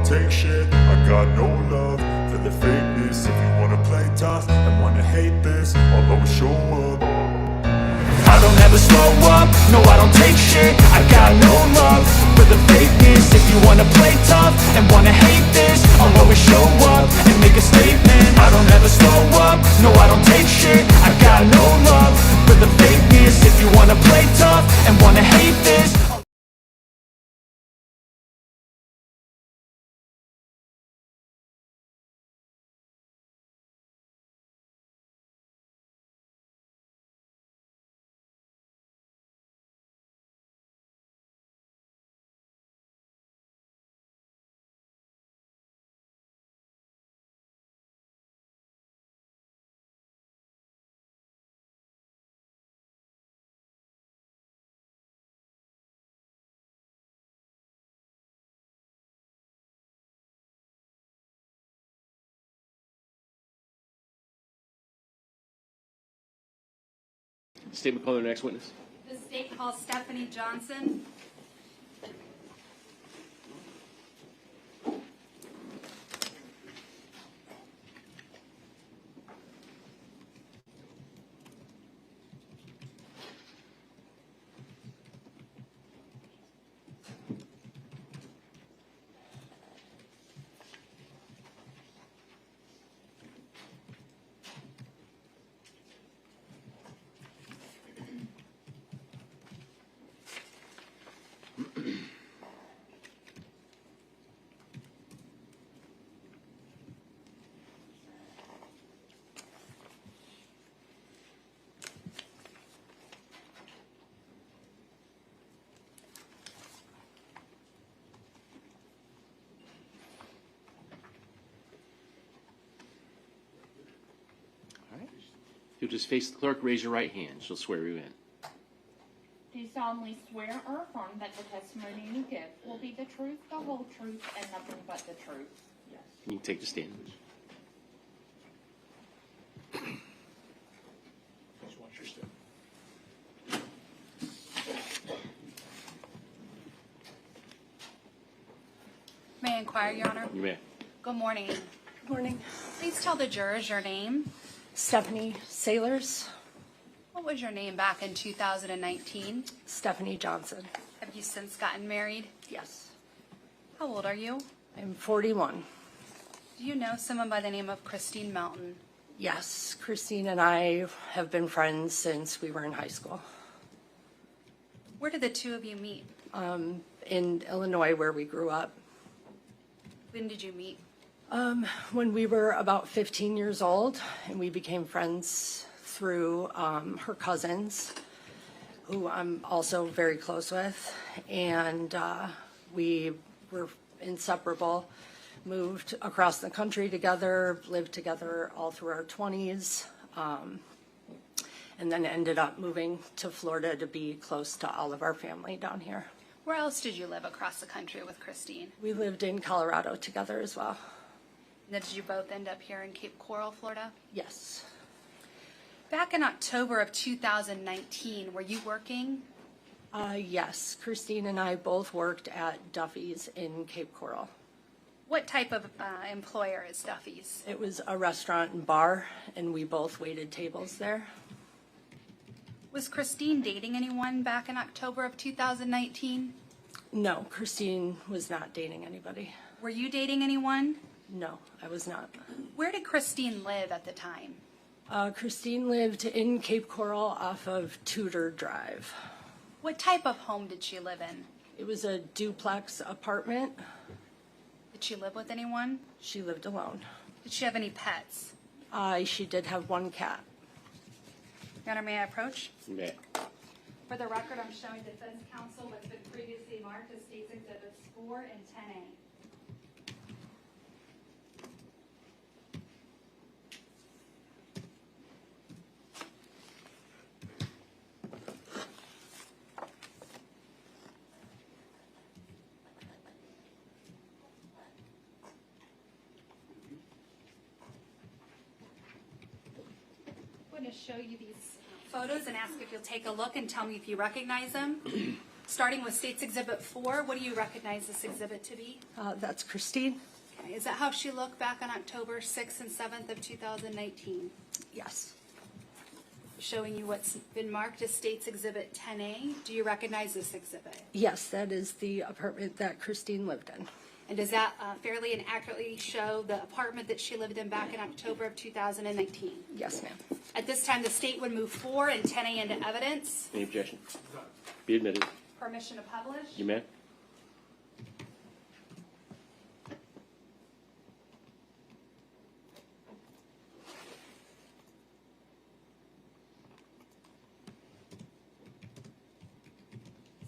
take shit. I got no love for the fakeness. If you wanna play tough and wanna hate this, I'll always show up. I don't ever slow up, no I don't take shit. I got no love for the fakeness. If you wanna play tough and wanna hate this, I'll always show up and make a statement. I don't ever slow up, no I don't take shit. I got no love for the fakeness. If you wanna play tough and wanna hate this, Statement call the next witness. The state calls Stephanie Johnson. All right. You'll just face the clerk, raise your right hand. She'll swear you in. Do you solemnly swear or affirm that the testimony you give will be the truth, the whole truth, and nothing but the truth? Yes. You can take the stand. Just watch your step. May I inquire, Your Honor? You may. Good morning. Good morning. Please tell the jurors your name. Stephanie Sailors. What was your name back in 2019? Stephanie Johnson. Have you since gotten married? Yes. How old are you? I'm 41. Do you know someone by the name of Christine Melton? Yes, Christine and I have been friends since we were in high school. Where did the two of you meet? In Illinois, where we grew up. When did you meet? When we were about 15 years old, and we became friends through her cousins, who I'm also very close with, and we were inseparable, moved across the country together, lived together all through our 20s, and then ended up moving to Florida to be close to all of our family down here. Where else did you live across the country with Christine? We lived in Colorado together as well. Then did you both end up here in Cape Coral, Florida? Yes. Back in October of 2019, were you working? Yes, Christine and I both worked at Duffy's in Cape Coral. What type of employer is Duffy's? It was a restaurant and bar, and we both waited tables there. Was Christine dating anyone back in October of 2019? No, Christine was not dating anybody. Were you dating anyone? No, I was not. Where did Christine live at the time? Christine lived in Cape Coral off of Tudor Drive. What type of home did she live in? It was a duplex apartment. Did she live with anyone? She lived alone. Did she have any pets? She did have one cat. Your Honor, may I approach? You may. For the record, I'm showing defense counsel what's been previously marked as State's Exhibits 4 and 10A. I'm going to show you these photos and ask if you'll take a look and tell me if you recognize them. Starting with State's Exhibit 4, what do you recognize this exhibit to be? That's Christine. Okay. Is that how she looked back on October 6th and 7th of 2019? Yes. Showing you what's been marked as State's Exhibit 10A. Do you recognize this exhibit? Yes, that is the apartment that Christine lived in. And does that fairly and accurately show the apartment that she lived in back in October of 2019? Yes, ma'am. At this time, the state would move 4 and 10A into evidence. Any objection? Be admitted. Permission to publish? You may. Is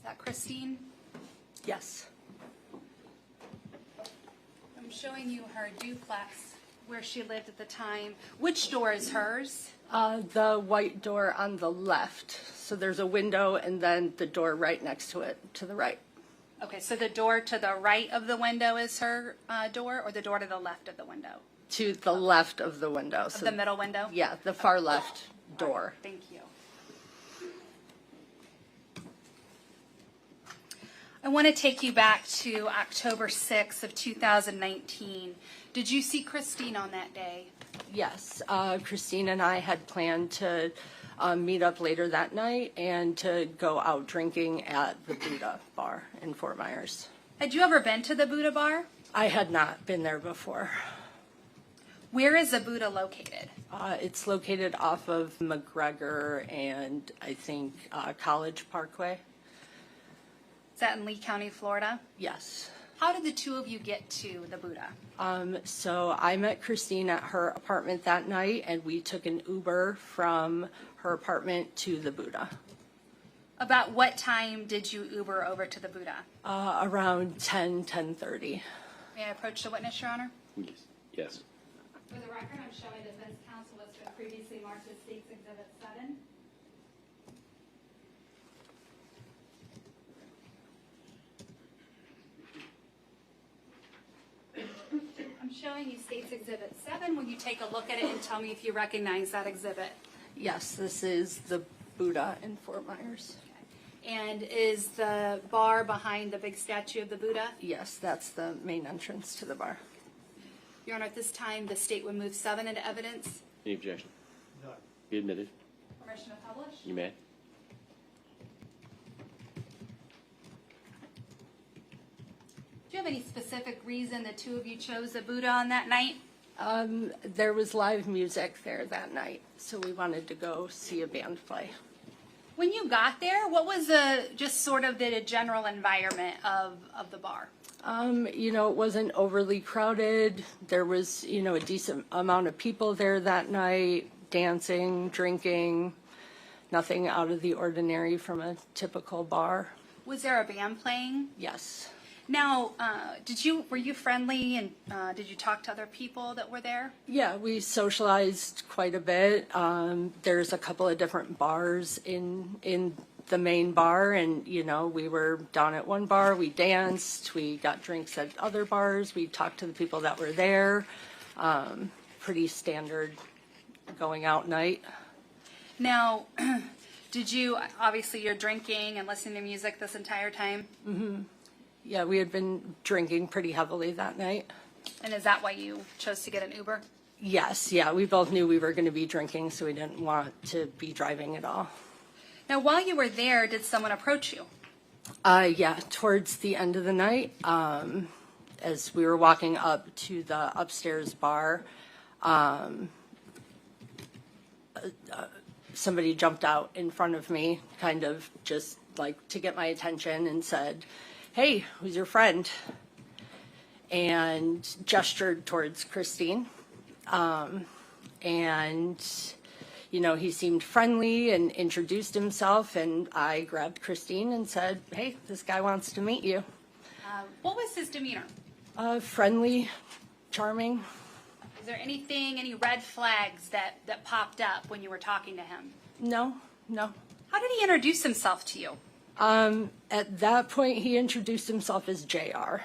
that Christine? Yes. I'm showing you her duplex where she lived at the time. Which door is hers? The white door on the left. So there's a window and then the door right next to it, to the right. Okay, so the door to the right of the window is her door, or the door to the left of the window? To the left of the window. Of the middle window? Yeah, the far left door. Thank you. I want to take you back to October 6th of 2019. Did you see Christine on that day? Yes, Christine and I had planned to meet up later that night and to go out drinking at the Buddha bar in Fort Myers. Had you ever been to the Buddha bar? I had not been there before. Where is the Buddha located? It's located off of McGregor and I think College Parkway. Is that in Lee County, Florida? Yes. How did the two of you get to the Buddha? So I met Christine at her apartment that night and we took an Uber from her apartment to the Buddha. About what time did you Uber over to the Buddha? Around 10:30. May I approach the witness, Your Honor? Yes. Yes. For the record, I'm showing defense counsel what's been previously marked as State's Exhibit 7. I'm showing you State's Exhibit 7. Will you take a look at it and tell me if you recognize that exhibit? Yes, this is the Buddha in Fort Myers. And is the bar behind the big statue of the Buddha? Yes, that's the main entrance to the bar. Your Honor, at this time, the state would move 7 into evidence. Any objection? None. Be admitted. Permission to publish? You may. Do you have any specific reason the two of you chose the Buddha on that night? There was live music there that night, so we wanted to go see a band play. When you got there, what was just sort of the general environment of the bar? It wasn't overly crowded. There was, a decent amount of people there that night, dancing, drinking, nothing out of the ordinary from a typical bar. Was there a band playing? Yes. Now, were you friendly and did you talk to other people that were there? Yeah, we socialized quite a bit. There's a couple of different bars in the main bar, and we were down at one bar, we danced, we got drinks at other bars, we talked to the people that were there. Pretty standard going out night. Now, obviously you're drinking and listening to music this entire time? Mm-hmm. Yeah, we had been drinking pretty heavily that night. And is that why you chose to get an Uber? Yes, yeah, we both knew we were going to be drinking, so we didn't want to be driving at all. Now, while you were there, did someone approach you? Yeah, towards the end of the night, as we were walking up to the upstairs bar, somebody jumped out in front of me, kind of just like to get my attention and said, "Hey, who's your friend?" and gestured towards Christine. He seemed friendly and introduced himself, and I grabbed Christine and said, "Hey, this guy wants to meet you." What was his demeanor? Friendly, charming. Is there any red flags that popped up when you were talking to him? No. How did he introduce himself to you? At that point, he introduced himself as JR.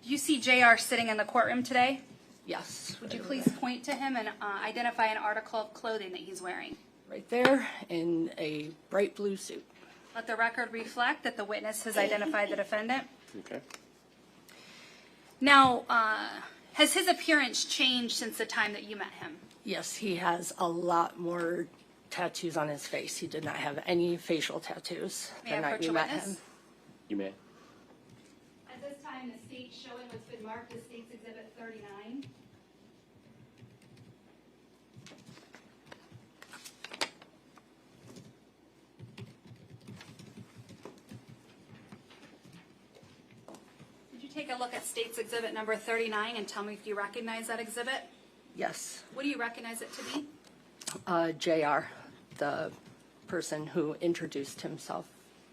Do you see JR sitting in the courtroom today? Yes. Would you please point to him and identify an article of clothing that he's wearing? Right there, in a bright blue suit. Let the record reflect that the witness has identified the defendant. Okay. Now, has his appearance changed since the time that you met him? Yes, he has a lot more tattoos on his face. He did not have any facial tattoos May I the night approach we a met witness? him. You may. At this time, the state showing what's been marked as State's Exhibit 39. Did you take a look at State's Exhibit number 39 and tell me if you recognize that exhibit? Yes, What do you recognize it to be? JR, the person who introduced himself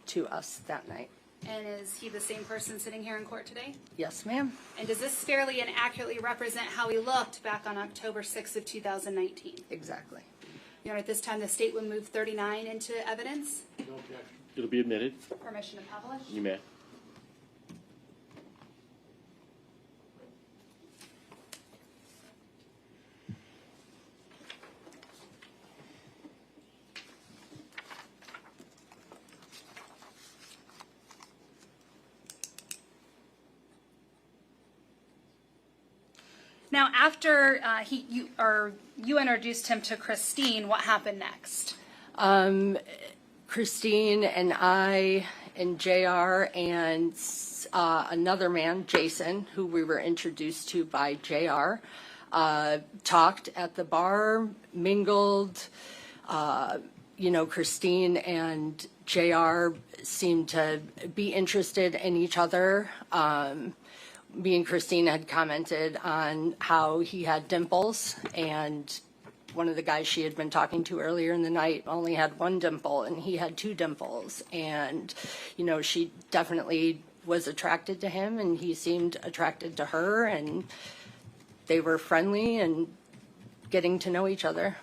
to us that night. And is he the same person sitting here in court today? Yes, ma'am. And does this fairly and accurately represent how he looked back on October 6th of 2019? Exactly. Your Honor, at this time, the state would move 39 into evidence. It'll be admitted. Permission to publish. You may. Now, after you introduced him to Christine, what happened next? Christine and I and JR and another man, Jason, who we were introduced to by JR, talked at the bar, mingled. Christine and JR seemed to be interested in each other. Me and Christine had commented on how he had dimples, and one of the guys she had been talking to earlier in the night only had one dimple, and he had two dimples. And, she definitely was attracted to him, and he seemed attracted to her, and they were friendly and getting to know each other.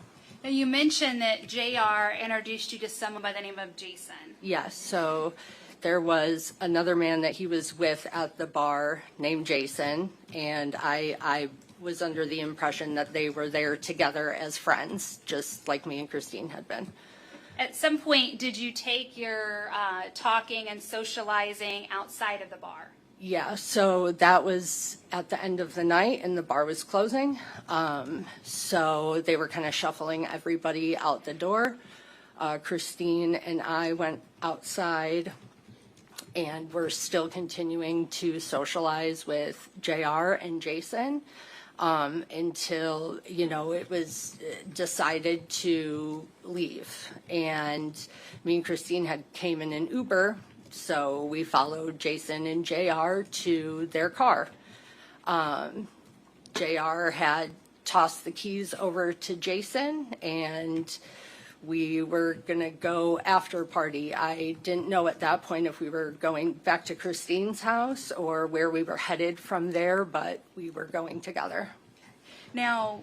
Now, you mentioned that JR introduced you to someone by the name of Jason. Yes, so there was another man that he was with at the bar named Jason, and I was under the impression that they were there together as friends, just like me and Christine had been. At some point, did you take your talking and socializing outside of the bar? Yeah, so that was at the end of the night, and the bar was closing. So they were kind of shuffling everybody out the door. Christine and I went outside, and we're still continuing to socialize with JR and Jason until, it was decided to leave. And me and Christine had came in an Uber, so we followed Jason and JR to their car. JR had tossed the keys over to Jason, and we were going to go after party. I didn't know at that point if we were going back to Christine's house or where we were headed from there, but we were going together. Now,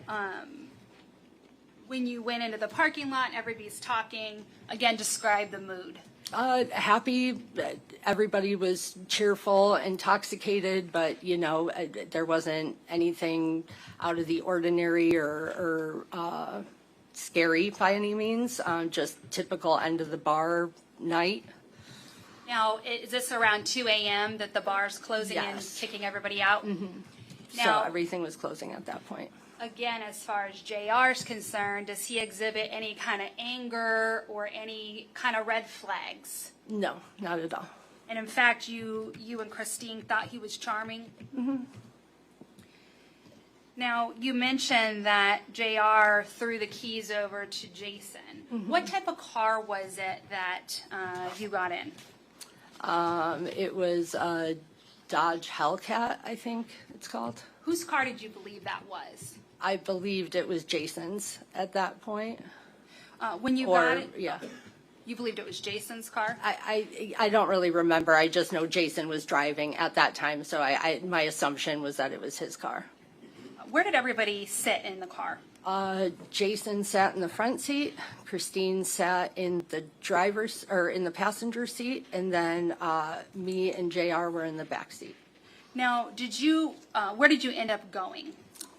when you went into the parking lot and everybody's talking, again, describe the mood. Happy. Everybody was cheerful, intoxicated, but, there wasn't anything out of the ordinary or scary by any means, just typical end of the bar night. Now, is this around 2 a.m. that the bar's closing and Yes. kicking everybody out? So Now, everything was closing at that point. again, as far as JR's concerned, does he exhibit any kind of anger or any kind of red flags? No, not at all. And in fact, you and Christine thought he was charming? Mm-hmm. Now, you mentioned that JR threw the keys over to Jason. Mm-hmm. What type of car was it that you got in? It was a Dodge Hellcat, I think it's called. Whose car did you believe that was? I believed it was Jason's at that point. When you got Or, it, yeah. you believed it was Jason's car? I don't really remember. I just know Jason was driving at that time, so my assumption was that it was his car. Where did everybody sit in the car? Jason sat in the front seat, Christine sat in the in the passenger seat, and then me and JR were in the back seat. Now, where did you end up going?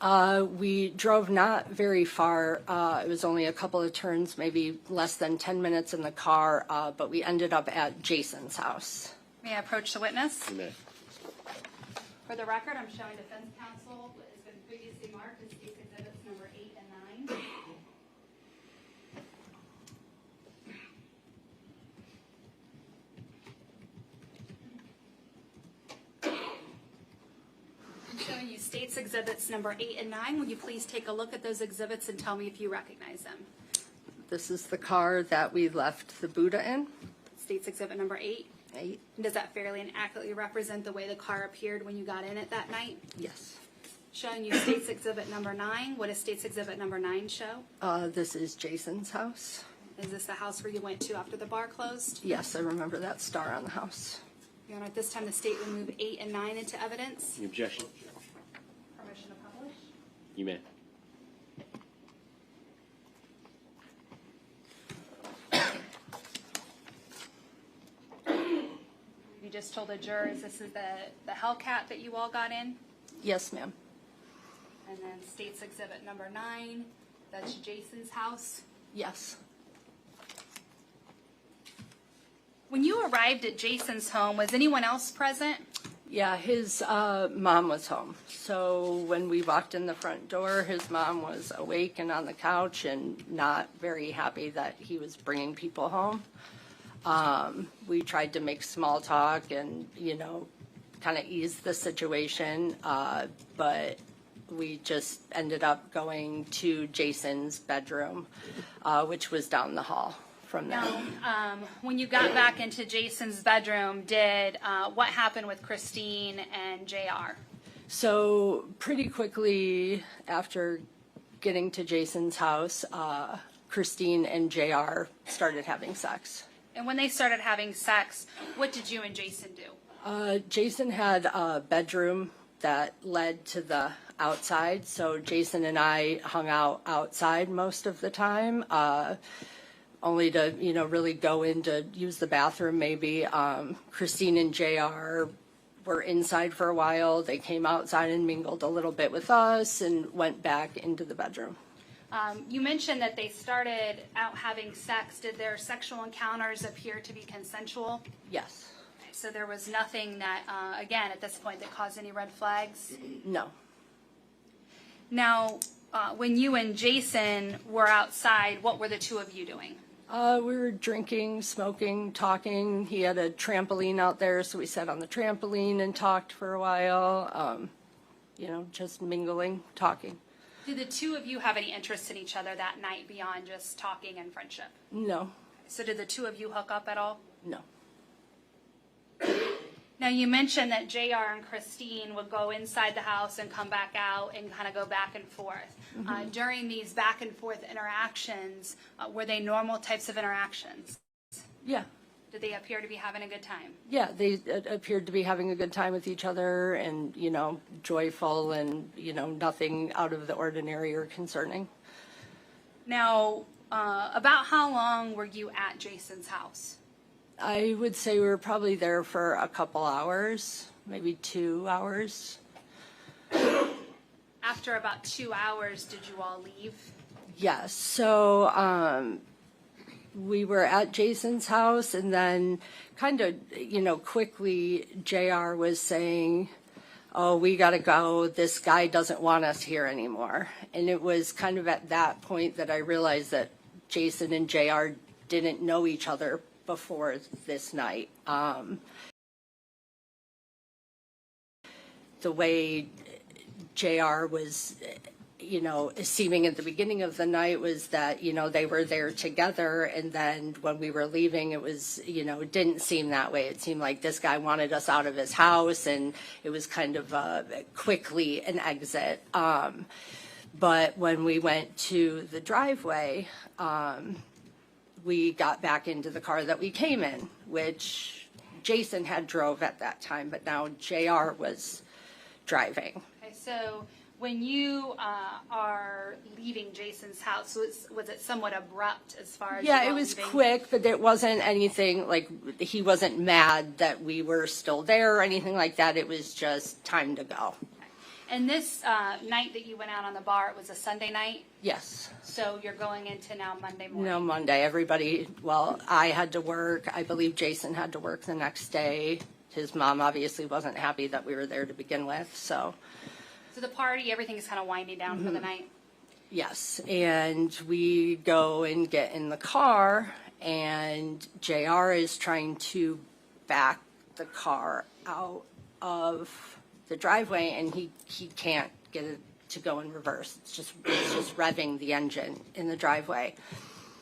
We drove not very far. It was only a couple of turns, maybe less than 10 minutes in the car, but we ended up at Jason's house. May I approach the witness? You may. For the record, I'm showing defense counsel what has been previously marked as case exhibits number 8 and 9. I'm showing you states exhibits number 8 and 9. Will you please take a look at those exhibits and tell me if you recognize them? This is the car that we left the Buddha in. States exhibit number 8. 8. Does that fairly and accurately represent the way the car appeared when you got in it that night? Yes. Showing you states exhibit number 9. What does states exhibit number 9 show? This is Jason's house. Is this the house where you went to after the bar closed? Yes, I remember that star on the house. Your Honor, at this time the state will move 8 and 9 into evidence. Any objection? Permission to publish? You may. You just told the jurors this is the Hellcat that you all got in? Yes, ma'am. And then states exhibit number 9, that's Jason's house. Yes. When you arrived at Jason's home, was anyone else present? Yeah, his mom was home. So when we walked in the front door, his mom was awake and on the couch and not very happy that he was bringing people home. We tried to make small talk and, kind of ease the situation, but we just ended up going to Jason's bedroom, which was down the hall from there. Now, when you got back into Jason's bedroom, what happened with Christine and JR? So pretty quickly after getting to Jason's house, Christine and JR started having sex. And when they started having sex, what did you and Jason do? Jason had a bedroom that led to the outside, so Jason and I hung out outside most of the time, only to, really go in to use the bathroom maybe. Christine and JR were inside for a while. They came outside and mingled a little bit with us and went back into the bedroom. You mentioned that they started out having sex. Did their sexual encounters appear to be consensual? Yes. So there was nothing that, again, at this point, that caused any red flags? No. Now, when you and Jason were outside, what were the two of you doing? We were drinking, smoking, talking. He had a trampoline out there, so we sat on the trampoline and talked for a while, just mingling, talking. Did the two of you have any interest in each other that night beyond just talking and friendship? No. So did the two of you hook up at all? No. Now, you mentioned that JR and Christine would go inside the house and come back out and kind of go back and forth. Mm-hmm. During these back and forth interactions, were they normal types of interactions? Yeah. Did they appear to be having a good time? Yeah, they appeared to be having a good time with each other and, joyful and, nothing out of the ordinary or concerning. Now, about how long were you at Jason's house? I would say we were probably there for a couple hours, maybe 2 hours. After about 2 hours, did you all leave? Yes. So we were at Jason's house, and then kind of, quickly JR was saying, oh, we got to go. This guy doesn't want us here anymore. And it was kind of at that point that I realized that Jason and JR didn't know each other before this night. The way JR was, seeming at the beginning of the night was that, they were there together. And then when we were leaving, it was, it didn't seem that way. It seemed like this guy wanted us out of his house, and it was kind of quickly an exit. But when we went to the driveway, we got back into the car that we came in, which Jason had drove at that time, but now JR was driving. Okay, so when you are leaving Jason's house, was it somewhat abrupt as far as Yeah, it was leaving? quick, but it wasn't anything like he wasn't mad that we were still there or anything like that. It was just time to go. Okay. And this night that you went out on the bar, it was a Sunday night, Yes. so you're going into now Monday morning. No, Monday. Everybody, well, I had to work. I believe Jason had to work the next day. His mom obviously wasn't happy that we were there to begin with, so. So the party, everything is kind of winding down for the night. Yes, and we go and get in the car, and JR is trying to back the car out of the driveway, and he can't get it to go in reverse. It's just revving the engine in the driveway.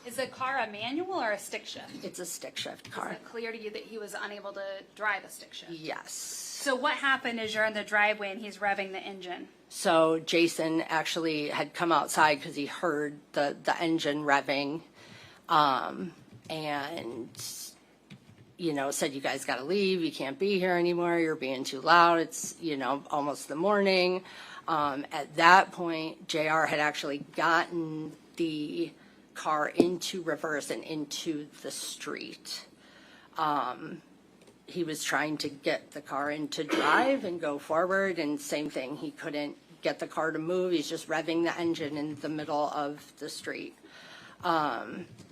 Is the car a manual or a stick shift? It's a stick shift Is car. it clear to you that he was unable to drive a stick shift? Yes. So what happened is you're in the driveway and he's revving the engine. So Jason actually had come outside because he heard the engine revving, and, you know, said, you guys got to leave. You can't be here anymore. You're being too loud. It's, you know, almost the morning. At that point, JR had actually gotten the car into reverse and into the street. He was trying to get the car into drive and go forward, and same thing, he couldn't get the car to move. He's just revving the engine in the middle of the street.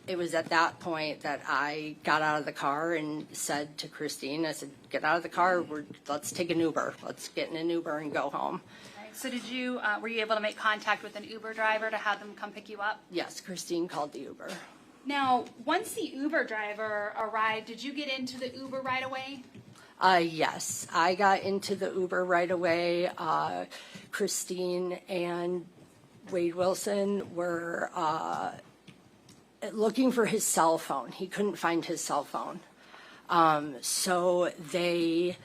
It was at that point that I got out of the car and said to Christine, I said, get out of the car, let's take an Uber. Let's get in an Uber and go home. Right. So did you, were you able to make contact with an Uber driver to have them come pick you up? Yes, Christine called the Uber. Now, once the Uber driver arrived, did you get into the Uber right away? Yes, I got into the Uber right away. Christine and Wade Wilson were looking for his cell phone. He couldn't find his cell phone. So they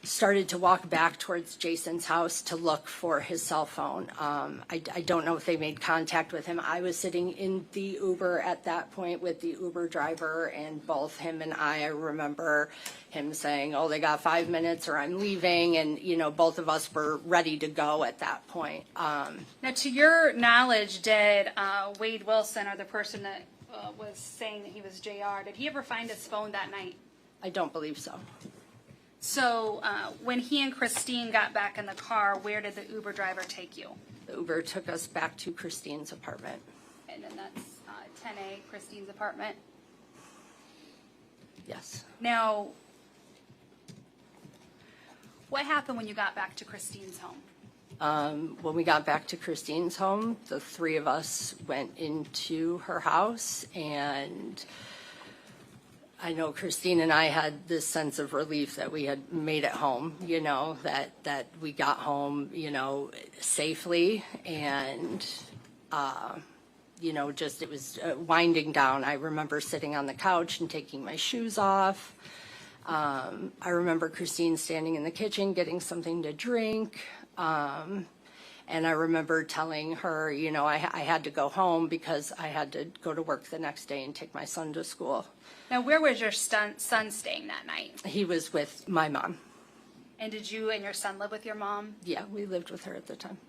started to walk back towards Jason's house to look for his cell phone. I don't know if they made contact with him. I was sitting in the Uber at that point with the Uber driver, and both him and I remember him saying, oh, they got 5 minutes or I'm leaving. And, you know, both of us were ready to go at that point. Now, to your knowledge, did Wade Wilson, or the person that was saying that he was JR, did he ever find his phone that night? I don't believe so. So when he and Christine got back in the car, where did the Uber driver take you? The Uber took us back to Christine's apartment. And then that's 10A, Christine's apartment. Yes. Now, what happened when you got back to Christine's home? When we got back to Christine's home, the three of us went into her house, and I know Christine and I had this sense of relief that we had made it home, you know, that we got home, you know, safely, and, you know, just it was winding down. I remember sitting on the couch and taking my shoes off. I remember Christine standing in the kitchen getting something to drink. And I remember telling her, you know, I had to go home because I had to go to work the next day and take my son to school. Now, where was your son staying that night? He was with my mom. And did you and your son live with your mom? Yeah, we lived with her at the time.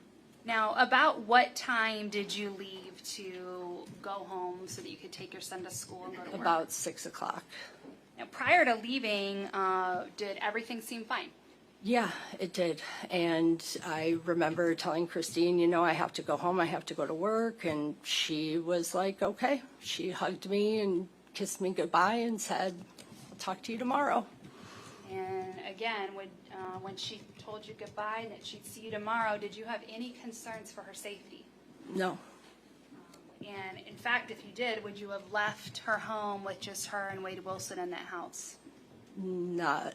Now, about what time did you leave to go home so that you could take your son to school and go to work? About 6 o'clock. Now, prior to leaving, did everything seem fine? Yeah, it did. And I remember telling Christine, you know, I have to go home. I have to go to work. And she was like, okay. She hugged me and kissed me goodbye and said, I'll talk to you tomorrow. And again, when she told you goodbye and that she'd see you tomorrow, did you have any concerns for her safety? No. And in fact, if you did, would you have left her home with just her and Wade Wilson in that house? Not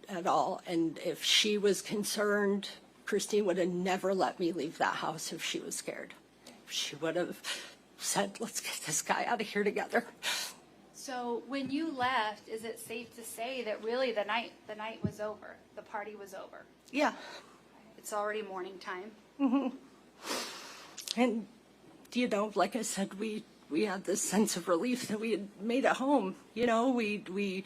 at all. And if she was concerned, Christine would have never let me leave that house if she was scared. She would have said, let's get this guy out of here together. So when you left, is it safe to say that really the night was over, the party was over? Yeah. It's already morning time. And, you know, like I said, we had this sense of relief that we had made it home. You know, we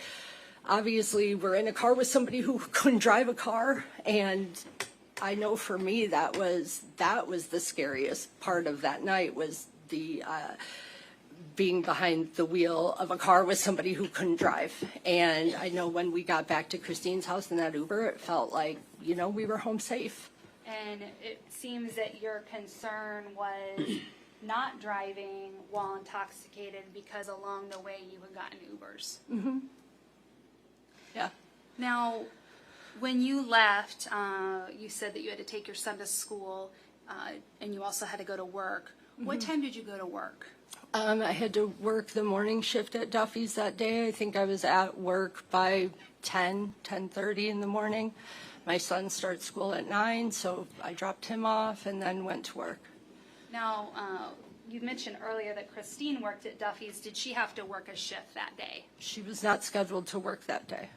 obviously were in a car with somebody who couldn't drive a car, and I know for me that was the scariest part of that night, was the being behind the wheel of a car with somebody who couldn't drive. And I know when we got back to Christine's house in that Uber, it felt like, you know, we were home safe. And it seems that your concern was not driving while intoxicated because along the way you had gotten Ubers. Yeah. Now, when you left, you said that you had to take your son to school, and you also had to go to work. What time did you go to work? I had to work the morning shift at Duffy's that day. I think I was at work by 10:30 in the morning. My son starts school at 9, so I dropped him off and then went to work. Now, you mentioned earlier that Christine worked at Duffy's. Did she have to work a shift that day? She was not scheduled to work that day.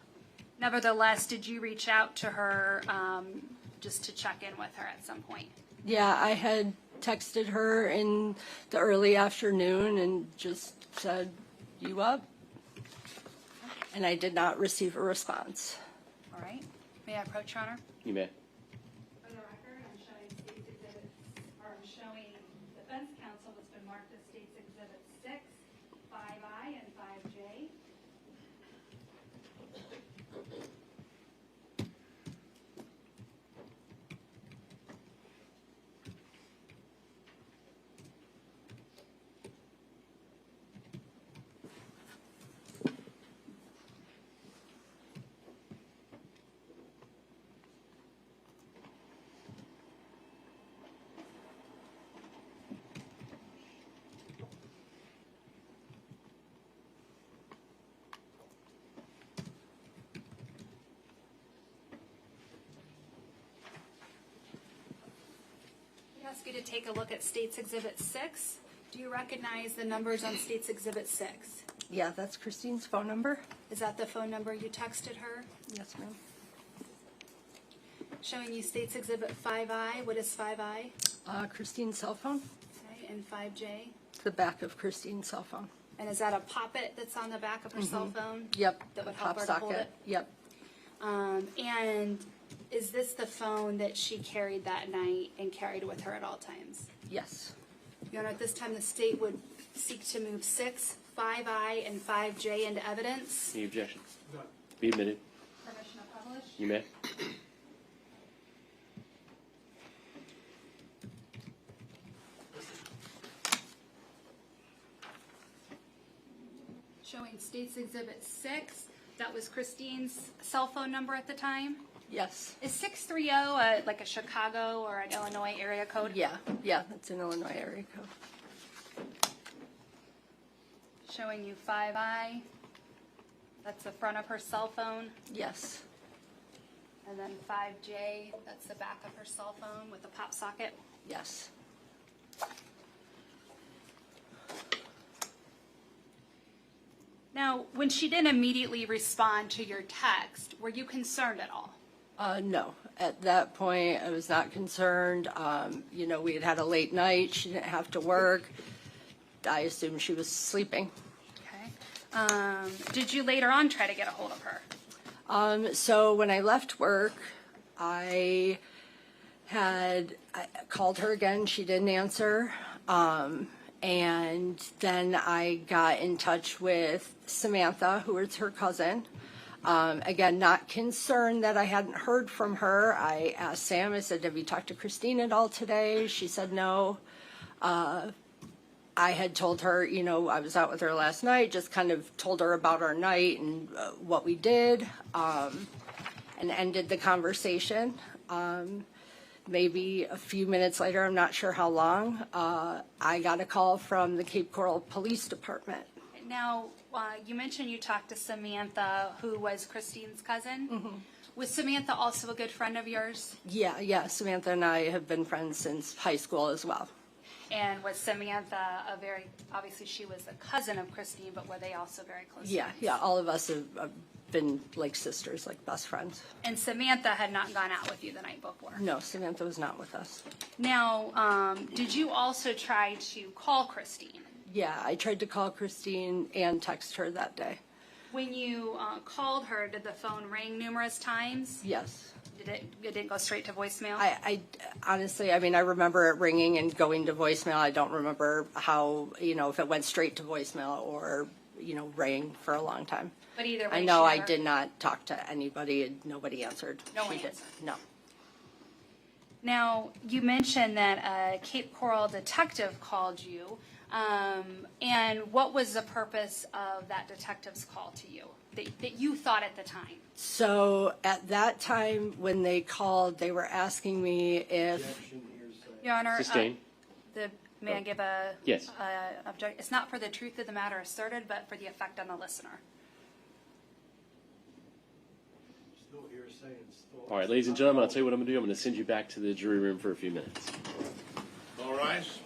Nevertheless, did you reach out to her just to check in with her at some point? Yeah, I had texted her in the early afternoon and just said, "You up?" And I did not receive a response. All right. May I approach, Your Honor? You may. For the record, I'm showing State's Exhibit, or I'm showing defense counsel what's been marked as State's Exhibit 6, 5I, and 5J. I ask you to take a look at State's Exhibit 6. Do you recognize the numbers on State's Exhibit 6? Yeah, that's Christine's phone number. Is that the phone number you texted her? Yes, ma'am. Showing you State's Exhibit 5I. What is 5I? Christine's cell phone. Okay, and 5J? The back of Christine's cell phone. And is that a poppet that's on the back of her cell phone? Yep. That would a help pop her to hold socket. it? Yep. And is this the phone that she carried that night and carried with her at all times? Yes. Your Honor, at this time, the state would seek to move 6, 5I, and 5J into evidence. Any objection? Be admitted. Permission to publish? You may. Showing State's Exhibit 6. That was Christine's cell phone number at the time. Yes. Is 630 like a Chicago or an Illinois area code? Yeah. Yeah, that's an Illinois area code. Showing you 5I. That's the front of her cell phone. Yes. And then 5J, that's the back of her cell phone with the pop socket. Yes. Now, when she didn't immediately respond to your text, were you concerned at all? No. At that point, I was not concerned. We had had a late night. She didn't have to work. I assumed she was sleeping. Okay. Did you later on try to get a hold of her? So when I left work, I called her again. She didn't answer. And then I got in touch with Samantha, who is her cousin. Again, not concerned that I hadn't heard from her. I asked Sam, I said, "Have you talked to Christine at all today?" She said no. I had told her, I was out with her last night, just kind of told her about our night and what we did, and ended the conversation. Maybe a few minutes later, I'm not sure how long, I got a call from the Cape Coral Police Department. Now, you mentioned you talked to Samantha, who was Christine's cousin. Mm-hmm. Was Samantha also a good friend of yours? Yeah, Samantha and I have been friends since high school as well. And was Samantha obviously she was a cousin of Christine, but were they also very close friends? Yeah, all of us have been like sisters, like best friends. And Samantha had not gone out with you the night before? No, Samantha was not with us. Now, did you also try to call Christine? Yeah, I tried to call Christine and text her that day. When you called her, did the phone ring numerous times? Yes. It didn't go straight to voicemail? I honestly, I remember it ringing and going to voicemail. I don't remember how, if it went straight to voicemail or, rang for a long time. But either way, I know I did not talk to anybody and nobody answered. No one She did. answered. No. Now, you mentioned that a Cape Coral detective called you, and what was the purpose of that detective's call to you that you thought at the time? So at that time, when they called, they were asking me if, Your Honor, Sustained. may I give a Yes. object? It's not for the truth of the matter asserted, but for the effect on the listener. All right, ladies and gentlemen, I'll tell you what I'm going to do. I'm going to send you back to the jury room for a few minutes. All rise.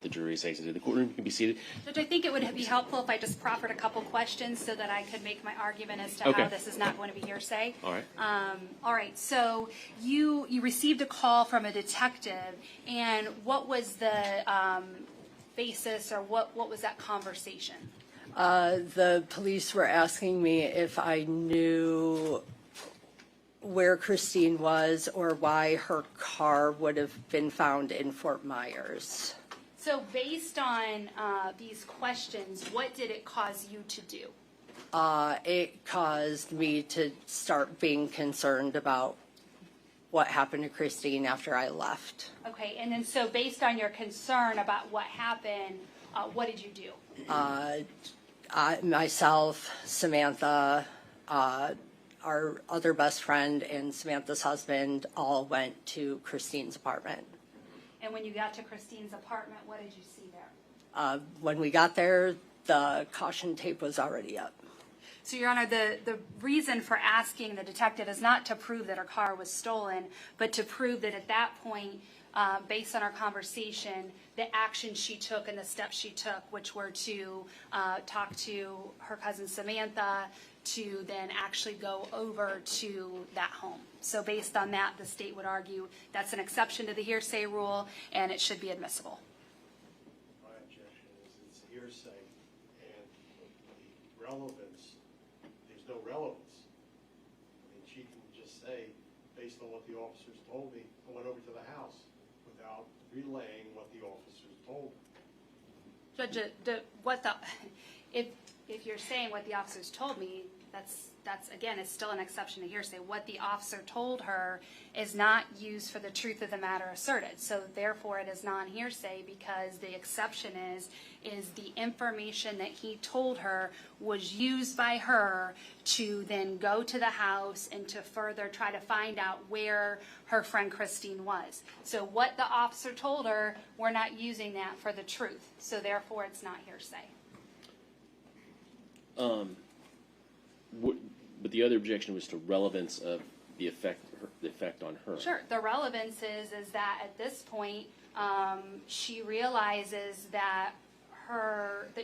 The jury is exited the courtroom. You can be seated. Judge, I think it would be helpful if I just proffered a couple questions so that I could make my argument as to Okay. how this is not going to be hearsay. All right. All right. So you received a call from a detective, and what was the basis, or what was that conversation? the police were asking me if I knew where Christine was or why her car would have been found in Fort Myers. So based on these questions, what did it cause you to do? It caused me to start being concerned about what happened to Christine after I left. Okay, and then so based on your concern about what happened, what did you do? Myself, Samantha, our other best friend, and Samantha's husband all went to Christine's apartment. And when you got to Christine's apartment, what did you see there? When we got there, the caution tape was already up. So, Your Honor, the reason for asking the detective is not to prove that her car was stolen, but to prove that at that point, based on our conversation, the action she took and the steps she took, which were to talk to her cousin Samantha, to then actually go over to that home. So based on that, the state would argue that's an exception to the hearsay rule and it should be admissible. My objection is it's hearsay, and the relevance, there's no relevance. I mean, she can just say, based on what the officers told me, I went over to the house without relaying what the officers told me. Judge, if you're saying what the officers told me, that's again, it's still an exception to hearsay. What the officer told her is not used for the truth of the matter asserted. So therefore, it is non-hearsay because the exception is the information that he told her was used by her to then go to the house and to further try to find out where her friend Christine was. So what the officer told her, we're not using that for the truth. So therefore, it's not hearsay. But the other objection was to relevance of the effect on her. Sure. The relevance is that at this point, she realizes that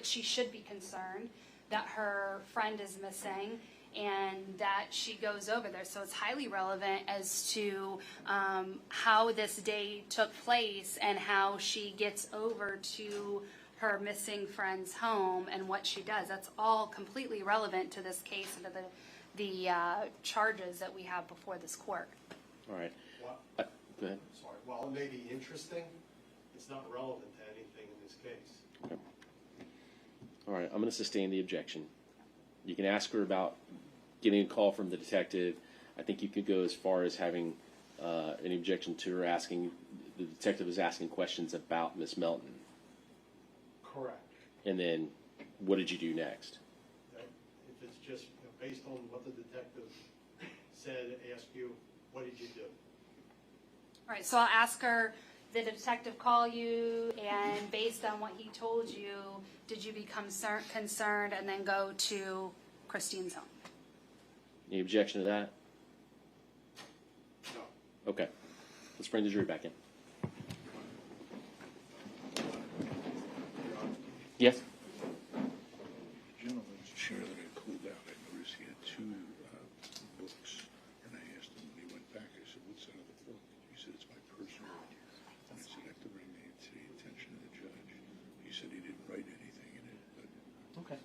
she should be concerned, that her friend is missing, and that she goes over there. So it's highly relevant as to how this day took place and how she gets over to her missing friend's home and what she does. That's all completely relevant to this case and to the charges that we have before this court. All right. Well, Go ahead. sorry, while it may be interesting, it's not relevant to anything in this case. Okay. All right. I'm going to sustain the objection. You can ask her about getting a call from the detective. I think you could go as far as having an objection to her asking, the detective is asking questions about Miss Melton. Correct. And then what did you do next? If it's just based on what the detective said, ask you, what did you do? All right, so I'll ask her, did the detective call you, and based on what he told you, did you become concerned and then go to Christine's home? Any objection to that? No. Okay. Let's bring the jury back in. Yes. Gentleman's chair that I pulled out, I noticed he had two books, and I asked him when he went back, I said, what's out of the book? He said, it's my personal. And I said, I have to bring that to the attention of the judge. He said he didn't write anything in it, but Okay.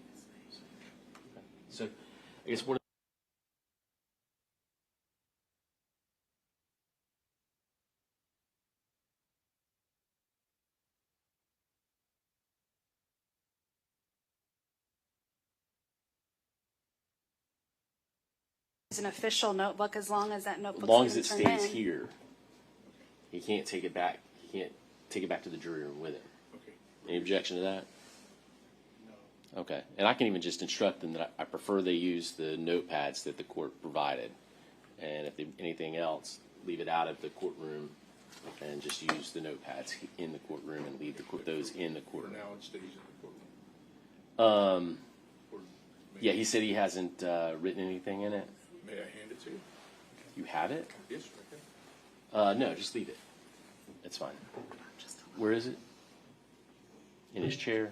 So, I guess one. It's an official notebook as long as that notebook's As long as been it turned stays in. here, he can't take it back. He can't take it back to the jury room with him. okay. Any objection to that? No. Okay. And I can even just instruct them that I prefer they use the notepads that the court provided, and if they, anything else, leave it out of the courtroom, and just use the notepads in the courtroom and leave those in the For courtroom. now, it stays in the courtroom. Or Yeah, he said he hasn't written anything in it. may I hand it to you? You have it? Yes, right there. No, just leave it. It's fine. Where is it? In his chair?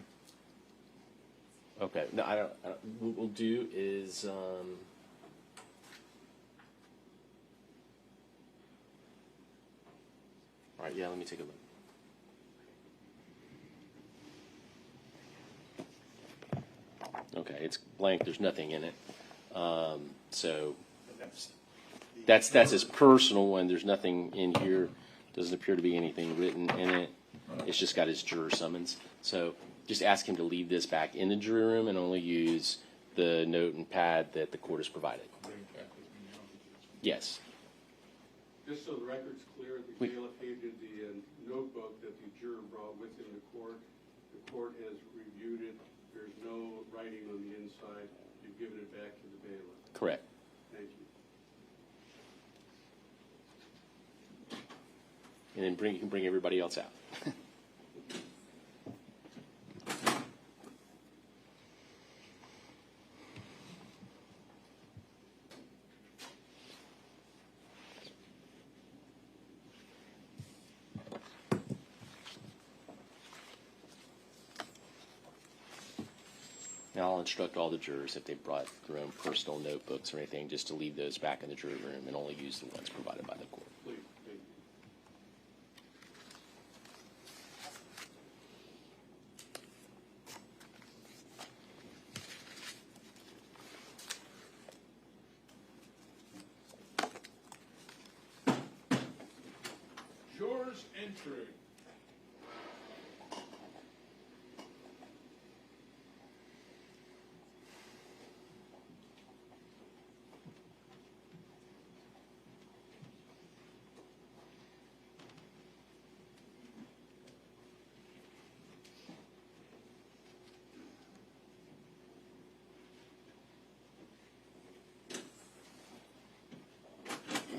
Okay. No, I don't. What we'll do is. All right. Yeah. Let me take a look. Okay. It's blank. There's nothing in it. So And that's that's his personal one. There's nothing in here. Doesn't appear to be anything written in it. It's just got his juror summons. So just ask him to leave this back in the jury room and only use the note and pad that the court has provided. Bring it back with me now. Yes. Just so the record's clear, the Wait. bailiff handed the notebook that the juror brought with him to court. The court has reviewed it. There's no writing on the inside. You've given it back to the bailiff. Correct. Thank you. And then you can bring everybody else out. Now I'll instruct all the jurors if they brought their own personal notebooks or anything, just to leave those back in the jury room and only use the ones provided by the court. Please, thank you. Jurors entering.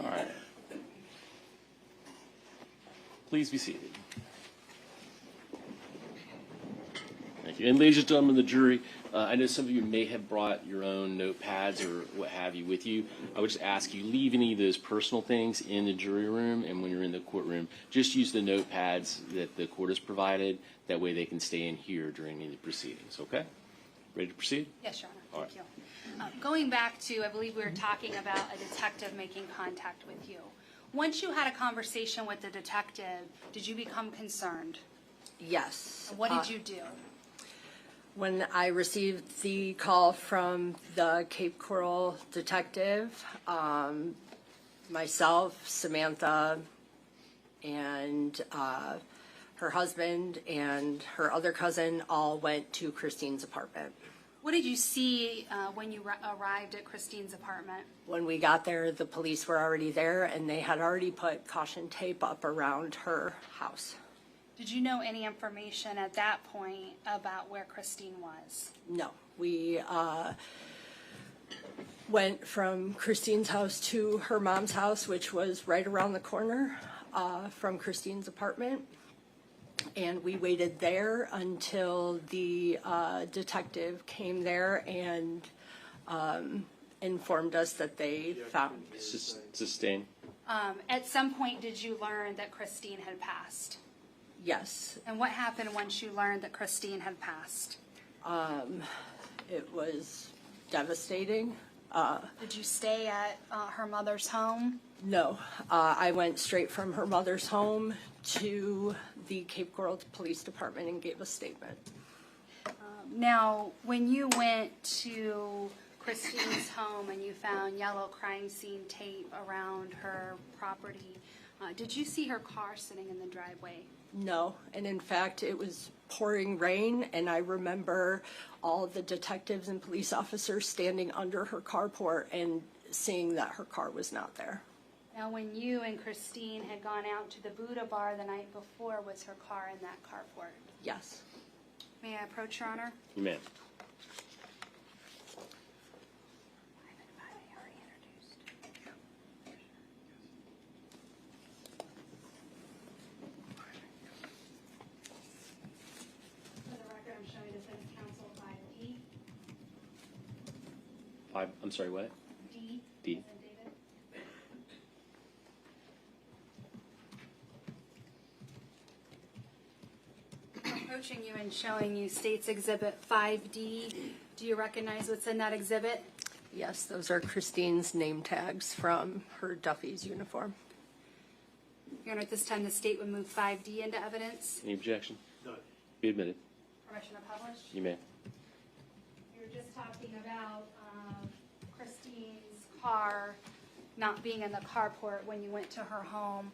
All right. Please be seated. Thank you. And ladies and gentlemen of the jury, I know some of you may have brought your own notepads or what have you with you. I would just ask you, leave any of those personal things in the jury room, and when you're in the courtroom, just use the notepads that the court has provided. That way they can stay in here during any proceedings, okay? Ready to proceed? Yes, Your Honor. All Thank you. Going back to, I believe we were talking about a detective making contact with you. Once you had a conversation with the detective, did you become concerned? Yes. What did you do? When I received the call from the Cape Coral detective, myself, Samantha, and her husband and her other cousin all went to Christine's apartment. What did you see when you arrived at Christine's apartment? When we got there, the police were already there, and they had already put caution tape up around her house. Did you know any information at that point about where Christine was? No, we went from Christine's house to her mom's house, which was right around the corner from Christine's apartment. And we waited there until the detective came there and informed us that they found. Sustain. At some point, did you learn that Christine had passed? Yes. And what happened once you learned that Christine had passed? It was devastating. Did you stay at her mother's home? No, I went straight from her mother's home to the Cape Coral Police Department and gave a statement. Now, when you went to Christine's home and you found yellow crime scene tape around her property, did you see her car sitting in the driveway? No, and in fact, it was pouring rain, and I remember all the detectives and police officers standing under her carport and seeing that her car was not there. Now, when you and Christine had gone out to the Buddha bar the night before, was her car in that carport? Yes. May I approach, Your Honor? You may. For the record, I'm showing defense counsel 5D. I'm sorry, what? D. D. As in David. I'm approaching you and showing you State's Exhibit 5D. Do you recognize what's in that exhibit? Yes, those are Christine's name tags from her Duffy's uniform. Your Honor, at this time, the State would move 5D into evidence. Any objection? None. Be admitted. Permission to publish? You may. You were just talking about Christine's car not being in the carport when you went to her home,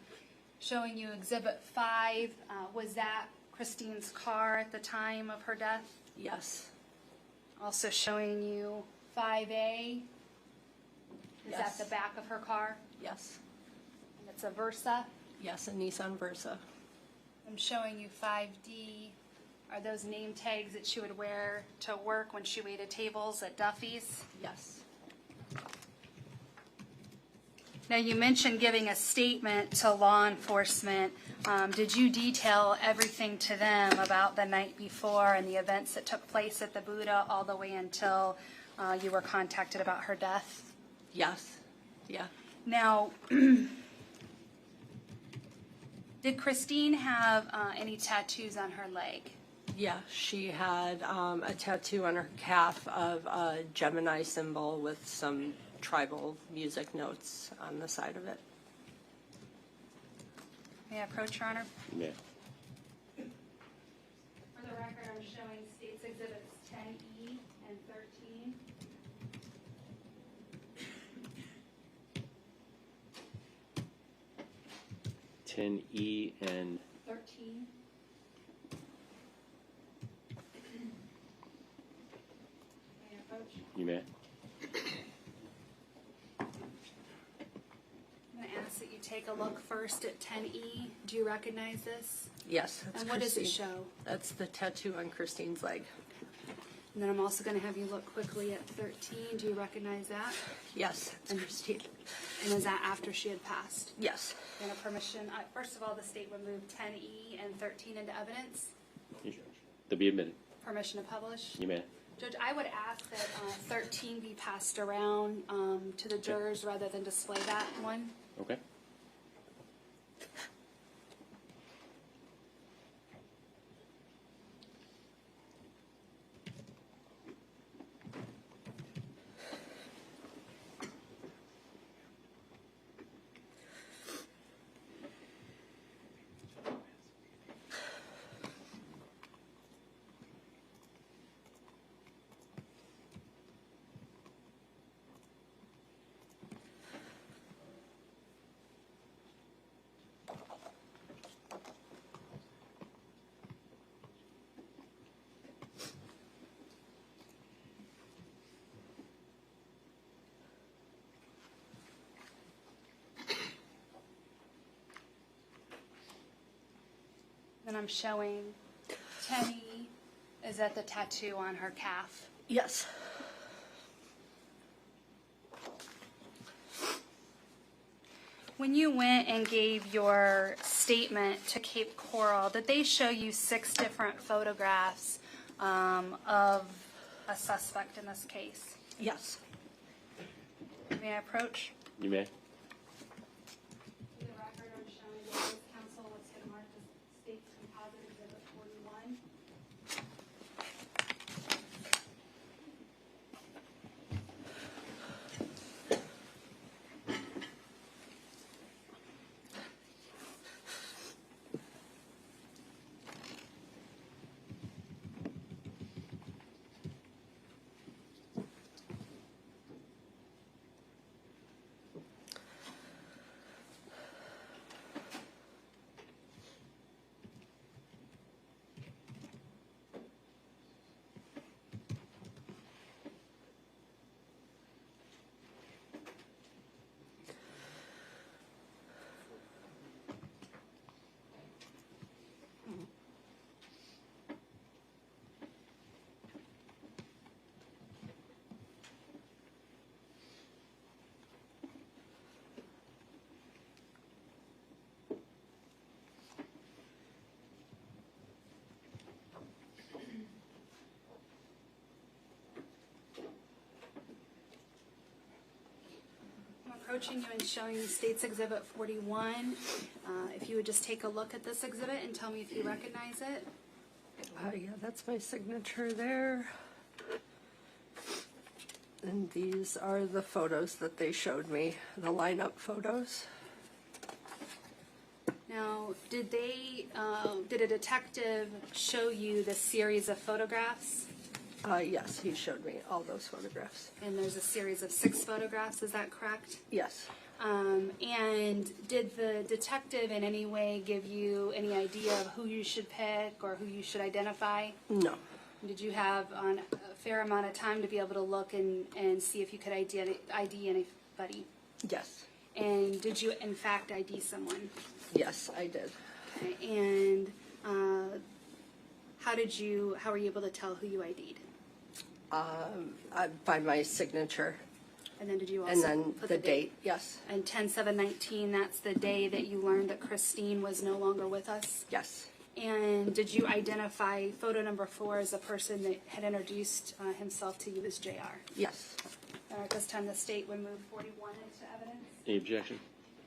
showing you Exhibit 5. Was that Christine's car at the time of her death? Yes. Also showing you 5A. Is Yes. that the back of her car? Yes. And it's a Versa. Yes, a Nissan Versa. I'm showing you 5D. Are those name tags that she would wear to work when she waited tables at Duffy's? Yes. Now, you mentioned giving a statement to law enforcement. Did you detail everything to them about the night before and the events that took place at the Buddha all the way until you were contacted about her death? Yes. Yeah. Now, did Christine have any tattoos on her leg? Yeah, she had a tattoo on her calf of a Gemini symbol with some tribal music notes on the side of it. May I approach, Your Honor? You may. For the record, I'm showing State's Exhibits 10E and 13. E and 13. May I approach? you may. I'm going to ask that you take a look first at 10E. Do you recognize this? Yes, that's And what does it Christine. show? That's the tattoo on Christine's leg. And then I'm also going to have you look quickly at 13. Do you recognize that? Yes, it's Christine. And is that after she had passed? Yes. And a permission, first of all, the state would move 10E and 13 into evidence. They'll be admitted. Permission to publish. You may. Judge, I would ask that 13 be passed around to the jurors rather than display that one. Okay. Then I'm showing 10E. Is that the tattoo on her calf? Yes. When you went and gave your statement to Cape Coral, did they show you 6 different photographs of a suspect in this case? Yes. May I approach? You may. For the record, I'm showing the defense counsel what's going to mark the state's composite approaching you and showing you State's Exhibit 41. If you would just take a look at this exhibit and tell me if you recognize it. Yeah, that's my signature there. And these are the photos that they showed me, the lineup photos. Now, did a detective show you the series of photographs? Yes, he showed me all those photographs. And there's a series of 6 photographs, is that correct? Yes. And did the detective in any way give you any idea of who you should pick or who you should identify? No. Did you have a fair amount of time to be able to look and see if you could ID anybody? Yes. And did you in fact ID someone? Yes, I did. Okay. And how were you able to tell who you ID'd? By my signature. And then did you also And then put the date, yes. And 10/7/19, that's the day that you learned that Christine was no longer with us? Yes. And did you identify photo number 4 as a person that had introduced himself to you as JR? Yes. At this time, the state would move 41 into evidence. Any objection?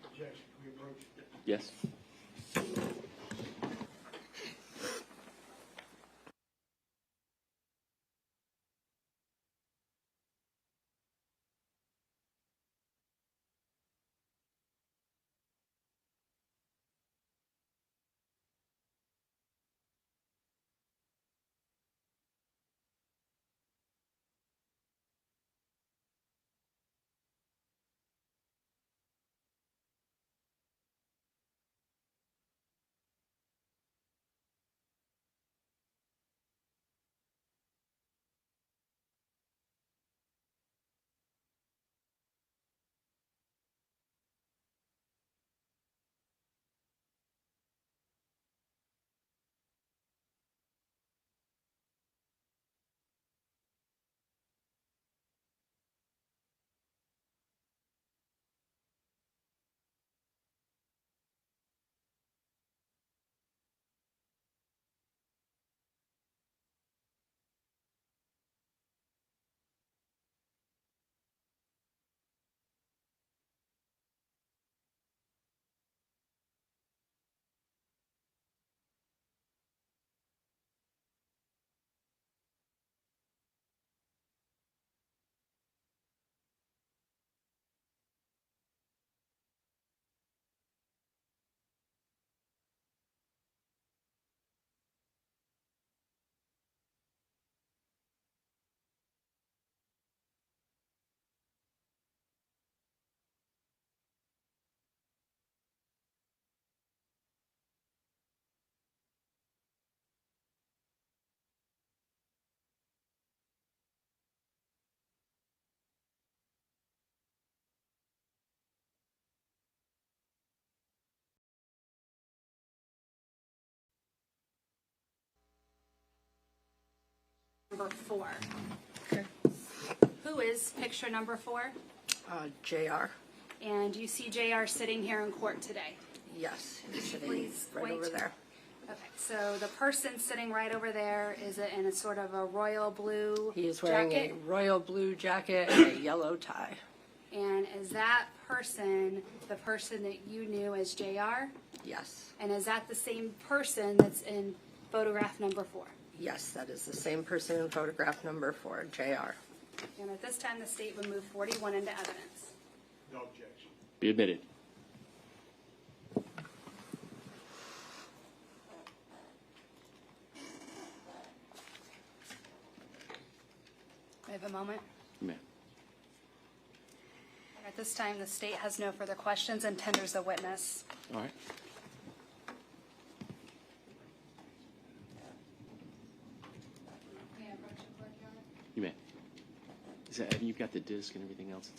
Objection, can we approach? Yes. Number 4. Okay. Who is picture number 4? JR. And you see JR sitting here in court today. Yes, he's sitting Please right wait. over there. Okay, so the person sitting right over there is in a sort of a royal blue He is wearing jacket. a royal blue jacket and a yellow tie. And is that person the person that you knew as JR? Yes. And is that the same person that's in photograph number 4? Yes, that is the same person in photograph number 4, JR. And at this time, the state would move 41 into evidence. No objection. Be admitted. I have a moment. You may. At this time, the state has no further questions and tenders the witness. All right. You may. Is that, you've got the disc and everything else?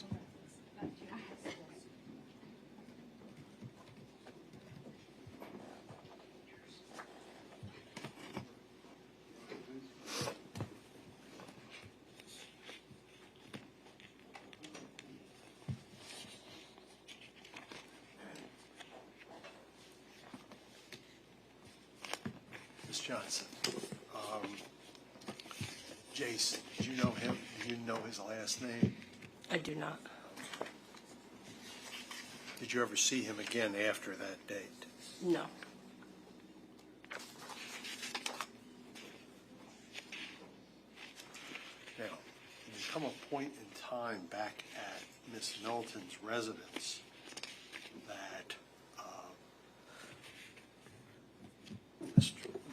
Ms. Johnson, Jason, did you know him? Do you know his last name? I do not. Did you ever see him again after that date? No. Now, there come a point in time back at Miss Milton's residence that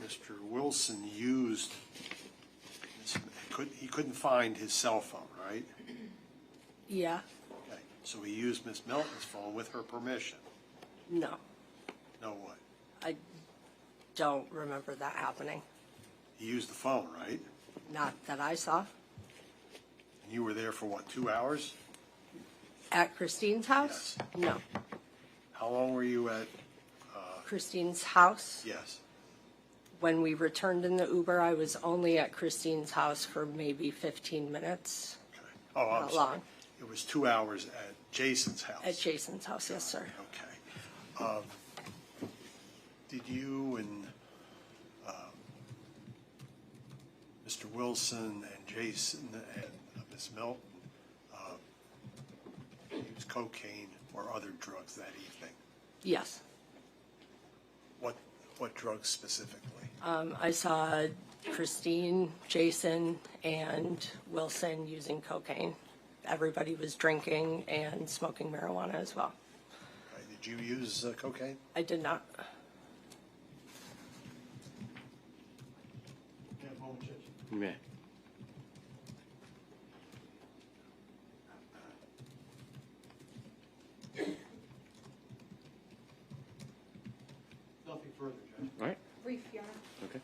Mr. Wilson used, he couldn't find his cell phone, right? Yeah. Okay, so he used Miss Milton's phone with her permission. No. No what? I don't remember that happening. He used the phone, right? Not that I saw. And you were there for what, 2 hours? At Christine's house? Yes. No. How long were you at? Christine's house? Yes. When we returned in the Uber, I was only at Christine's house for maybe 15 minutes. Okay. Oh, I'm Not sorry. long. It was 2 hours at Jason's house. At Jason's house, yes, sir. Okay. Did you and Mr. Wilson and Jason and Miss Milton use cocaine or other drugs that evening? Yes. What drugs specifically? I saw Christine, Jason, and Wilson using cocaine. Everybody was drinking and smoking marijuana as well. Okay. Did you use cocaine? I did not. Yeah, moment, Judge. You may. Nothing further, Judge. All right. Brief, Your Honor. Okay.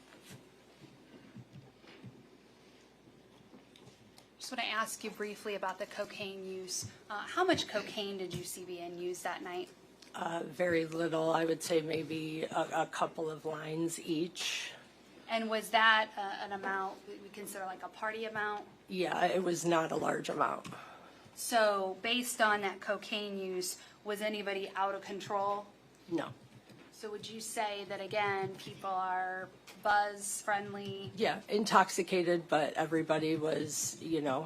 Just want to ask you briefly about the cocaine use. How much cocaine did you see being used that night? Very little. I would say maybe a couple of lines each. And was that an amount we consider like a party amount? Yeah, it was not a large amount. So based on that cocaine use, was anybody out of control? No. So would you say that, again, people are buzz friendly? Yeah, intoxicated, but everybody was,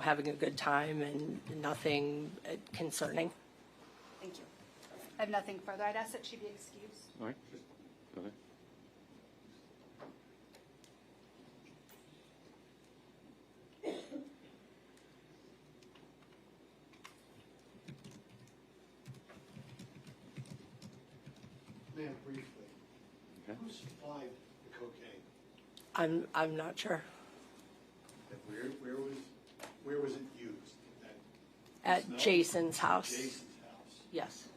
having a good time and nothing concerning. Thank you. I have nothing further. I'd ask that she be excused. All right. Go ahead. Ma'am, briefly, Okay. who supplied the cocaine? I'm not sure. And where was it used? At Smell? Jason's house. Jason's house. Yes.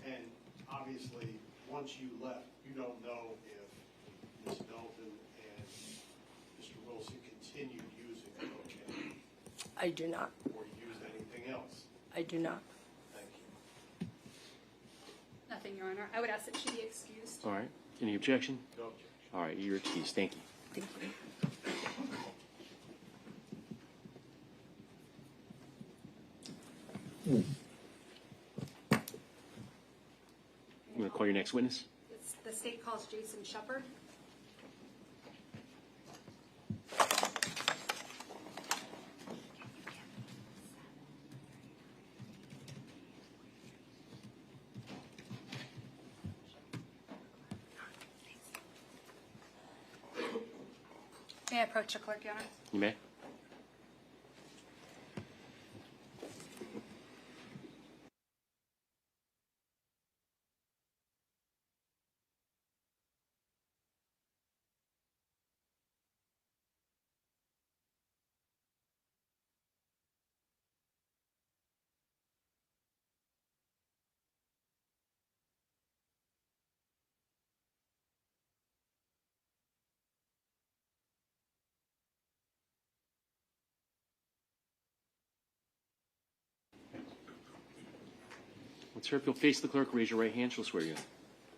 And obviously, once you left, you don't know if Ms. Milton and Mr. Wilson continued using cocaine I do not. or used anything else. I do not. Thank you. Nothing, Your Honor. I would ask that she be excused. All right. Any objection? No objection. All right. You're excused. Thank you. Thank you. You want to call your next witness? The state calls Jason Shephard. May I approach the clerk, Your Honor? You may. Let's hear if you'll face the clerk, raise your right hand, she'll swear you in.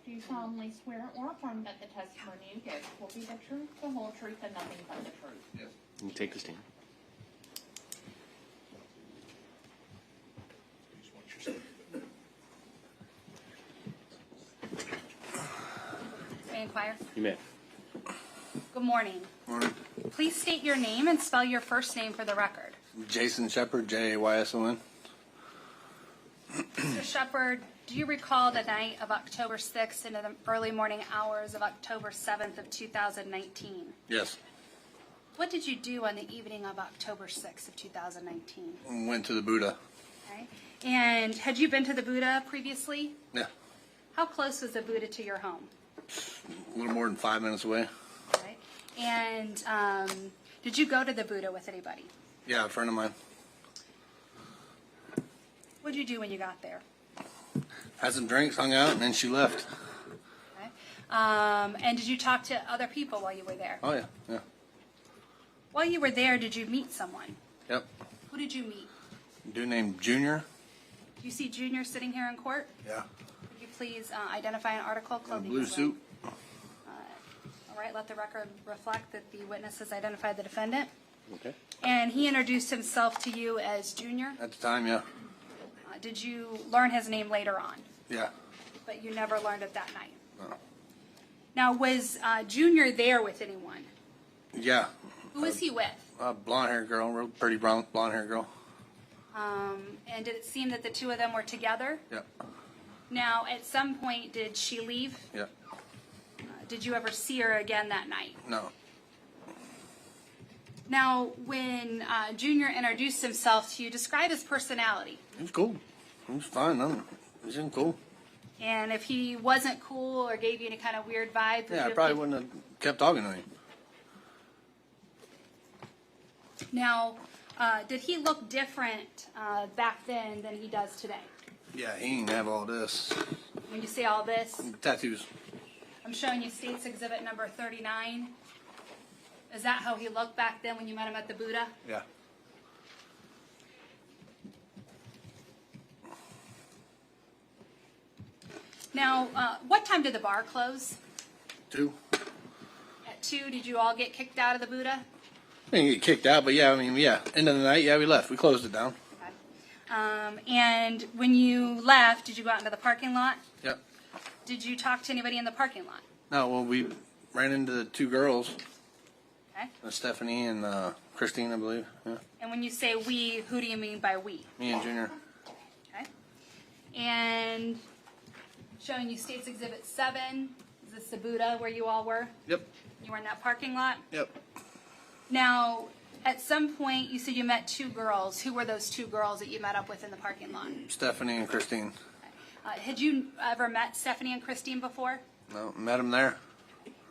Do you solemnly swear or affirm that the testimony you give will be the truth, the whole truth, and nothing but the truth? Yes. You can take the stand. Please watch yourself. You may. Good morning. Morning. Please state your name and spell your first name for the record. Jason Shephard, Jayson. Mr. Shephard, do you recall the night of October 6th into the early morning hours of October 7th of 2019? Yes. What did you do on the evening of October 6th of 2019? Went to the Buddha. Okay. And had you been to the Buddha previously? Yeah. How close was the Buddha to your home? A little more than 5 minutes away. Okay. And did you go to the Buddha with anybody? Yeah, a friend of mine. What did you do when you got there? Had some drinks, hung out, and then she left. Okay. And did you talk to other people while you were there? Oh, yeah, yeah. While you were there, did you meet someone? Yep. Who did you meet? A dude named Junior. Do you see Junior sitting here in court? Yeah. Could you please identify an article of A clothing? blue he's wearing? suit. All right, let the record reflect that the witness has identified the defendant. Okay. And he introduced himself to you as Junior. At the time, yeah. Did you learn his name later on? Yeah. But you never learned it that night. No. Now, was Junior there with anyone? Yeah. Who was he with? A blonde-haired girl, real pretty blonde-haired girl. And did it seem that the two of them were together? Yep. Now, at some point, did she leave? Yep. Did you ever see her again that night? No. Now, when Junior introduced himself to you, describe his personality. He was cool. He was fine. He seemed cool. And if he wasn't cool or gave you any kind of weird vibe, Yeah, I probably wouldn't have kept talking to him. Now, did he look different back then than he does today? Yeah, he didn't have all this. When you say all this, Tattoos. I'm showing you State's Exhibit number 39. Is that how he looked back then when you met him at the Buddha? Yeah. Now, what time did the bar close? 2. At 2, did you all get kicked out of the Buddha? We didn't get kicked out, but yeah, I mean, yeah. End of the night, yeah, we left. We closed it down. Okay. And when you left, did you go out into the parking lot? Yep. Did you talk to anybody in the parking lot? No, well, we ran into the 2 girls, Okay. Stephanie and Christine, I believe. Yeah. And when you say we, who do you mean by we? Me and Junior. Okay. And showing you State's Exhibit 7. Is this the Buddha where you all were? Yep. You were in that parking lot? Yep. Now, at some point, you said you met 2 girls. Who were those 2 girls that you met up with in the parking lot? Stephanie and Christine. Had you ever met Stephanie and Christine before? No, met them there.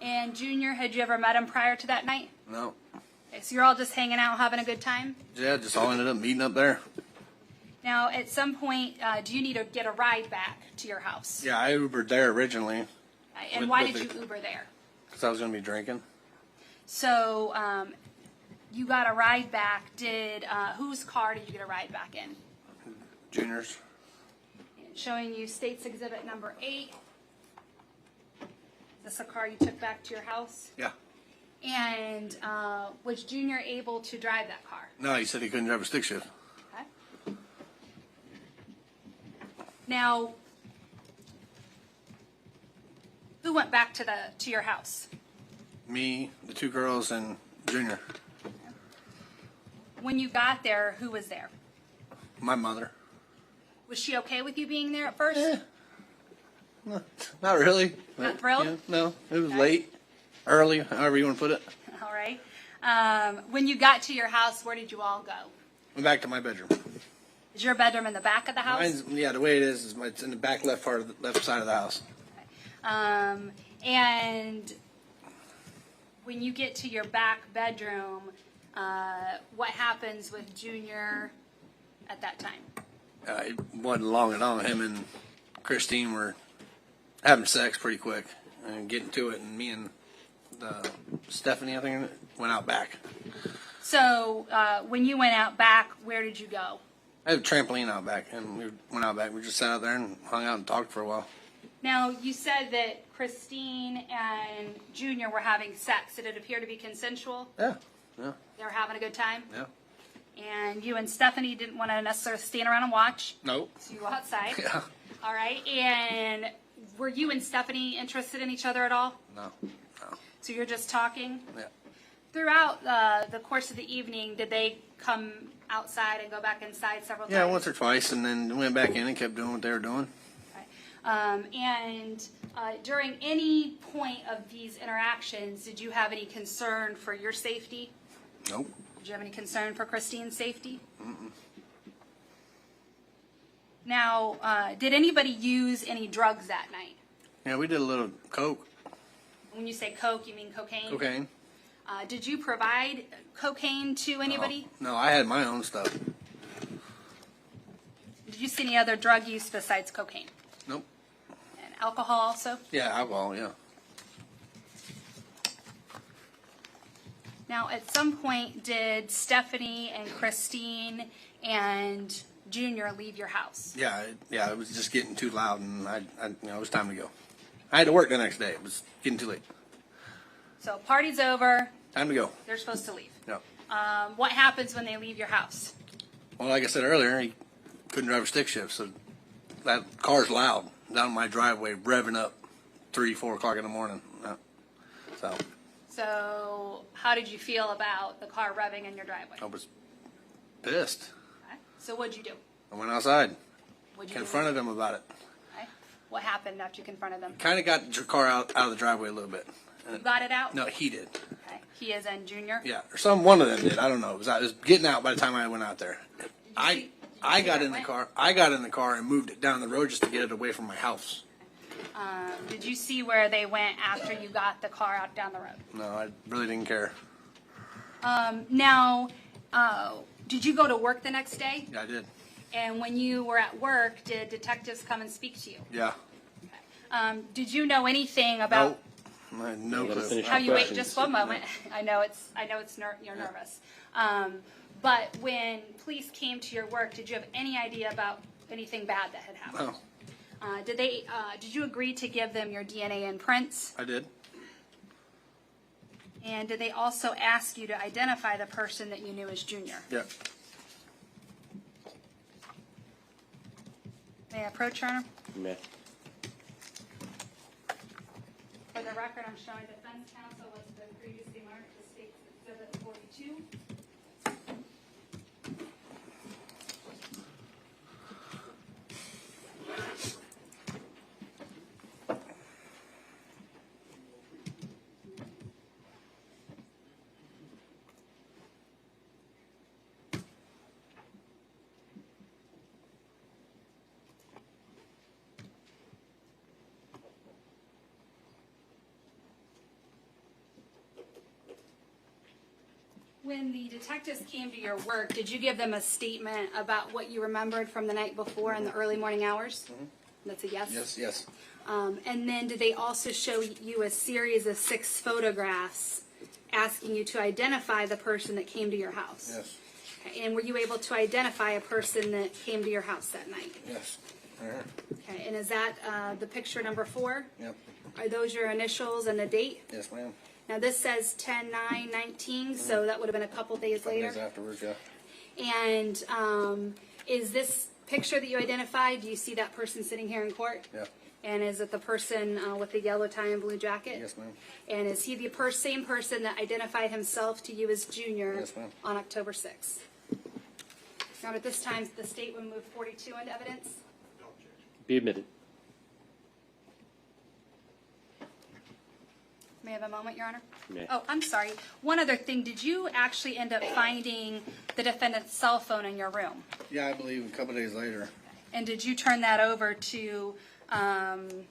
And Junior, had you ever met him prior to that night? No. Okay, so you're all just hanging out, having a good time? Yeah, just all ended up meeting up there. Now, at some point, do you need to get a ride back to your house? Yeah, I Ubered there originally And With- why with did the- you Uber there? because I was going to be drinking. So, you got a ride back. Whose car did you get a ride back in? Junior's. Showing you State's Exhibit number 8. Is this a car you took back to your house? Yeah. And was Junior able to drive that car? No, he said he couldn't drive a stick shift. Okay. Now, who went back to your house? Me, the 2 girls, and Junior. When you got there, who was there? My mother. Was she okay with you being there at first? No, not really. Not thrilled? Yeah, no, it was Okay. late, early, however you want to put it. All right. When you got to your house, where did you all go? Went back to my bedroom. Is your bedroom in the back of the house? Mine's, yeah, the way it is it's in the back left part of the left side of the house. And when you get to your back bedroom, what happens with Junior at that time? It wasn't long at all. Him and Christine were having sex pretty quick and getting to it, and me and Stephanie, I think, went out back. So when you went out back, where did you go? I had a trampoline out back, and we went out back. We just sat out there and hung out and talked for a while. Now, you said that Christine and Junior were having sex. Did it appear to be consensual? Yeah, yeah, They were having a good time? yeah. And you and Stephanie didn't want to necessarily stand around and watch, Nope. so you go outside. Yeah. All right. And were you and Stephanie interested in each other at all? No. So you're just talking? Yeah. Throughout the course of the evening, did they come outside and go back inside several times? Yeah, once or twice, and then went back in and kept doing what they were doing. And during any point of these interactions, did you have any concern for your safety? Nope. Did you have any concern for Christine's safety? Now, did anybody use any drugs that night? Yeah, we did a little coke. When you say coke, you mean cocaine? Cocaine. Did you provide cocaine to anybody? No, I had my own stuff. Did you see any other drug use besides cocaine? Nope. And alcohol also? Yeah, alcohol, yeah. Now, at some point, did Stephanie and Christine and Junior leave your house? Yeah, it was just getting too loud, and it was time to go. I had to work the next day. It was getting too late. So party's over. Time to go. They're supposed to leave. Yeah. What happens when they leave your house? Well, like I said earlier, he couldn't drive a stick shift, so that car's loud down my driveway, revving up 3, 4 o'clock in the morning. So how did you feel about the car revving in your driveway? I was pissed. Okay. So what'd you do? I went outside, What'd you confronted him about it. Okay. What happened after you confronted them? Kind of got the car out of the driveway a little bit. You got it out? No, he did. Okay. He is in Junior? Yeah, or one of them did. I don't know. It was getting out by the time I went out there. I got in the car. I got in the car and moved it down the road just to get it away from my house. Did you see where they went after you got the car out down the road? No, I really didn't care. Now, did you go to work the next day? Yeah, I did. And when you were at work, did detectives come and speak to you? Yeah. Did you know anything about I had no You gotta clue. finish how your you wait? questions. Just one moment. I know you're nervous. But when police came to your work, did you have any idea about anything bad that had happened? No, Did you agree to give them your DNA and prints? I did. And did they also ask you to identify the person that you knew as Junior? Yeah. May I approach, Your Honor? Meh. For the record, I'm showing defense counsel what's been previously marked as State Exhibit 42. When the detectives came to your work, did you give them a statement about what you remembered from the night before in the early morning hours? Mm-hmm. That's a yes? Yes. And then did they also show you a series of 6 photographs asking you to identify the person that came to your house? Yes. Okay, and were you able to identify a person that came to your house that night? Yes. Right here. Okay, and is that the picture number 4? Yep. Are those your initials and the date? Yes, ma'am. Now this says 10/9/19, so that would have been a couple days later. Days afterwards, yeah. And is this picture that you identified, do you see that person sitting here in court? Yeah. And is it the person with the yellow tie and blue jacket? Yes, ma'am. And is he the same person that identified himself to you as Junior Yes, ma'am. on October 6th? Now, at this time, the state would move 42 into evidence. Be admitted. May I have a moment, Your Honor? May. Oh, I'm sorry. One other thing. Did you actually end up finding the defendant's cell phone in your room? Yeah, I believe a couple days later. And did you turn that over to the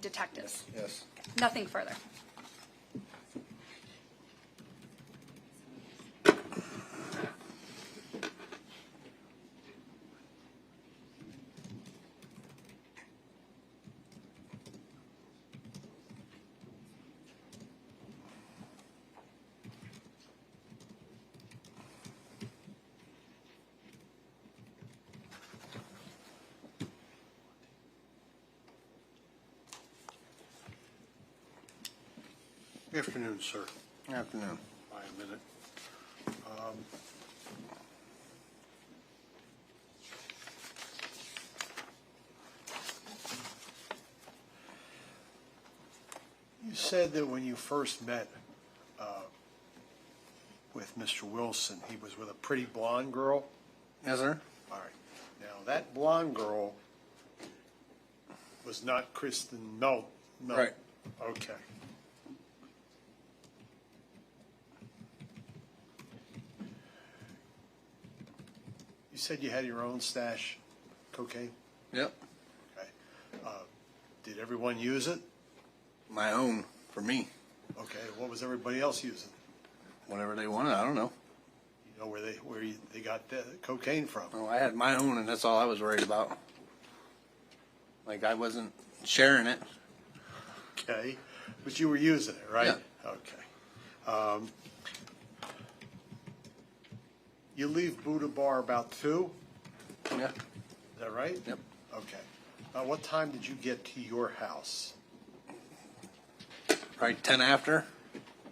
detectives? Yes. Nothing further. Good afternoon, sir. Good afternoon. By a minute. You said that when you first met with Mr. Wilson, he was with a pretty blonde girl? Yes, sir. All right. Now, that blonde girl was not Kristen Melton. Right. Okay. You said you had your own stash cocaine? Yep. Okay. Did everyone use it? My own for me. Okay. What was everybody else using? Whatever they wanted. I don't know. You know where they got the cocaine from? Oh, I had my own, and that's all I was worried about. Like, I wasn't sharing it. Okay. But you were using it, right? Yeah. Okay. You leave Buddha Bar about 2? Yeah. Is that right? Yep. Okay. What time did you get to your house? Probably 10 after,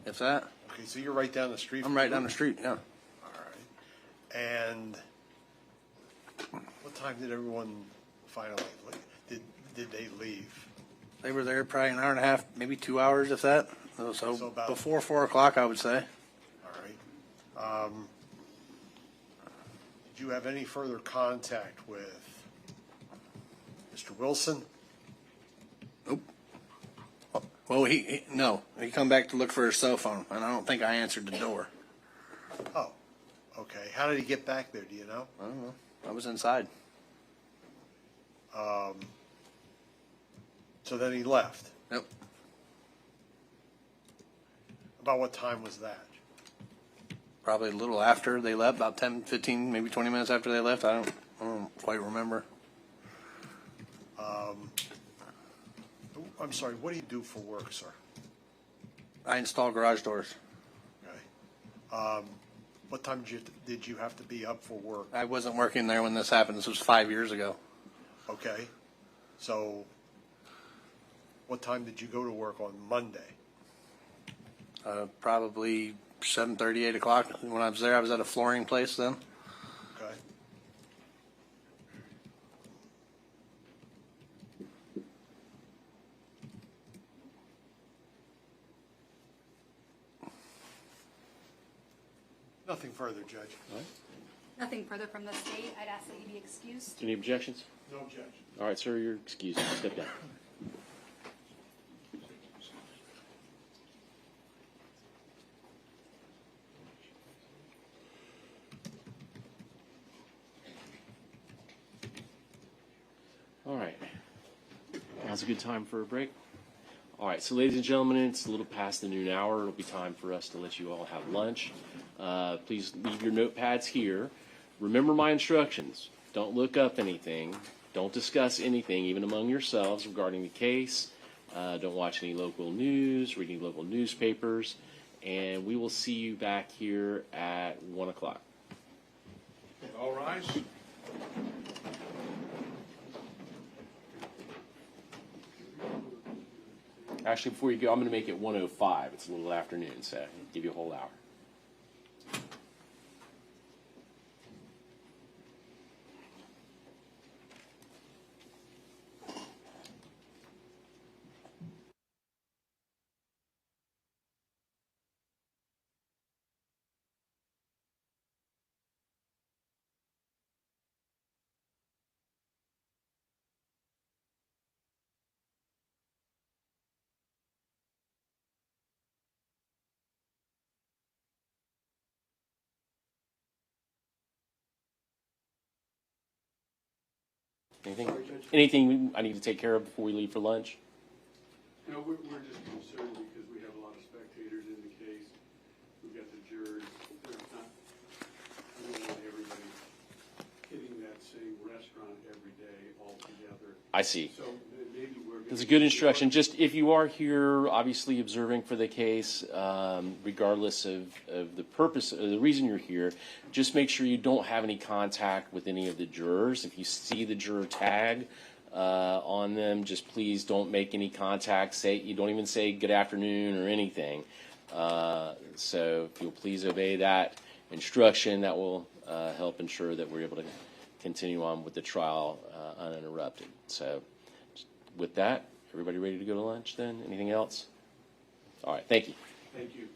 if that. Okay, so you're right down the street. I'm right down the street, yeah. All right. And what time did everyone finally leave? Did they leave? They were there probably an hour and a half, maybe 2 hours, if that. So about- before 4 o'clock, I would say. All right. Did you have any further contact with Mr. Wilson? Nope. Well, no. He come back to look for his cell phone, and I don't think I answered the door. Oh, okay. How did he get back there? Do you know? I don't know. I was inside. So then he left. Yep. About what time was that? Probably a little after they left, about 10, 15, maybe 20 minutes after they left. I don't quite remember. I'm sorry, what do you do for work, sir? I install garage doors. Okay. What time did you have to be up for work? I wasn't working there when this happened. This was 5 years ago. Okay. So what time did you go to work on Monday? Probably 7:30, 8 o'clock. When I was there, I was at a flooring place then. Okay. Nothing further, Judge. Nothing further from the state. I'd ask that you be excused. Any objections? No objection. All right, sir, you're excused. Step down. All right. Now's a good time for a break. All right, so ladies and gentlemen, it's a little past the noon hour. It'll be time for us to let you all have lunch. Please leave your notepads here. Remember my instructions. Don't look up anything. Don't discuss anything, even among yourselves, regarding the case. Don't watch any local news, read any local newspapers. And we will see you back here at 1 o'clock. All rise. Actually, before you go, I'm going to make it 1:05. It's a little afternoon, so I'll give you a whole hour. Anything I need to take care of before we leave for lunch? No, we're just concerned because we have a lot of spectators in the case. We've got the jurors. They're not, I don't want everybody hitting that same restaurant every day all together. I see. So maybe we're. That's a good instruction. Just if you are here, obviously observing for the case, regardless of the purpose, the reason you're here, just make sure you don't have any contact with any of the jurors. If you see the juror tag on them, just please don't make any contact. You don't even say good afternoon or anything. So if you'll please obey that instruction, that will help ensure that we're able to continue on with the trial uninterrupted. So with that, everybody ready to go to lunch then? Anything else? All right, thank you. Thank you.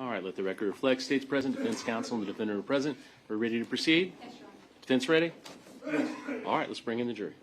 All right, let the record reflect. State's present, defense counsel, and the defendant are present. We're ready to proceed? Yes, Your Honor. Defense ready? All right, let's bring in the jury.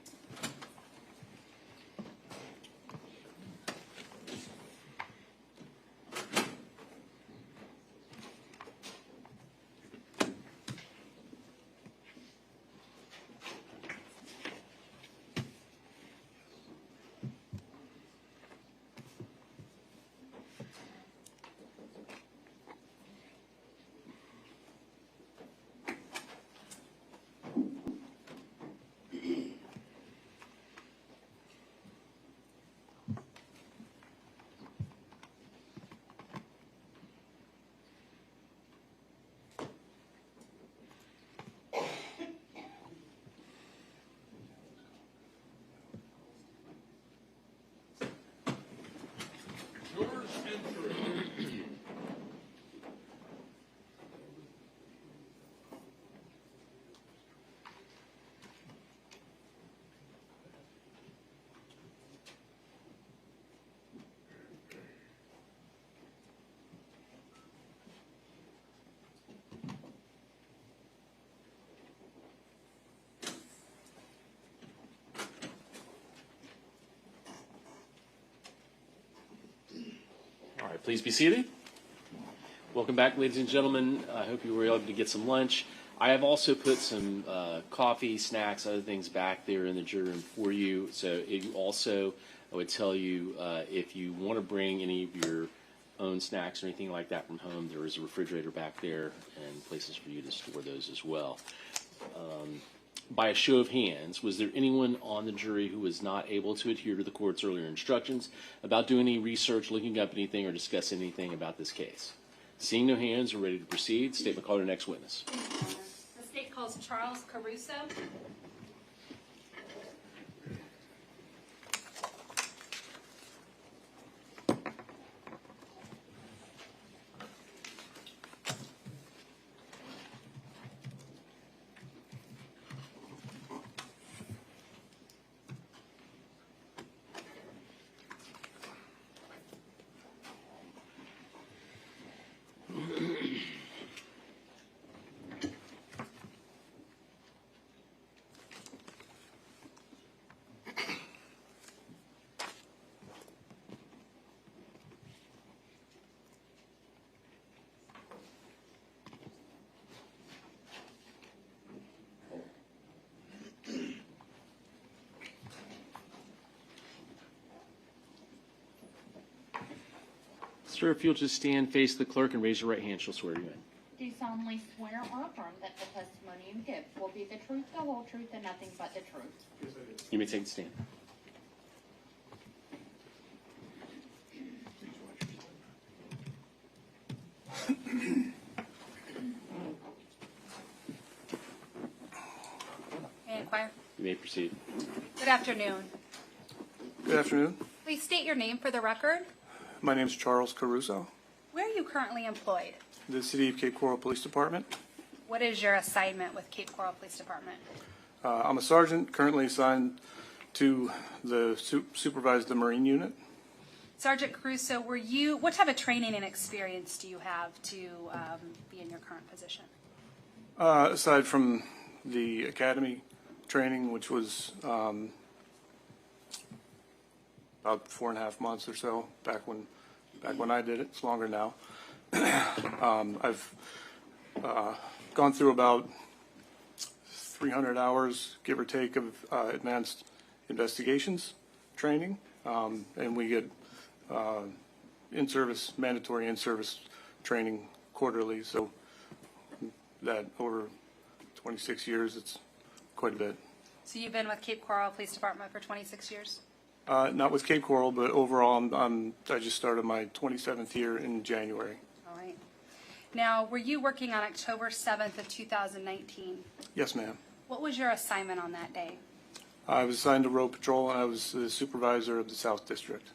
All right, please be seated. Welcome back, ladies and gentlemen. I hope you were able to get some lunch. I have also put some coffee, snacks, other things back there in the jury room for you. So I would tell you if you want to bring any of your own snacks or anything like that from home, there is a refrigerator back there and places for you to store those as well. By a show of hands, was there anyone on the jury who was not able to adhere to the court's earlier instructions about doing any research, looking up anything, or discussing anything about this case? Seeing no hands, we're ready to proceed. Statement call to next witness. The state calls Charles Caruso. Sir, if you'll just stand, face the clerk, and raise your right hand, she'll swear you in. Do solemnly swear or affirm that the testimony you give will be the truth, the whole truth, and nothing but the truth? You may take the stand. May I inquire? You may proceed. Good afternoon. Good afternoon. Please state your name for the record. My name is Charles Caruso, Where are you currently employed? the City of Cape Coral Police Department. What is your assignment with Cape Coral Police Department? I'm a sergeant currently assigned to supervise the Marine unit. Sergeant Caruso, what type of training and experience do you have to be in your current position? Aside from the academy training, which was about 4.5 months or so back when I did it. It's longer now. I've gone through about 300 hours, give or take, of advanced investigations training, and we get mandatory in-service training quarterly. So that over 26 years, it's quite a bit. So you've been with Cape Coral Police Department for 26 years? Not with Cape Coral, but overall, I just started my 27th year in January. All right. Now, were you working on October 7th of 2019? Yes, ma'am. What was your assignment on that day? I was assigned to road patrol, and I was the supervisor of the South District.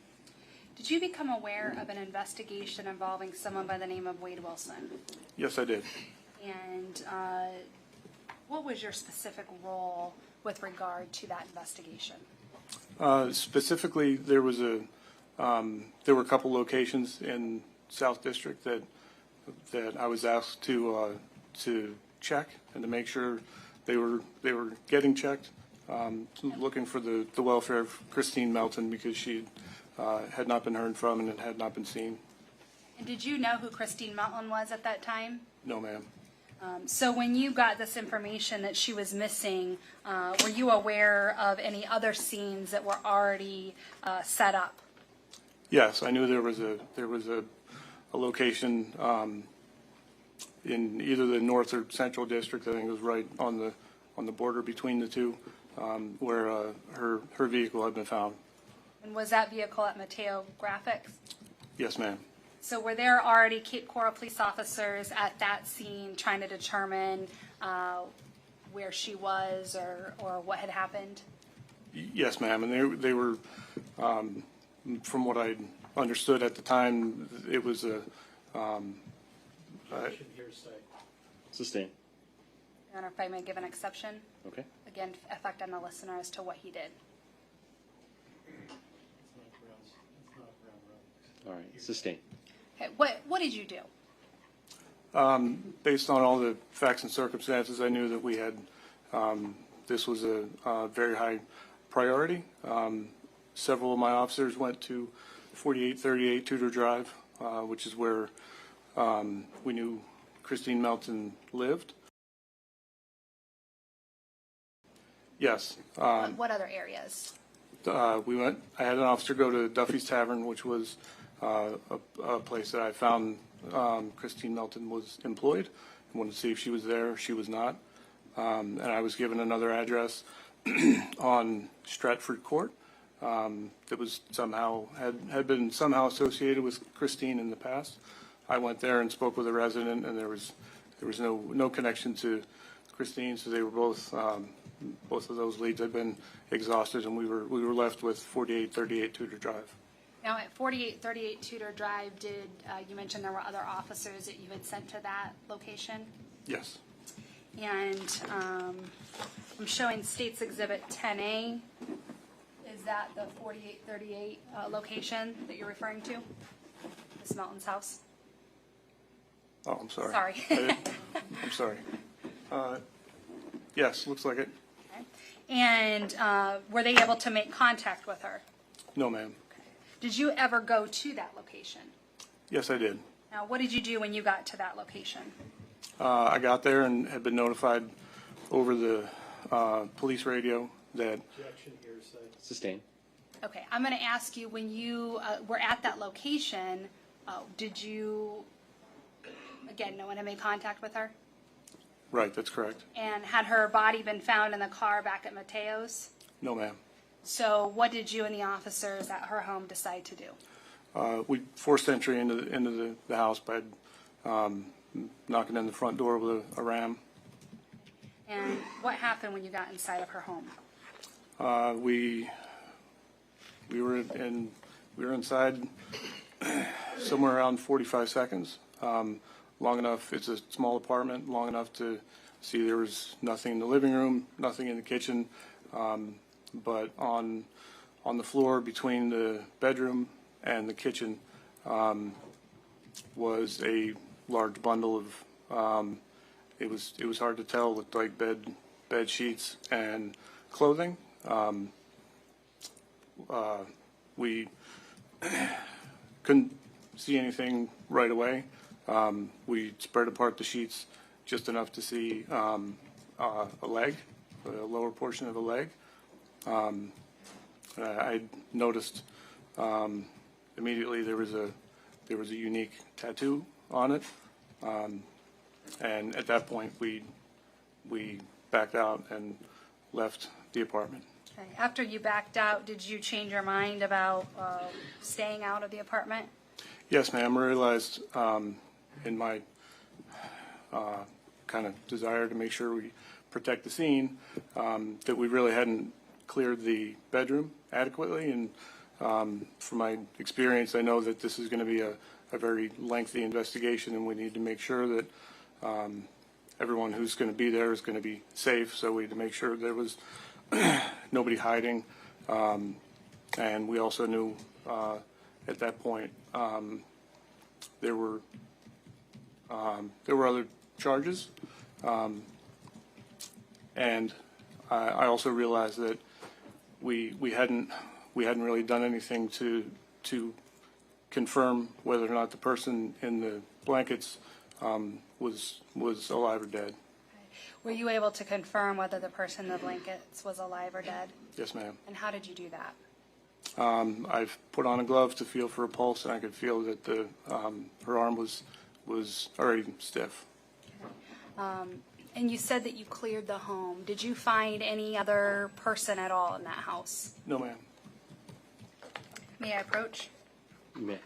Did you become aware of an investigation involving someone by the name of Wade Wilson? Yes, I did. And what was your specific role with regard to that investigation? Specifically, there were a couple locations in South District that that I was asked to check and to make sure they were getting checked. Looking for the welfare of Christine Melton because she had not been heard from and it had not been seen. And did you know who Christine Melton was at that time? No, ma'am. So when you got this information that she was missing, were you aware of any other scenes that were already set up? Yes, I knew there was a location in either the North or Central District. I think it was right on the border between the two, where her vehicle had been found. And was that vehicle at Mateo Graphics? Yes, ma'am. So were there already Cape Coral police officers at that scene trying to determine where she was or what had happened? Yes, ma'am. And they were, from what I understood at the time, it was a. Objection, hearsay. Sustain. Your Honor, if I may give an exception? Okay. Again, effect on the listener as to what he did. It's not grounds, it's not ground rules. All right. Sustain. Okay, what did you do? Based on all the facts and circumstances, I knew that we had, this was a very high priority. Several of my officers went to 4838 Tudor Drive, which is where we knew Christine Melton lived. Yes. What other areas? I had an officer go to Duffy's Tavern, which was a place that I found Christine Melton was employed. I wanted to see if she was there. She was not. And I was given another address on Stratford Court that was somehow had been somehow associated with Christine in the past. I went there and spoke with a resident, and there was no connection to Christine. So they were both of those leads had been exhausted, and we were left with 4838 Tudor Drive. Now, at 4838 Tudor Drive, did you mention there were other officers that you had sent to that location? Yes. And I'm showing States Exhibit 10A. Is that the 4838 location that you're referring to? Ms. Melton's house? Oh, I'm sorry. Sorry. I'm sorry. Yes, looks like it. Okay. And were they able to make contact with her? No, ma'am. Did you ever go to that location? Yes, I did. Now, what did you do when you got to that location? I got there and had been notified over the police radio that. Objection, hearsay. Sustain. Okay, I'm going to ask you, when you were at that location, did you, again, no one had made contact with her? Right, that's correct. And had her body been found in the car back at Mateo's? No, ma'am. So what did you and the officers at her home decide to do? We forced entry into the house by knocking in the front door with a ram. And what happened when you got inside of her home? We were inside somewhere around 45 seconds. Long enough, it's a small apartment, long enough to see there was nothing in the living room, nothing in the kitchen, but on the floor between the bedroom and the kitchen was a large bundle of, it was hard to tell, looked like bed sheets and clothing. We couldn't see anything right away. We spread apart the sheets just enough to see a leg, the lower portion of a leg. I noticed immediately there was a unique tattoo on it, and at that point we backed out and left the apartment. Okay. After you backed out, did you change your mind about staying out of the apartment? Yes, ma'am. I realized in my kind of desire to make sure we protect the scene that we really hadn't cleared the bedroom adequately. And from my experience, I know that this is going to be a very lengthy investigation, and we need to make sure that everyone who's going to be there is going to be safe. So we had to make sure there was nobody hiding. And we also knew at that point there were There were other charges, and I also realized that we hadn't really done anything to confirm whether or not the person in the blankets was alive or dead. Were you able to confirm whether the person in the blankets was alive or dead? Yes, ma'am. And how did you do that? I've put on a glove to feel for a pulse, and I could feel that her arm was already stiff. And you said that you cleared the home. Did you find any other person at all in that house? No, ma'am. May I approach? You may.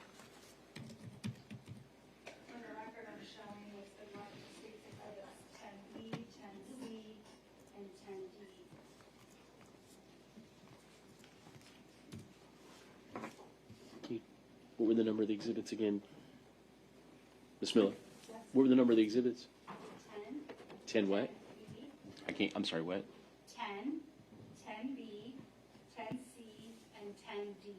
For the record, I'm showing this states exhibits 10B, 10C, and 10D. What were the number of the exhibits again? Ms. Miller? What were the number of the exhibits? 10. 10 what? B, I'm sorry, what? 10, 10B, 10C, and 10D.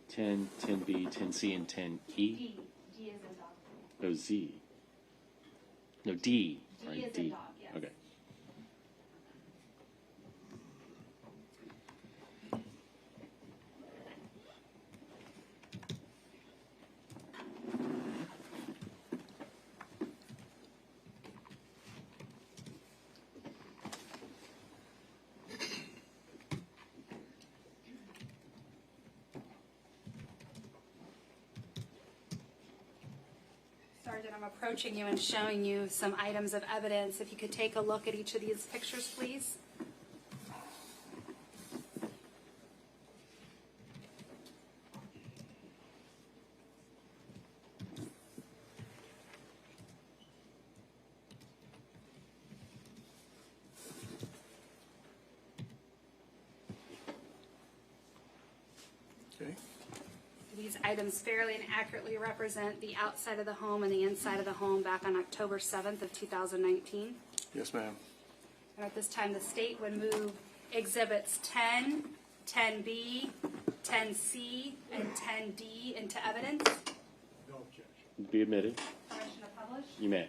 10, 10B, 10C, and 10E? D. D is in dog. No, Z. No, D. D Right, is in dog, yes. Okay. Sergeant, I'm approaching you and showing you some items of evidence. If you could take a look at each of these pictures, please. Okay. These items fairly and accurately represent the outside of the home and the inside of the home back on October 7th of 2019. Yes, ma'am. And at this time, the state would move exhibits 10, 10B, 10C, and 10D into evidence. No objection. Be admitted. Permission to publish? You may.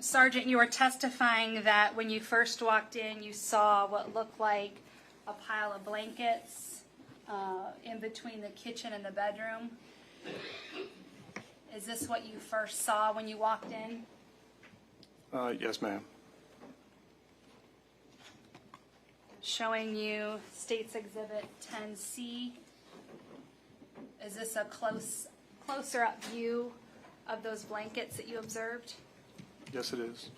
Sergeant, you were testifying that when you first walked in, you saw what looked like a pile of blankets in between the kitchen and the bedroom. Is this what you first saw when you walked in? Yes, ma'am. Showing you State's Exhibit 10C. Is this a closer up view of those blankets that you observed? Yes, it is.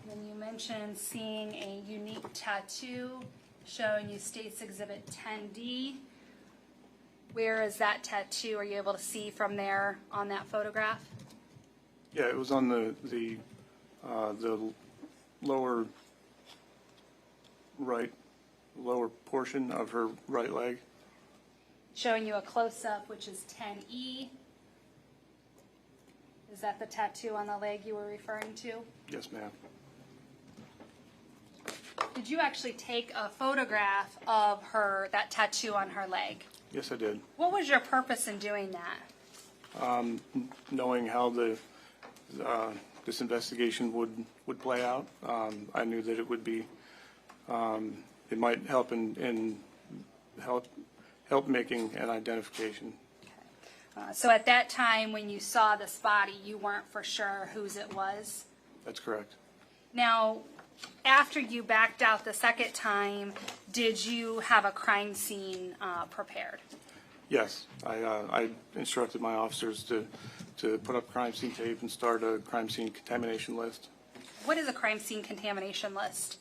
Then you mentioned seeing a unique tattoo showing you State's Exhibit 10D. Where is that tattoo? Are you able to see from there on that photograph? Yeah, it was on the lower portion of her right leg. Showing you a close-up, which is 10E. Is that the tattoo on the leg you were referring to? Yes, ma'am. Did you actually take a photograph of that tattoo on her leg? Yes, I did. What was your purpose in doing that? Knowing how this investigation would play out, I knew that it would be it might help in help making an identification. So at that time, when you saw this body, you weren't for sure whose it was? That's correct. Now, after you backed out the second time, did you have a crime scene prepared? Yes, I instructed my officers to put up crime scene tape and start a crime scene contamination list. What is a crime scene contamination list?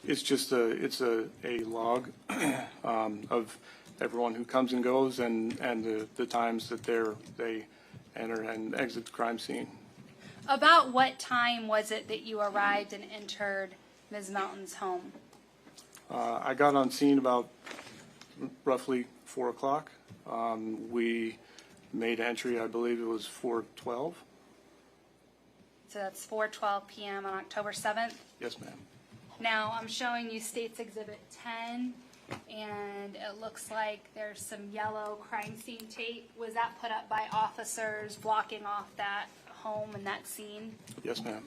It's just a log of everyone who comes and goes and the times that they enter and exit the crime scene. About what time was it that you arrived and entered Ms. Melton's home? I got on scene about roughly 4 o'clock. We made entry, I believe it was 4:12. So that's 4:12 p.m. on October 7th? Yes, ma'am. Now, I'm showing you State's Exhibit 10, and it looks like there's some yellow crime scene tape. Was that put up by officers blocking off that home and that scene? Yes, ma'am.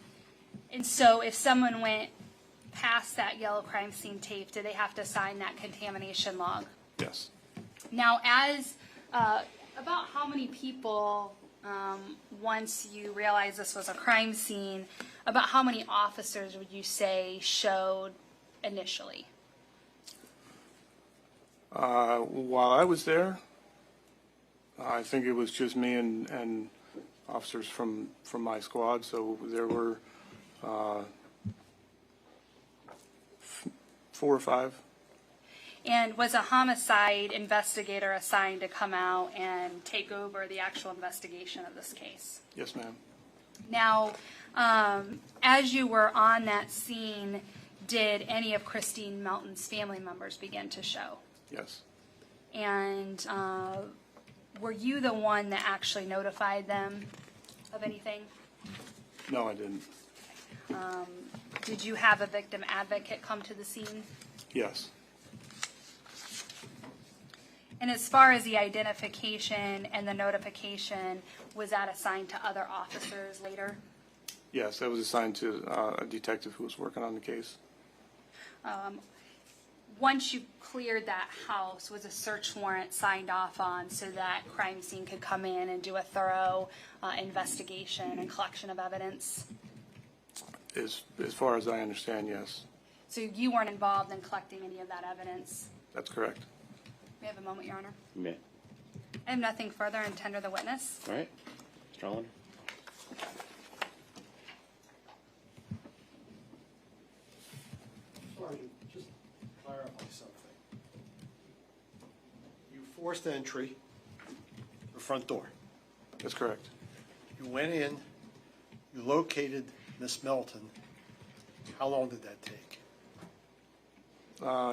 And so if someone went past that yellow crime scene tape, do they have to sign that contamination log? Yes. Now, about how many people, once you realize this was a crime scene, about how many officers would you say showed initially? While I was there, I think it was just me and officers from my squad. So there were 4 or 5. And was a homicide investigator assigned to come out and take over the actual investigation of this case? Yes, ma'am. Now, as you were on that scene, did any of Christine Melton's family members begin to show? Yes. And were you the one that actually notified them of anything? No, I didn't. Did you have a victim advocate come to the scene? Yes. And as far as the identification and the notification, was that assigned to other officers later? Yes, that was assigned to a detective who was working on the case. Once you cleared that house, was a search warrant signed off on so that crime scene could come in and do a thorough investigation and collection of evidence? As far as I understand, yes. So you weren't involved in collecting any of that evidence? That's correct. We have a moment, Your Honor. You may. I have nothing further and tender the witness. All right. Mr. Hollander. Sergeant, just clarify something. You forced entry to the front door. That's correct. You went in, you located Miss Melton. How long did that take?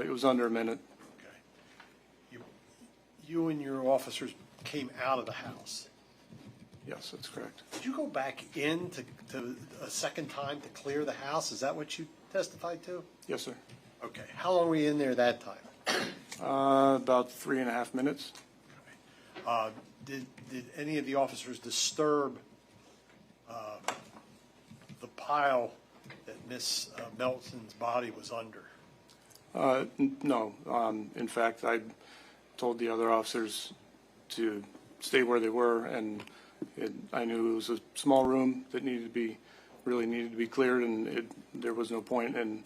It was under a minute. Okay. You and your officers came out of the house. Yes, that's correct. Did you go back in to a second time to clear the house? Is that what you testified to? Yes, sir. Okay. How long were you in there that time? About 3.5 minutes. Did any of the officers disturb the pile that Miss Melton's body was under? No. In fact, I told the other officers to stay where they were, and I knew it was a small room that really needed to be cleared, and there was no point in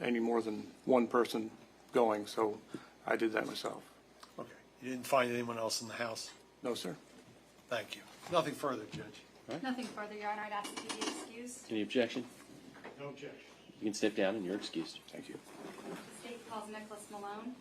any more than one person going, so I did that myself. Okay. You didn't find anyone else in the house? No, sir. Thank you. Nothing further, Judge. Nothing further, Your Honor. I'd ask that you be excused. Any objection? No objection. You can step down and you're excused. Thank you. The state calls Nicholas Malone.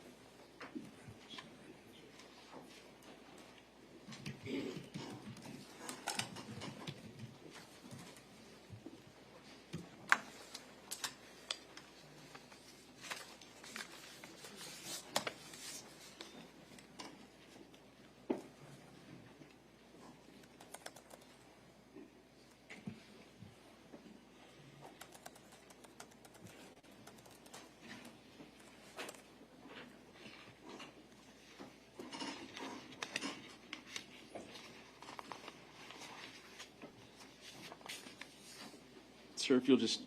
Sir, if you'll just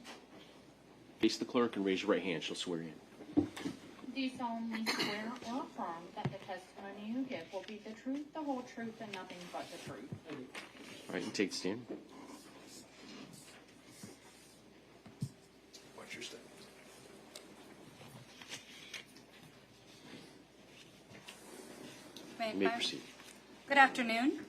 face the clerk and raise your right hand, she'll swear you in. Do you solemnly swear or affirm that the testimony you give will be the truth, the whole truth, and nothing but the truth? All right, you take the stand. What's your step? You may proceed. Good afternoon.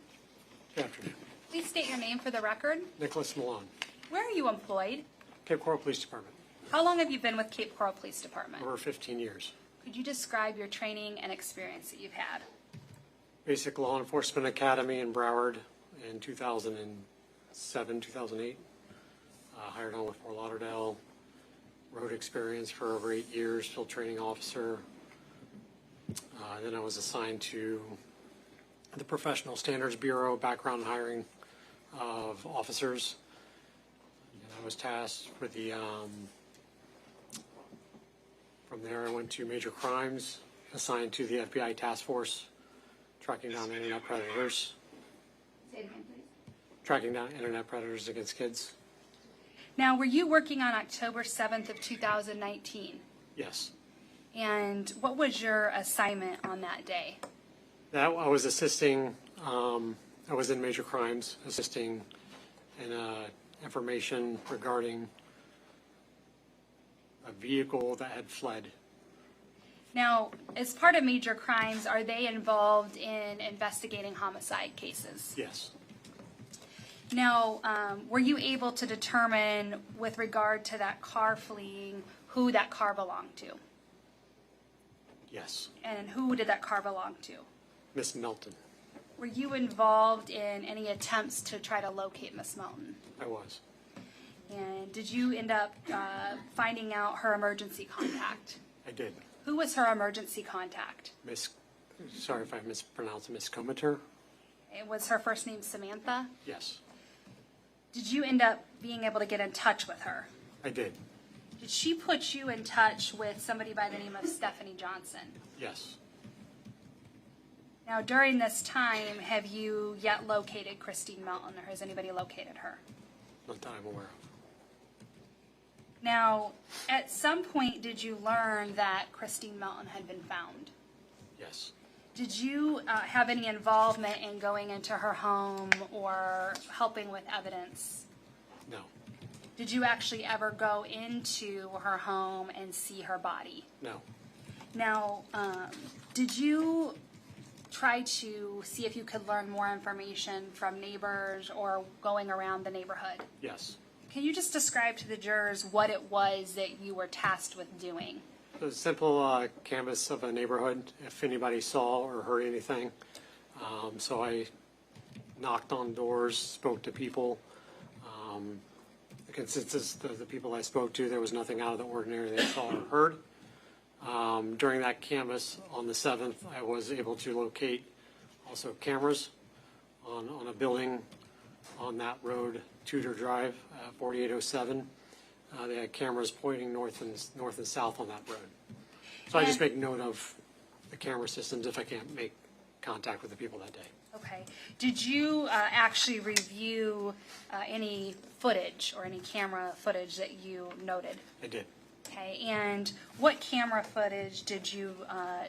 Good afternoon. Please state your name for the record. Nicholas Malone, Where are you employed? Cape Coral Police Department, How long have you been with Cape Coral Police Department? over 15 years. Could you describe your training and experience that you've had? Basic Law Enforcement Academy in Broward in 2007, 2008. Hired on with Fort Lauderdale. Road experience for over 8 years, field training officer. Then I was assigned to the Professional Standards Bureau, background hiring of officers. And I was tasked with the From there, I went to major crimes, assigned to the FBI task force, tracking down internet predators. Say it again, please. Tracking down internet predators against kids. Now, were you working on October 7th of 2019? Yes. And what was your assignment on that day? That I was assisting. I was in major crimes, assisting in information regarding a vehicle that had fled. Now, as part of major crimes, are they involved in investigating homicide cases? Yes. Now, were you able to determine, with regard to that car fleeing, who that car belonged to? Yes. And who did that car belong to? Miss Melton. Were you involved in any attempts to try to locate Miss Melton? I was. And did you end up finding out her emergency contact? I did. Who was her emergency contact? Sorry if I mispronounced, Miss Cometer. Was her first name Samantha? Yes. Did you end up being able to get in touch with her? I did. Did she put you in touch with somebody by the name of Stephanie Johnson? Yes. Now, during this time, have you yet located Christine Melton, or has anybody located her? Not that I'm aware of. Now, at some point, did you learn that Christine Melton had been found? Yes. Did you have any involvement in going into her home or helping with evidence? No. Did you actually ever go into her home and see her body? No. Now, did you try to see if you could learn more information from neighbors or going around the neighborhood? Yes. Can you just describe to the jurors what it was that you were tasked with doing? It was a simple canvas of a neighborhood, if anybody saw or heard anything. So I knocked on doors, spoke to people. The consensus of the people I spoke to, there was nothing out of the ordinary they saw or heard. During that canvas on the 7th, I was able to locate also cameras on a building on that road, Tudor Drive, 4807. They had cameras pointing north and south on that road. So I just make note of the camera systems if I can't make contact with the people that day. Okay. Did you actually review any footage or any camera footage that you noted? I did. Okay. And what camera footage did you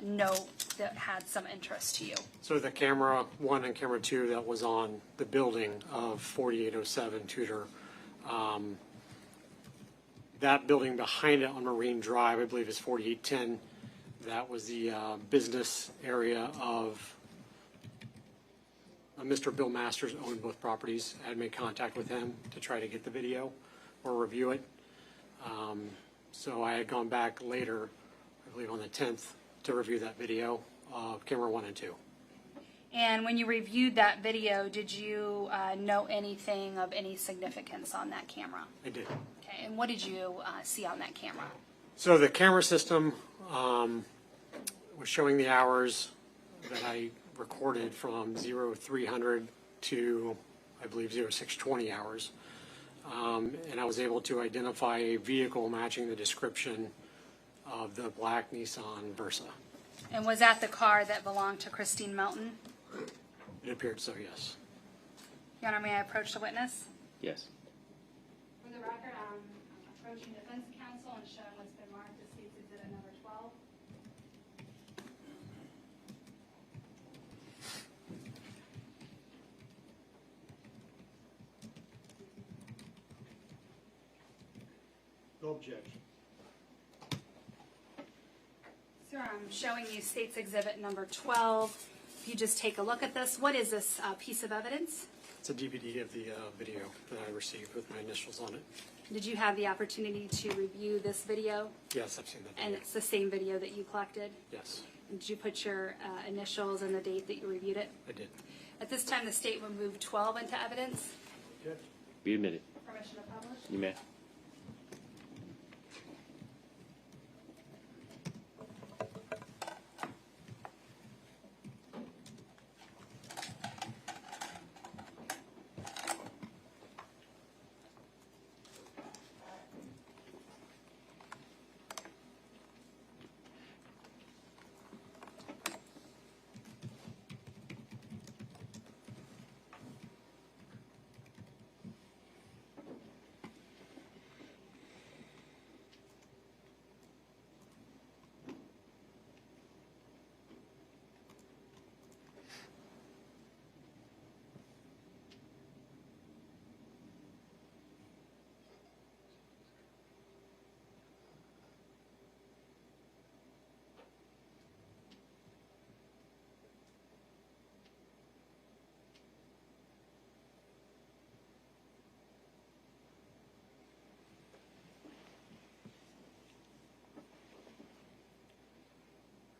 note that had some interest to you? So the camera 1 and camera 2 that was on the building of 4807 Tudor, that building behind it on Marine Drive, I believe is 4810. That was the business area of Mr. Bill Masters, owned both properties. I had made contact with him to try to get the video or review it. So I had gone back later, I believe on the 10th, to review that video of camera 1 and 2. And when you reviewed that video, did you note anything of any significance on that camera? I did. Okay. And what did you see on that camera? So the camera system was showing the hours that I recorded from 0300 to, I believe, 0620 hours. And I was able to identify a vehicle matching the description of the black Nissan Versa. And was that the car that belonged to Christine Melton? It appeared so, yes. Your Honor, may I approach the witness? Yes. For the record, I'm approaching defense counsel and showing what's been marked as State's Exhibit number 12. No objection. Sir, I'm showing you State's Exhibit number 12. If you just take a look at this, what is this piece of evidence? It's a DVD of the video that I received with my initials on it. Did you have the opportunity to review this video? Yes, I've seen that And video. it's the same video that you collected? Yes, Did you put your initials and the date that you reviewed it? I did. At this time, the state will move 12 into evidence. Be admitted. Permission to publish? You may.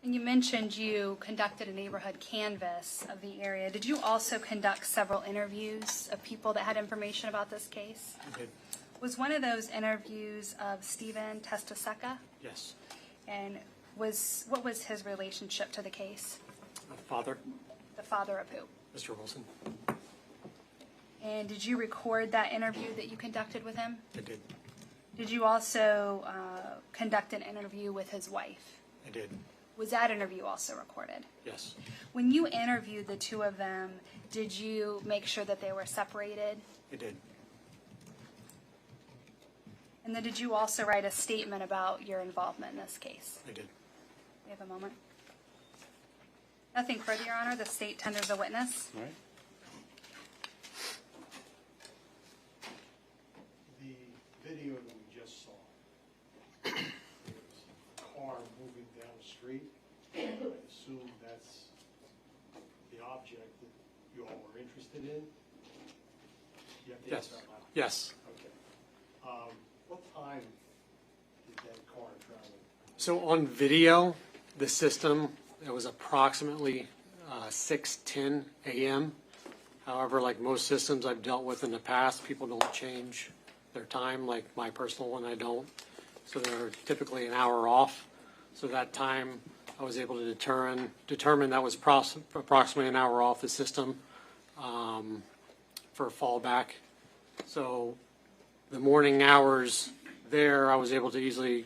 And you mentioned you conducted a neighborhood canvass of the area. Did you also conduct several interviews of people that had information about this case? I did. Was one of those interviews of Stephen Testaseca? Yes. And what was his relationship to the case? My father, The father of who? Mr. Wilson. And did you record that interview that you conducted with him? I did. Did you also conduct an interview with his wife? I did. Was that interview also recorded? Yes. When you interviewed the two of them, did you make sure that they were separated? I did. And then did you also write a statement about your involvement in this case? I did. You have a moment? Nothing further, Your Honor. The state tenders a witness. All right. The video that we just saw, there was a car moving down the street. I assume that's the object that you all were interested in? You have to Yes. answer that loud. Yes. Okay. What time did that car travel? So on video, the system, it was approximately 6:10 a.m. However, like most systems I've dealt with in the past, people don't change their time, like my personal one, I don't. So they're typically an hour off. So that time, I was able to determine that was approximately an hour off the system for fallback. So the morning hours there, I was able to easily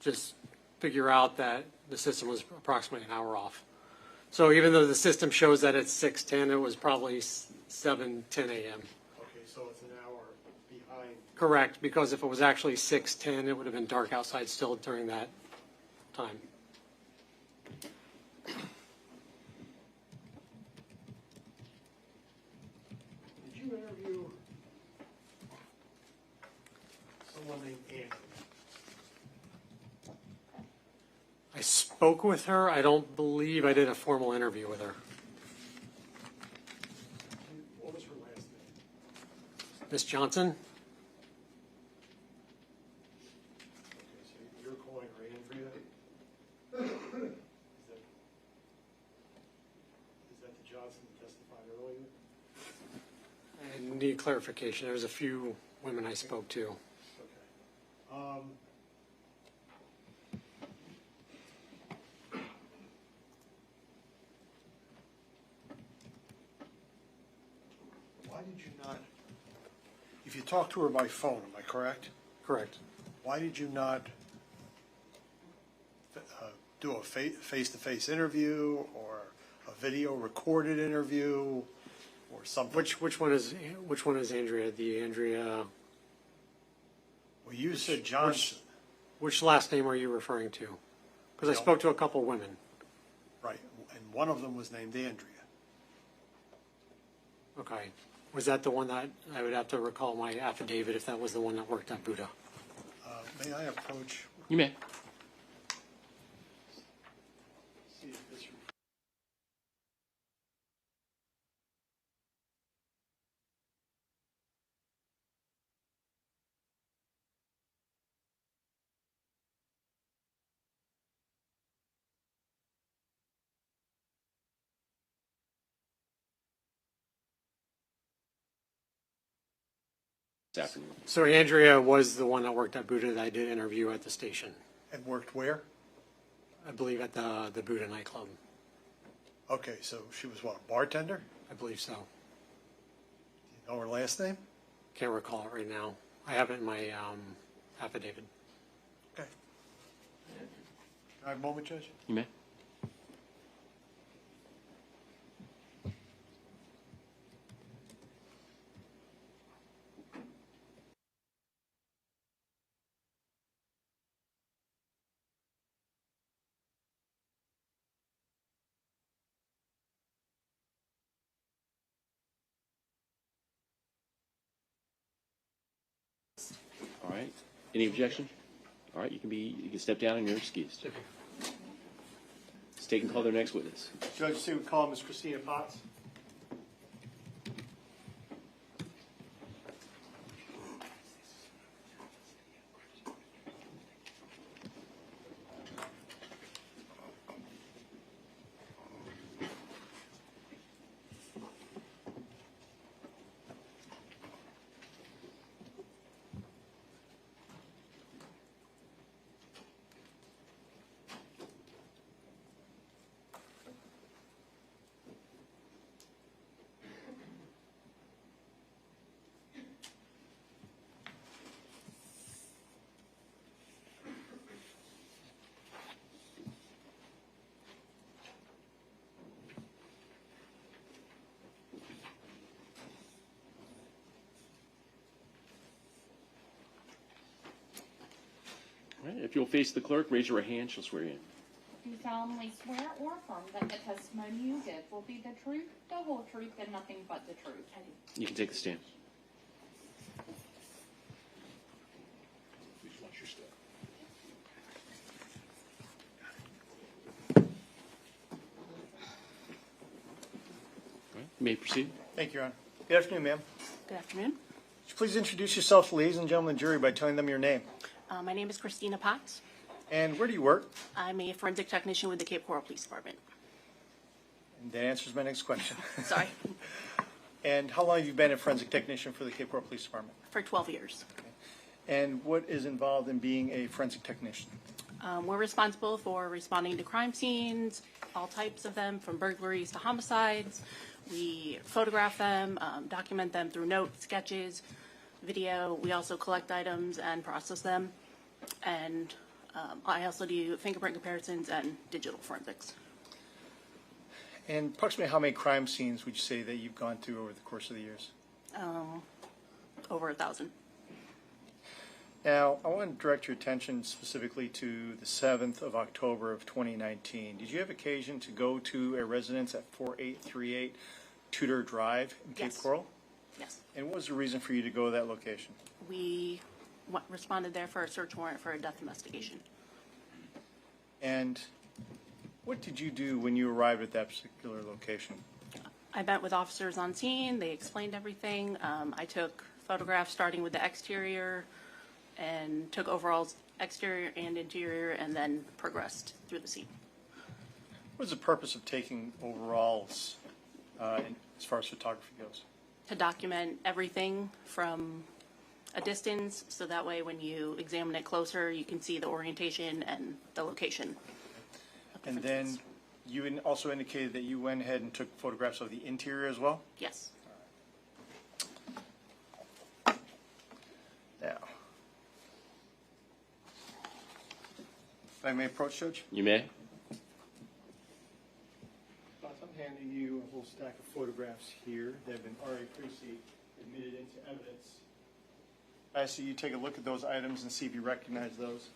just figure out that the system was approximately an hour off. So even though the system shows that it's 6:10, it was probably 7:10 a.m. Okay, so it's an hour behind. Correct, because if it was actually 6:10, it would have been dark outside still during that time. Did you interview someone named Andy? I spoke with her. I don't believe I did a formal interview with her. What was her last name? Miss Johnson? Okay, so you're calling her Andrea? Is that the Johnson that testified earlier? I need clarification. There's a few women I spoke to. Okay. Why did you not, if you talked to her by phone, am I correct? Correct. Why did you not do a face-to-face interview or a video recorded interview or something? Which one is Andrea? The Andrea. Well, you said Johnson. Which last name are you referring to? Because I spoke to a couple women. Right, and one of them was named Andrea. Okay. Was that the one that I would have to recall my affidavit if that was the one that worked at Buddha? May I approach? You may. See if this. This afternoon. So Andrea was the one that worked at Buddha that I did interview at the station. And worked where? I believe at the Buddha nightclub. Okay, so she was what, a bartender? I believe so. Do you know her last name? Can't recall it right now. I have it in my affidavit. Okay. Can I have a moment, Judge? You may. All right. Any objection? All right, you can step down and you're excused. State and call their next witness. Judge, say we call Ms. Christina Potts. If you'll face the clerk, raise your right hand, she'll swear you in. Do solemnly swear or affirm that the testimony you give will be the truth, the whole truth, and nothing but the truth? You can take the stand. Please watch your step. All right, you may proceed. Thank you, Your Honor. Good afternoon, ma'am. Good afternoon. Would you please introduce yourself to ladies and gentlemen of the jury by telling them your name? My name is Christina Potts. And where do you work? I'm a forensic technician with the Cape Coral Police Department. And that answers my next question. Sorry. And how long have you been a forensic technician for the Cape Coral Police Department? For 12 years. And what is involved in being a forensic technician? We're responsible for responding to crime scenes, all types of them, from burglaries to homicides. We photograph them, document them through notes, sketches, video. We also collect items and process them. And I also do fingerprint comparisons and digital forensics. And approximately how many crime scenes would you say that you've gone through over the course of the years? Over 1,000. Now, I want to direct your attention specifically to the 7th of October of 2019. Did you have occasion to go to a residence at 4838 Tudor Drive in Cape Yes. Coral? Yes. And what was the reason for you to go to that location? We responded there for a search warrant for a death investigation. And what did you do when you arrived at that particular location? I met with officers on scene. They explained everything. I took photographs starting with the exterior and took overall exterior and interior and then progressed through the scene. What was the purpose of taking overalls as far as photography goes? To document everything from a distance, so that way when you examine it closer, you can see the orientation and the location. And then you also indicated that you went ahead and took photographs of the interior as well? Yes. Now, if I may approach, Judge? You may. I'm handing you a whole stack of photographs here that have been already previously admitted into evidence. I ask that you take a look at those items and see if you recognize those.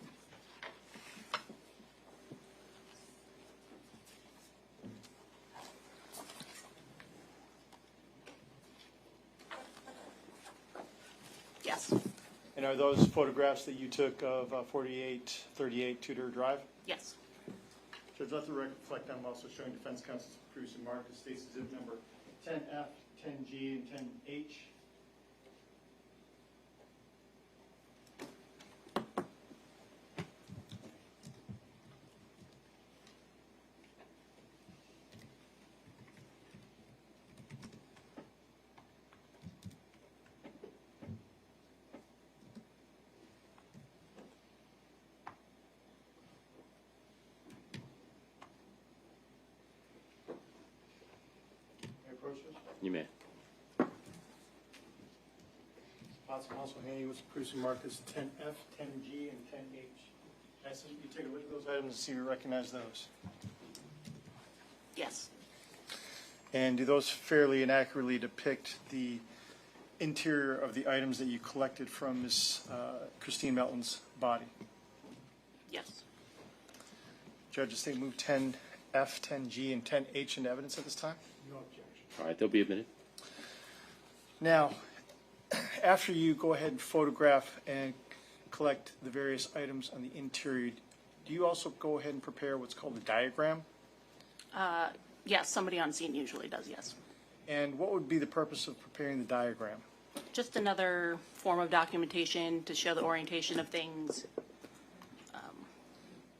Yes. And are those photographs that you took of 4838 Tudor Drive? Yes. Judge, let the record reflect I'm also showing defense counsel's Caruso and Marcus states exhibit number 10F, 10G, and 10H. You may. Spots I'm also handing you with Caruso and Marcus 10F, 10G, and 10H. I ask that you take a look at those items and see if you recognize those. Yes. And do those fairly and accurately depict the interior of the items that you collected from Ms. Christine Melton's body? Yes. Judges, they move 10F, 10G, and 10H into evidence at this time? No objection. All right, they'll be admitted. Now, after you go ahead and photograph and collect the various items on the interior, do you also go ahead and prepare what's called a diagram? Yes, somebody on scene usually does, yes. And what would be the purpose of preparing the diagram? Just another form of documentation to show the orientation of things.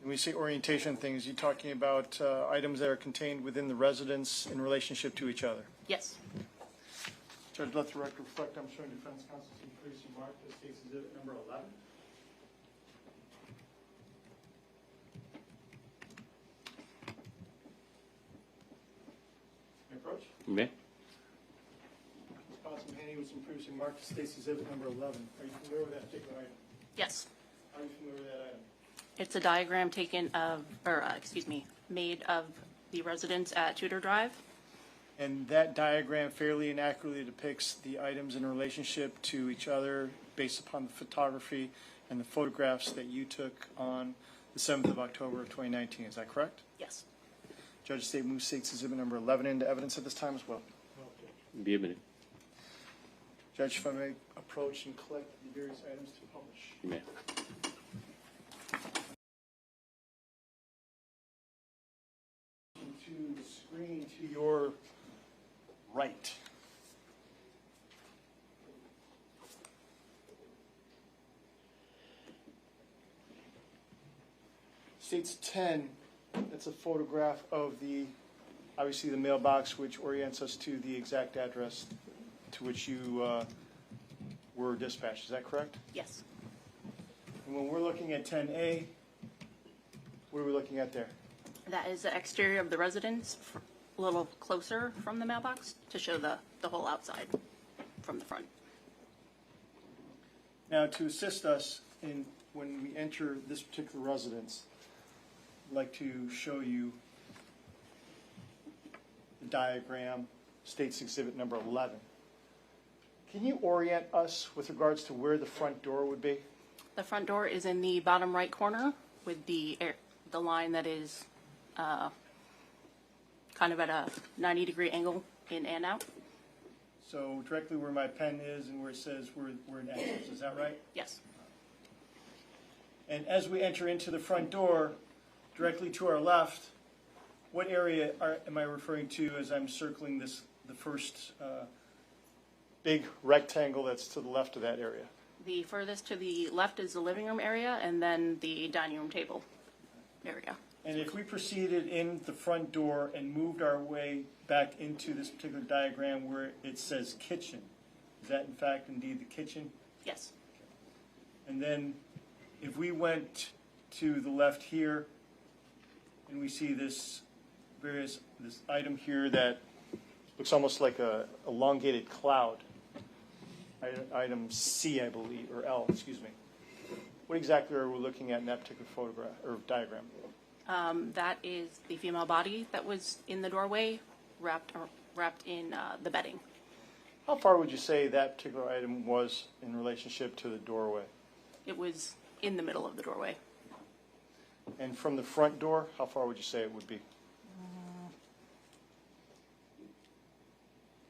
When we say orientation things, you're talking about items that are contained within the residence in relationship to each other? Yes. Judge, let the record reflect I'm showing defense counsel some Caruso Mark that states exhibit number 11. May I approach? You may. Spots I'm handing with some Caruso Mark that states exhibit number 11. Are you familiar with that particular item? Yes. Are you familiar with that item? It's a diagram taken of, made of the residence at Tudor Drive. And that diagram fairly and accurately depicts the items in relationship to each other based upon the photography and the photographs that you took on the 7th of October of 2019. Is that correct? Yes. Judge State moves State's Exhibit number 11 into evidence at this time as well. Be admitted. Judge, if I may approach and collect the various items to publish. You may. To the screen to your right. States 10, that's a photograph of obviously the mailbox, which orients us to the exact address to which you were dispatched. Is that correct? Yes. And when we're looking at 10A, what are we looking at there? That is the exterior of the residence, a little closer from the mailbox to show the whole outside from the front. Now, to assist us in when we enter this particular residence, I'd like to show you the diagram, State's Exhibit number 11. Can you orient us with regards to where the front door would be? The front door is in the bottom right corner with the line that is kind of at a 90-degree angle in and out. So directly where my pen is and where it says we're in entrance, is that right? Yes. And as we enter into the front door, directly to our left, what area am I referring to as I'm circling the first big rectangle that's to the left of that area? The furthest to the left is the living room area, and then the dining room table area. And if we proceeded in the front door and moved our way back into this particular diagram where it says kitchen, is that in fact indeed the kitchen? Yes. And then if we went to the left here and we see this item here that looks almost like a elongated cloud, item C, I believe, or L, excuse me. What exactly are we looking at in that particular photograph or diagram? That is the female body that was in the doorway, wrapped in the bedding. How far would you say that particular item was in relationship to the doorway? It was in the middle of the doorway. And from the front door, how far would you say it would be?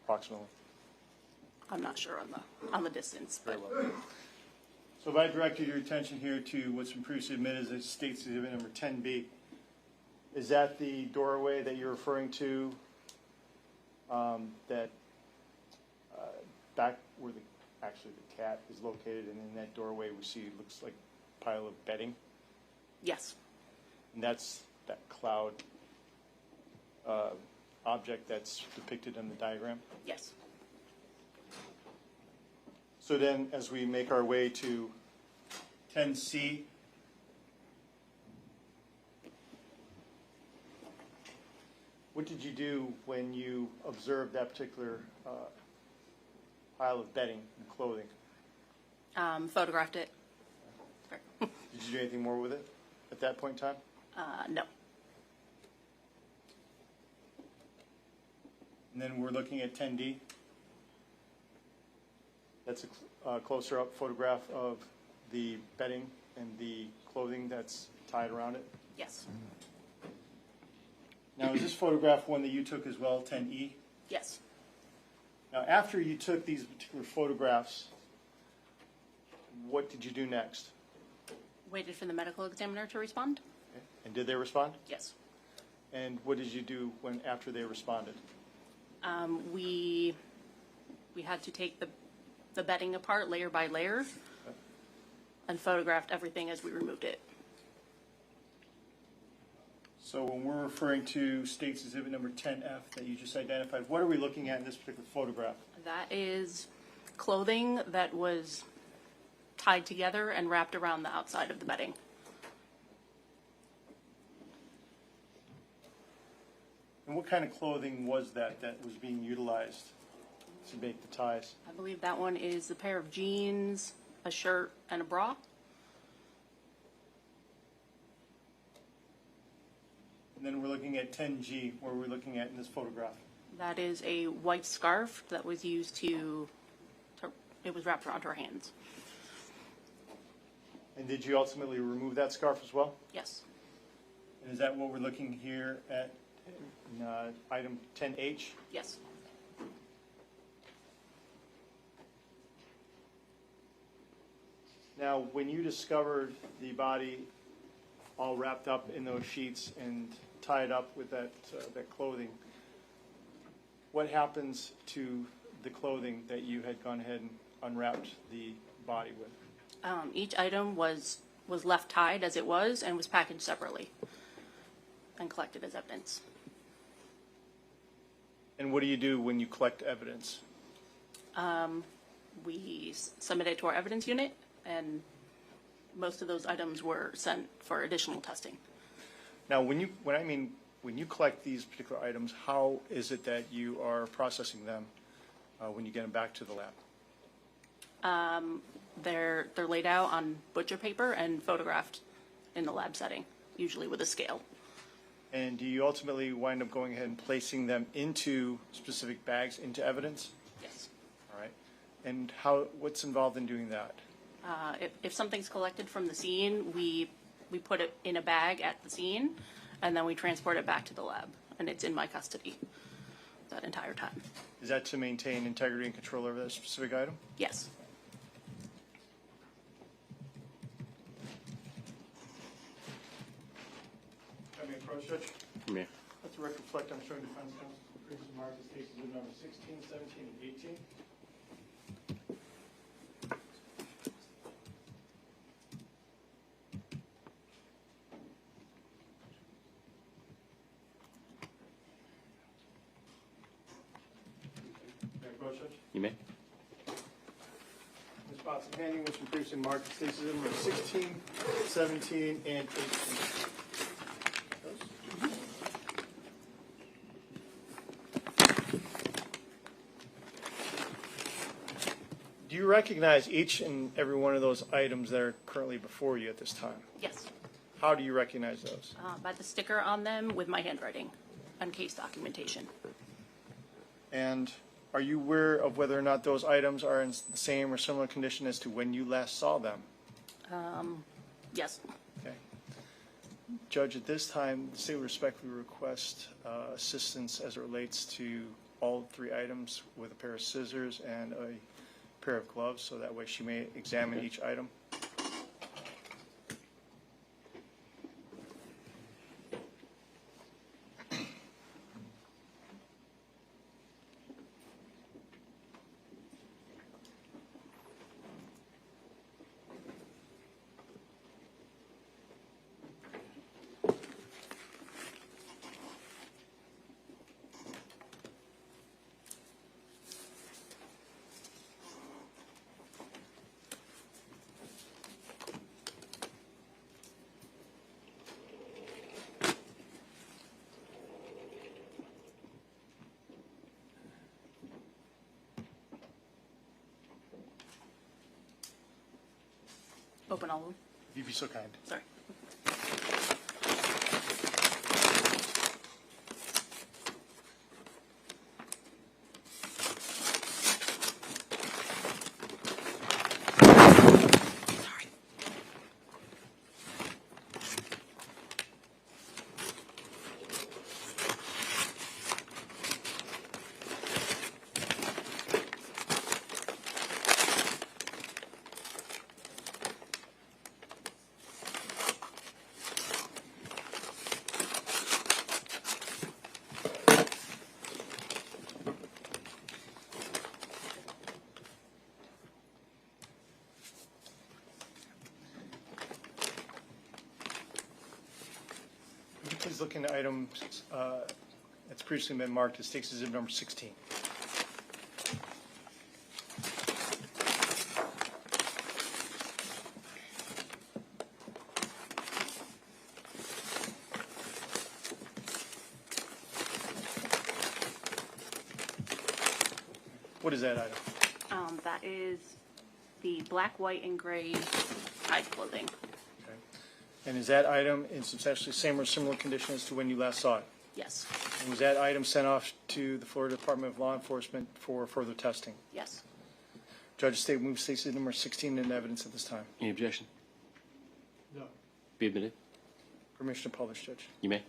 Approximately. I'm not sure on the distance, but So if I directed your attention here to what's been previously admitted as State's Exhibit number 10B, is that the doorway that you're referring to, that back where actually the cat is located, and in that doorway we see it looks like a pile of bedding? yes. And that's that cloud object that's depicted in the diagram? Yes. So then, as we make our way to 10C, what did you do when you observed that particular pile of bedding and clothing? Photographed it. Did you do anything more with it at that point in time? No. And then we're looking at 10D. That's a closer up photograph of the bedding and the clothing that's tied around it. Yes. Now, is this photograph one that you took as well, 10E? Yes. Now, after you took these particular photographs, what did you do next? Waited for the medical examiner to respond. Okay. And did they respond? Yes. And what did you do after they responded? We had to take the bedding apart layer by layer and photographed everything as we removed it. So when we're referring to State's Exhibit number 10F that you just identified, what are we looking at in this particular photograph? That is clothing that was tied together and wrapped around the outside of the bedding. And what kind of clothing was that was being utilized to make the ties? I believe that one is a pair of jeans, a shirt, and a bra. And then we're looking at 10G, where we're looking at in this photograph. That is a white scarf that was used it was wrapped around her hands. And did you ultimately remove that scarf as well? Yes. And is that what we're looking here at in, item 10H? Yes. Now, when you discovered the body all wrapped up in those sheets and tied up with that clothing, what happens to the clothing that you had gone ahead and unwrapped the body with? Each item was left tied as it was and was packaged separately and collected as evidence. And what do you do when you collect evidence? We submit it to our evidence unit, and most of those items were sent for additional testing. Now, when you collect these particular items, how is it that you are processing them when you get them back to the lab? They're laid out on butcher paper and photographed in the lab setting, usually with a scale. And do you ultimately wind up going ahead and placing them into specific bags, into evidence? Yes. All right. And what's involved in doing that? If something's collected from the scene, we put it in a bag at the scene, and then we transport it back to the lab, and it's in my custody that entire time. Is that to maintain integrity and control over that specific item? Yes. I mean, approach, Judge? Yeah. Let the record reflect I'm showing defense counsel Griffin Martinez cases in number 16, 17, and 18. May I approach, Judge? You may. Ms. Watson, handing was from precinct marked cases in number 16, 17, and 18. Do you recognize each and every one of those items that are currently before you at this time? Yes. How do you recognize those? By the sticker on them with my handwriting and case documentation. And are you aware of whether or not those items are in the same or similar condition as to when you last saw them? Yes. Okay. Judge, at this time, the state would respectfully request assistance as it relates to all three items with a pair of scissors and a pair of gloves, so that way she may examine each item. Open all of them. If you'd be so kind. Sorry. Would you please look into item that's previously been marked as State's Exhibit number 16? What is that item? That is the black, white, and gray tied clothing. Okay. And is that item in substantially same or similar condition as to when you last saw it? Yes. And was that item sent off to the Florida Department of Law Enforcement for further testing? Yes. Judge of State moves State's number 16 in evidence at this time. Any objection? Be admitted. Permission to publish, Judge. You may.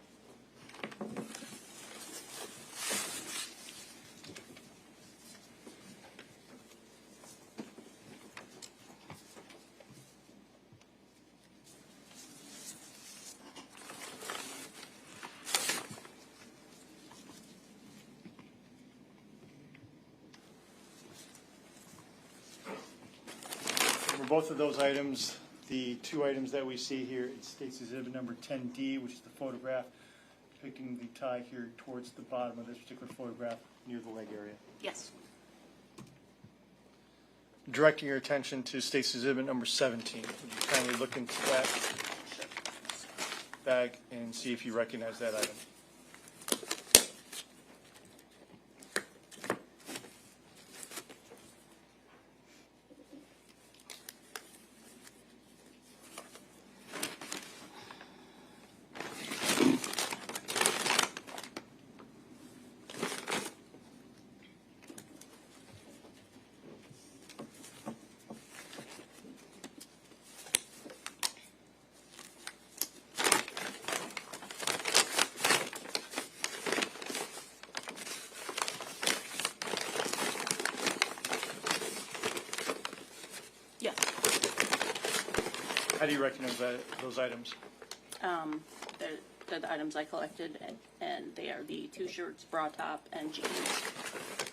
For both of those items, the two items that we see here, it states exhibit number 10D, which is the photograph depicting the tie here towards the bottom of this particular photograph near the leg area. Yes. Directing your attention to states exhibit number 17. Would you kindly look into that bag and see if you recognize that item? Yes. How do you recognize those items? They're the items I collected, and they are the two shirts, bra top, and jeans.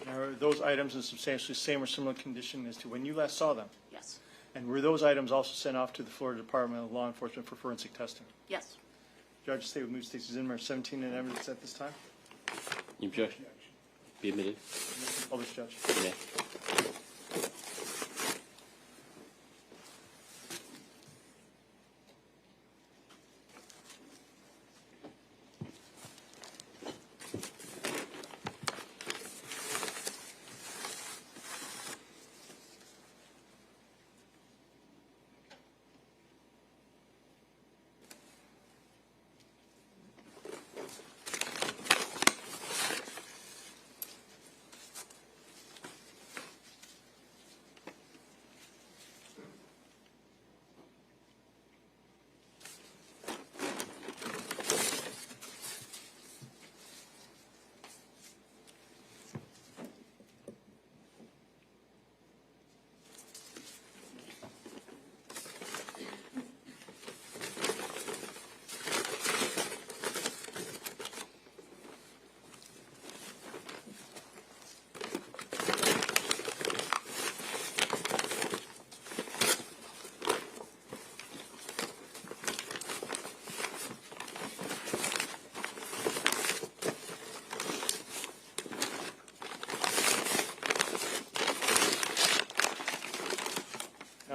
Are those items in substantially same or similar condition as to when you last saw them? Yes. And were those items also sent off to the Florida Department of Law Enforcement for forensic testing? Yes. Judge, state would move states exhibit number 17 in evidence at this time. Any objection? Be admitted. Publish, Judge. You may.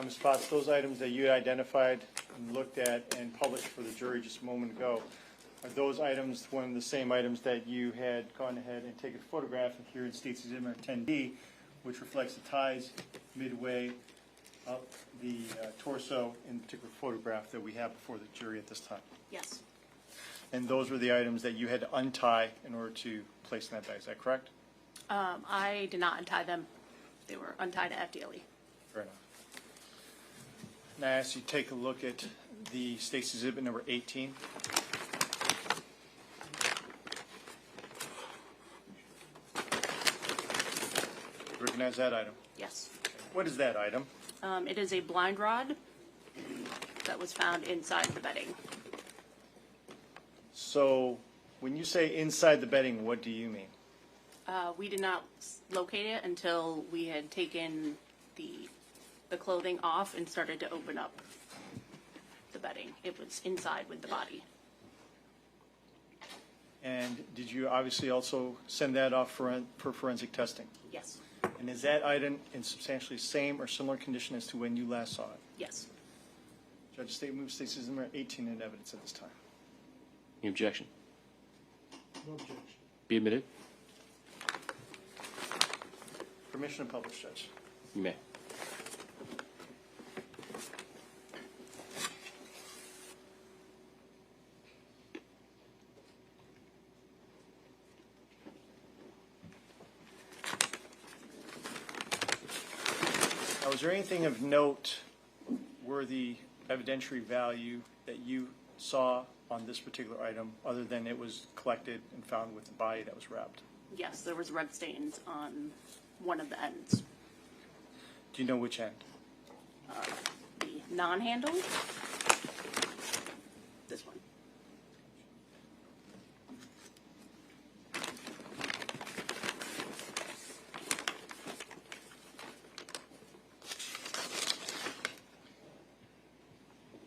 Now, Ms. Potts, those items that you identified and looked at and published for the jury just a moment ago, are those items one of the same items that you had gone ahead and taken a photograph of here in States Exhibit 10D, which reflects the ties midway up the torso in the particular photograph that we have before the jury at this time? Yes. And those were the items that you had to untie in order to place in that bag, is that correct? I did not untie them. They were untied at FDLE. Fair enough. Now I ask you to take a look at the State's Exhibit number 18. Recognize that item? Yes. What is that item? It is a blind rod that was found inside the bedding. So when you say inside the bedding, what do you mean? We did not locate it until we had taken the clothing off and started to open up the bedding. It was inside with the body. And did you obviously also send that off for forensic testing? Yes. And is that item in substantially same or similar condition as to when you last saw it? Yes. Judge, State moves State's Exhibit number 18 in evidence at this time. Any objection? No objection. Be admitted. Permission to publish, Judge. You may. Now, is there anything of note worthy evidentiary value that you saw on this particular item, other than it was collected and found with the body that was wrapped? Yes, there was red stains on one of the ends. Do you know which end? The non-handle, this one.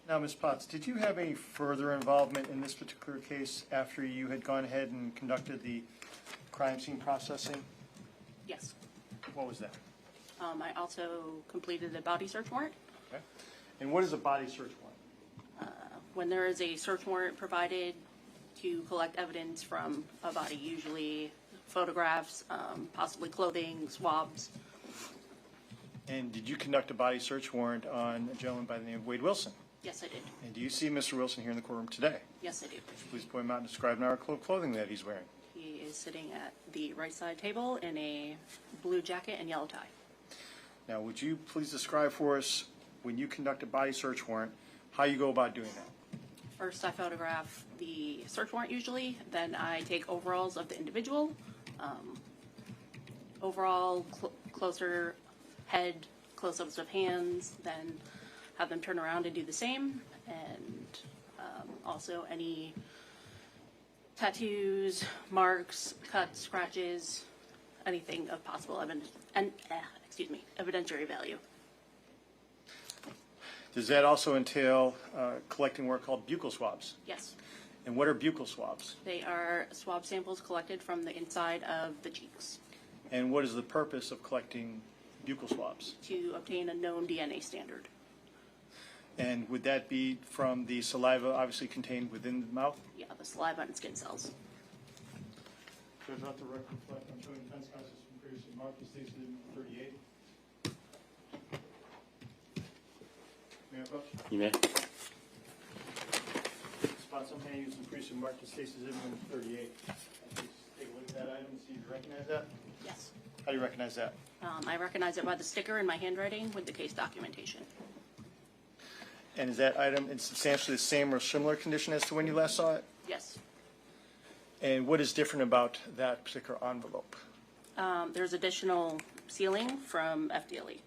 Now, Ms. Potts, did you have any further involvement in this particular case after you had gone ahead and conducted the crime scene processing? Yes. What was that? I also completed a body search warrant. Okay. And what is a body search warrant? When there is a search warrant provided to collect evidence from a body, usually photographs, possibly clothing, swabs. And did you conduct a body search warrant on a gentleman by the name of Wade Wilson? Yes, I did. And do you see Mr. Wilson here in the courtroom today? Yes, I do. Please point him out and describe the article of clothing that he's wearing. He is sitting at the right side table in a blue jacket and yellow tie. Now, would you please describe for us, when you conduct a body search warrant, how you go about doing that? First, I photograph the search warrant usually, then I take overalls of the individual, overall, closer head, close-ups of hands, then have them turn around and do the same, and also any tattoos, marks, cuts, scratches, anything of possible evidentiary value. Does that also entail collecting what are called buccal swabs? Yes. And what are buccal swabs? They are swab samples collected from the inside of the cheeks And what is the purpose of collecting buccal swabs? to obtain a known DNA standard. And would that be from the saliva obviously contained within the mouth? Yeah, the saliva and skin cells. Judge, not the record reflect, I'm showing defense counsel from previously Martinez, stated in 38. May I approach? You may. Spots I'm handing you some previously Martinez, stated in 38. Please take a look at that item and see if you recognize that. Yes. How do you recognize that? I recognize it by the sticker in my handwriting with the case documentation. And is that item in substantially the same or similar condition as to when you last saw it? Yes. And what is different about that particular envelope? There's additional sealing from FDLE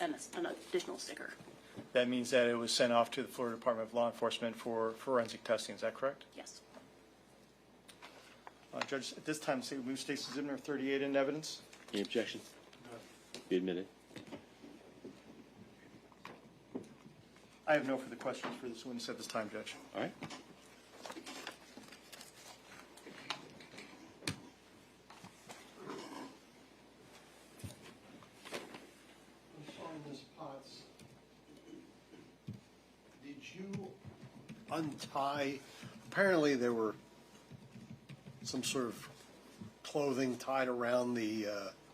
and an additional sticker. That means that it was sent off to the Florida Department of Law Enforcement for forensic testing. Is that correct? Yes. Judge, at this time, move Stacey Zibner 38 into evidence. Any objection? Be admitted. I have no further questions for this witness at this time, Judge. All right. I'm sorry, Ms. Potts. Did you untie, apparently there were some sort of clothing tied around the,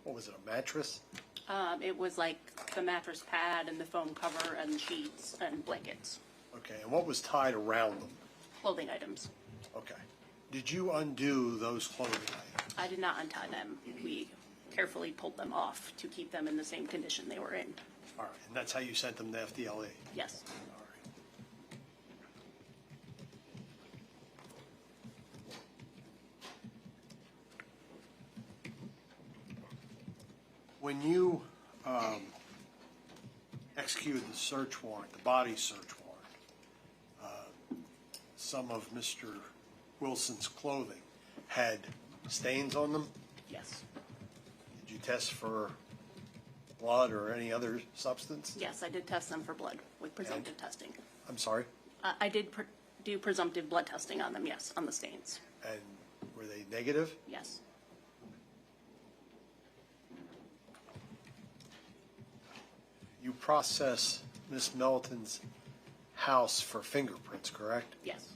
what was it, a mattress? It was like the mattress pad and the foam cover and sheets and blankets, Okay, and what was tied around them? clothing items. Okay. Did you undo those clothing items? I did not untie them. We carefully pulled them off to keep them in the same condition they were in. All right, and that's how you sent them to FDLE? Yes. All right. When you executed the search warrant, the body search warrant, some of Mr. Wilson's clothing had stains on them? Yes. Did you test for blood or any other substance? Yes, I did test them for blood with presumptive testing. I'm sorry? I did do presumptive blood testing on them, yes, on the stains. And were they negative? Yes. You process Miss Melton's house for fingerprints, correct? Yes.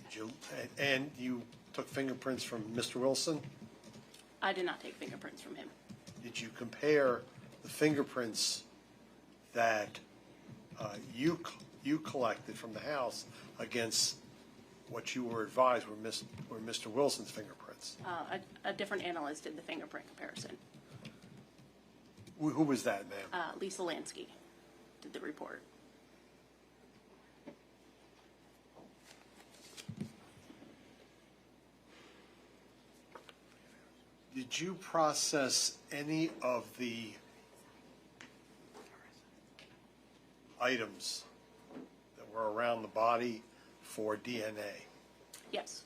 Did you, and you took fingerprints from Mr. Wilson? I did not take fingerprints from him. Did you compare the fingerprints that you collected from the house against what you were advised were Mr. Wilson's fingerprints? A different analyst did the fingerprint comparison. Who was that, ma'am? Lisa Lansky did the report. Did you process any of the items that were around the body for DNA? Yes.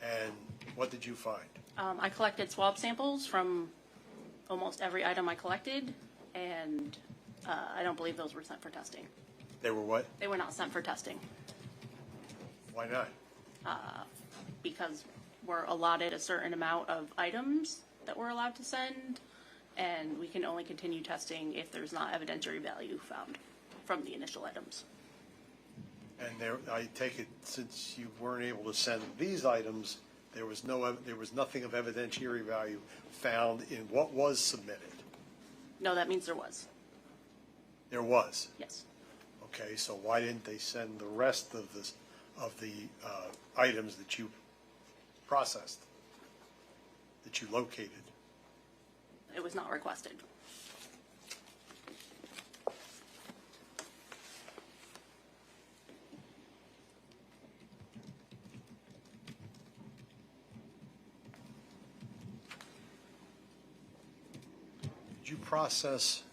And what did you find? I collected swab samples from almost every item I collected, and I don't believe those were sent for testing. They were what? They were not sent for testing Why not? because we're allotted a certain amount of items that we're allowed to send, and we can only continue testing if there's not evidentiary value found from the initial items. And there, I take it, since you weren't able to send these items, there was nothing of evidentiary value found in what was submitted. No, that means there was. There was. Yes. Okay, so why didn't they send the rest of the items that you processed, that you located? It was not requested. Did you process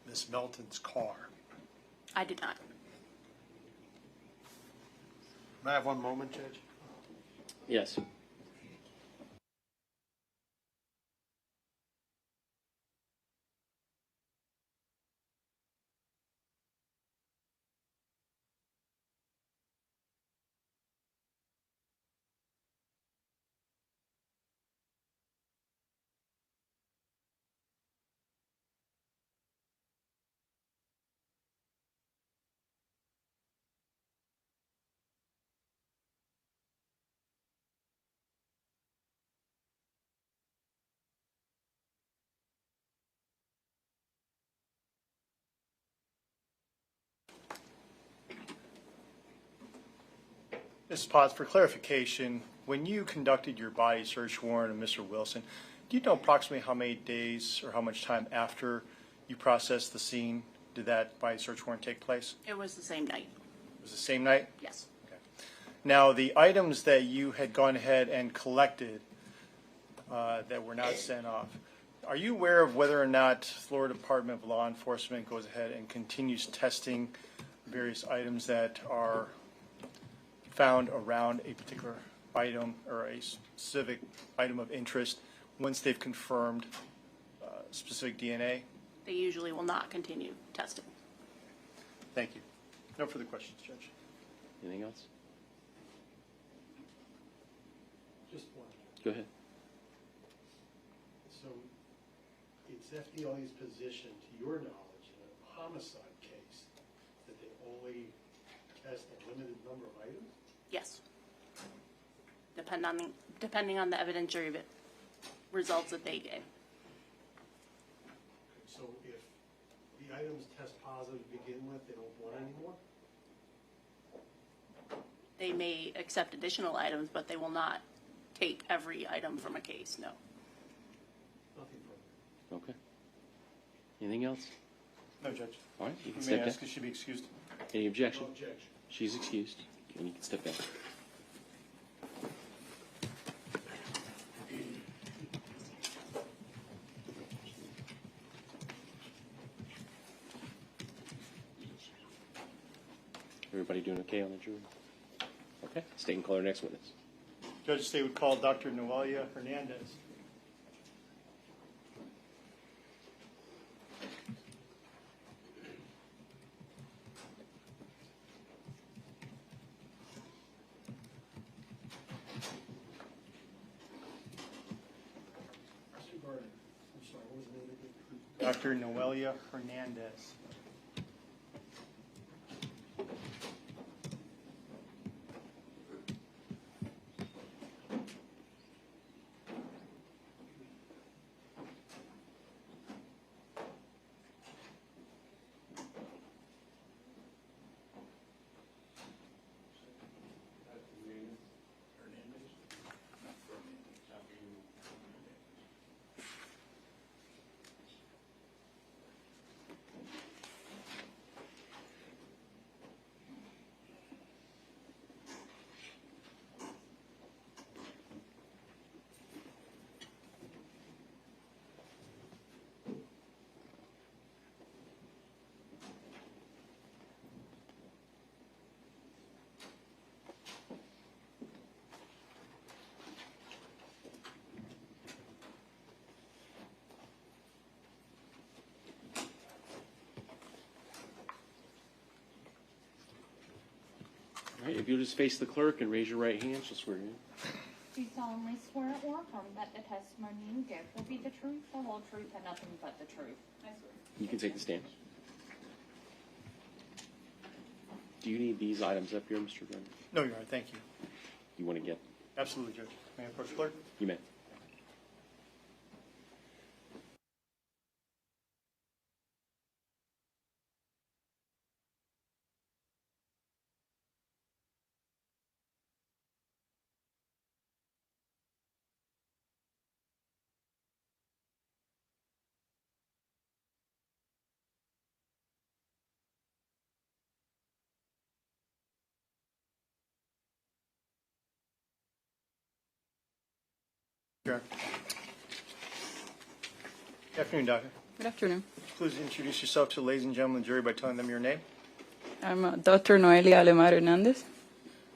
Ms. Melton's car? I did not. May I have one moment, Judge? Yes. Mrs. Potts, for clarification, when you conducted your body search warrant of Mr. Wilson, do you know approximately how many days or how much time after you processed the scene did that body search warrant take place? It was the same night. It was the same night? Yes. Now, the items that you had gone ahead and collected that were not sent off, are you aware of whether or not Florida Department of Law Enforcement goes ahead and continues testing various items that are found around a particular item or a specific item of interest once they've confirmed specific DNA? They usually will not continue testing. Thank you. No further questions, Judge. Anything else? Just one. Go ahead. So it's FDLE's position, to your knowledge, in a homicide case, that they only test a limited number of items? Yes. Depending on the evidentiary results that they gave. So if the items test positive to begin with, they don't want anymore? They may accept additional items, but they will not take every item from a case, no. Nothing further. Okay. Anything else? No, Judge. All right, you can May step I down. ask if she be excused? Any objection? No objection. She's excused, and you can step down. Everybody doing okay on the jury? Okay, state and call our next witness. Judge, State would call Dr. Noelia Hernandez. Mr. Gardner, I'm sorry, what was the name again? Dr. Noelia Hernandez. right, if you'll just face the clerk and raise your right hand, she'll swear you in. Do solemnly swear or affirm that the testimony you give will be the truth, the whole truth, and nothing but the truth? I swear. You can take the stand. Do you need these items up here, Mr. Griffin? No, Your Honor, thank you. You want to get? Absolutely, Judge. May I approach the clerk? You may. Sure. Good afternoon, Doctor. Good afternoon. Please introduce yourself to the ladies and gentlemen of the jury by telling them your name. I'm Dr. Noelia Alemar Hernandez.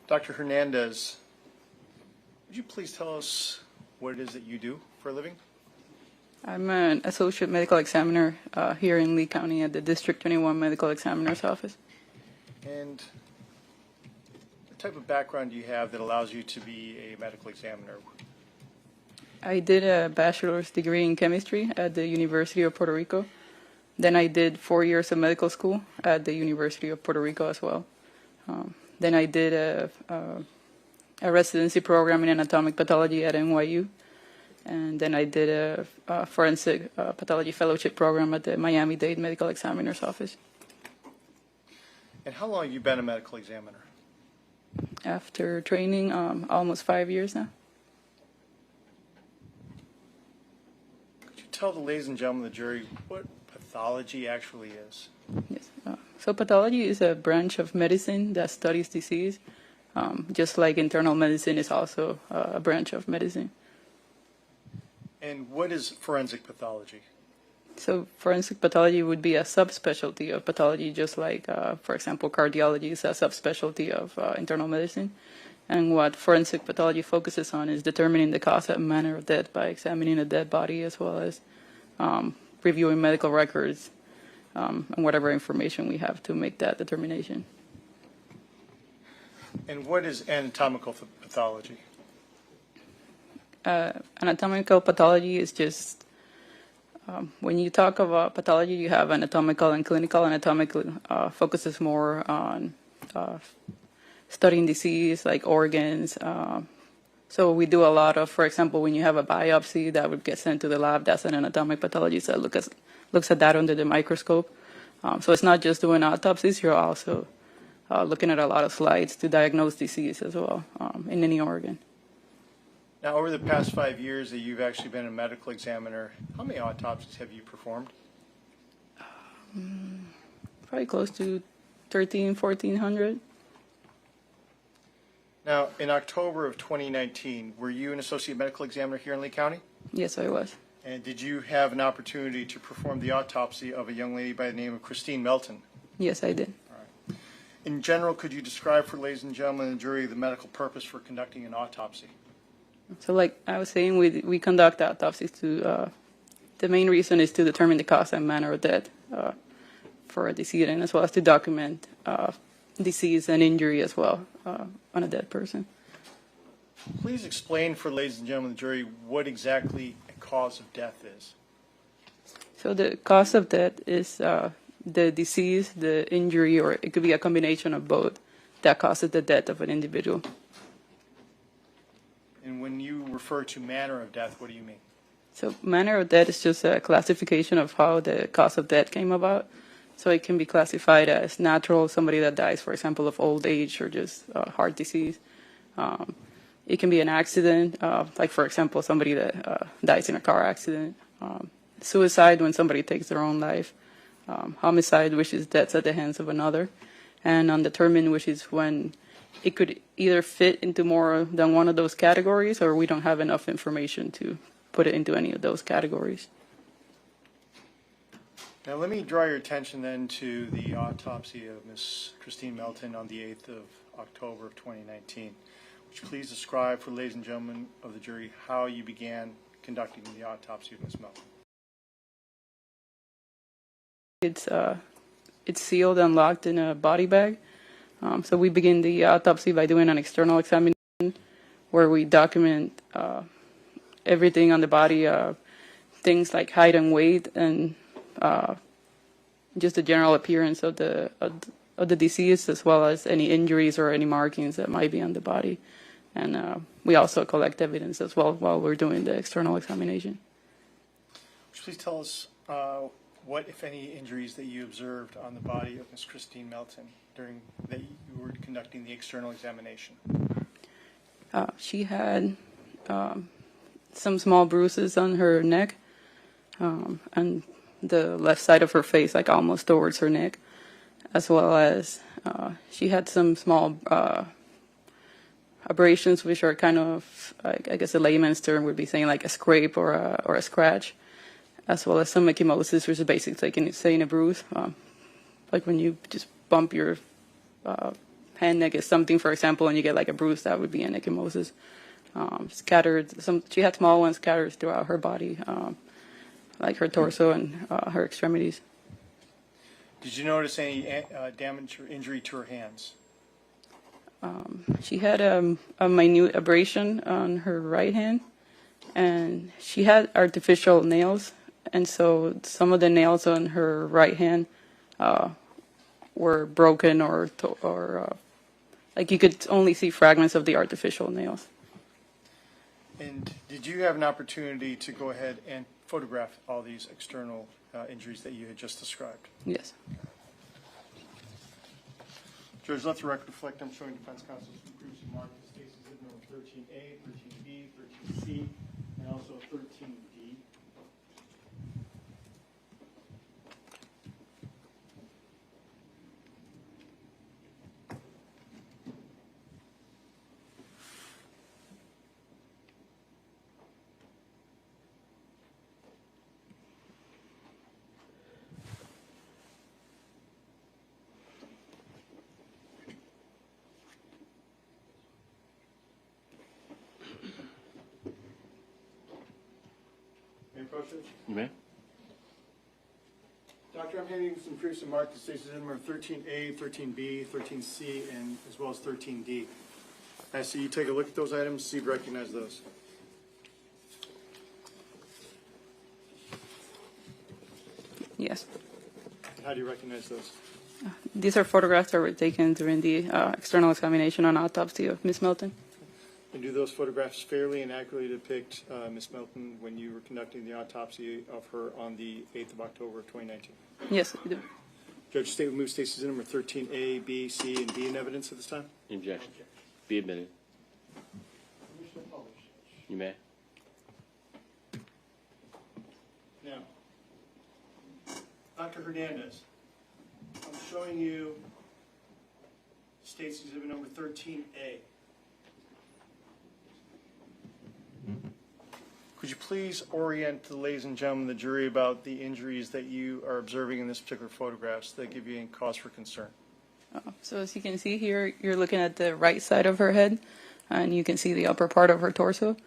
Dr. Hernandez, would you please tell us what it is that you do for a living? I'm an associate medical examiner here in Lee County at the District 21 Medical Examiner's Office. And what type of background do you have that allows you to be a medical examiner? I did a bachelor's degree in chemistry at the University of Puerto Rico. Then I did 4 years of medical school at the University of Puerto Rico as well. Then I did a residency program in anatomic pathology at NYU. And then I did a forensic pathology fellowship program at the Miami-Dade Medical Examiner's Office. And how long have you been a medical examiner? After training, almost 5 years now. Could you tell the ladies and gentlemen of the jury what pathology actually is? Yes. So pathology is a branch of medicine that studies disease, just like internal medicine is also a branch of medicine. And what is forensic pathology? So forensic pathology would be a subspecialty of pathology, just like, for example, cardiology is a subspecialty of internal medicine. And what forensic pathology focuses on is determining the cause and manner of death by examining a dead body, as well as reviewing medical records and whatever information we have to make that determination. And what is anatomical pathology? Anatomical pathology is just, when you talk about pathology, you have anatomical and clinical. Anatomical focuses more on studying disease, like organs. So we do a lot of, for example, when you have a biopsy that would get sent to the lab, that's an anatomic pathology that looks at that under the microscope. So it's not just doing autopsies, you're also looking at a lot of slides to diagnose disease as well in any organ. Now, over the past 5 years that you've actually been a medical examiner, how many autopsies have you performed? Probably close to 1,400. Now, in October of 2019, were you an associate medical examiner here in Lee County? Yes, I was. And did you have an opportunity to perform the autopsy of a young lady by the name of Christine Melton? Yes, I did. All right. In general, could you describe for ladies and gentlemen of the jury the medical purpose for conducting an autopsy? So like I was saying, we conduct autopsies to, the main reason is to determine the cause and manner of death for a decedent, as well as to document disease and injury as well on a dead person. Please explain for ladies and gentlemen of the jury what exactly a cause of death is. So the cause of death is the disease, the injury, or it could be a combination of both that causes the death of an individual. And when you refer to manner of death, what do you mean? So manner of death is just a classification of how the cause of death came about. So it can be classified as natural, somebody that dies, for example, of old age or just heart disease. It can be an accident, like, for example, somebody that dies in a car accident. Suicide, when somebody takes their own life. Homicide, which is deaths at the hands of another. And undetermined, which is when it could either fit into more than one of those categories, or we don't have enough information to put it into any of those categories. Now let me draw your attention then to the autopsy of Ms. Christine Melton on the 8th of October of 2019. Would you please describe for ladies and gentlemen of the jury how you began conducting the autopsy of Ms. Melton? It's sealed and locked in a body bag. So we begin the autopsy by doing an external examination where we document everything on the body, things like height and weight, and just the general appearance of the deceased, as well as any injuries or any markings that might be on the body. And we also collect evidence as well while we're doing the external examination. Would you please tell us what, if any, injuries that you observed on the body of Ms. Christine Melton during that you were conducting the external examination? She had some small bruises on her neck and the left side of her face, like almost towards her neck, as well as she had some small abrasions, which are kind of, I guess a layman's term would be saying like a scrape or a scratch, as well as some ecchymosis, which is basically like saying a bruise, like when you just bump your hand against something, for example, and you get like a bruise, that would be an ecchymosis. Scattered, she had small ones scattered throughout her body, like her torso and her extremities. Did you notice any damage or injury to her hands? She had a minute abrasion on her right hand, and she had artificial nails, and so some of the nails on her right hand were broken or like you could only see fragments of the artificial nails. And did you have an opportunity to go ahead and photograph all these external injuries that you had just described? Yes. Judge, let the record reflect I'm showing defense counsel's proofs and marked cases number 13A, 13B, 13C, and also 13D. You may. Doctor, I'm handing some proofs and marked cases number 13A, 13B, 13C, and as well as 13D. I see you take a look at those items, see if you recognize those. Yes. How do you recognize those? These are photographs that were taken during the external examination and autopsy of Ms. Melton. And do those photographs fairly and accurately depict Ms. Melton when you were conducting the autopsy of her on the 8th of October of 2019? Yes, we do. Judge, state would move statements number 13A, B, C, and D in evidence at this time. Objection. Be admitted. You may. Now, Dr. Hernandez, I'm showing you State's Exhibit number 13A. Could you please orient the ladies and gentlemen of the jury about the injuries that you are observing in this particular photographs that give you any cause for concern? So as you can see here, you're looking at the right side of her head, and you can see the upper part of her torso.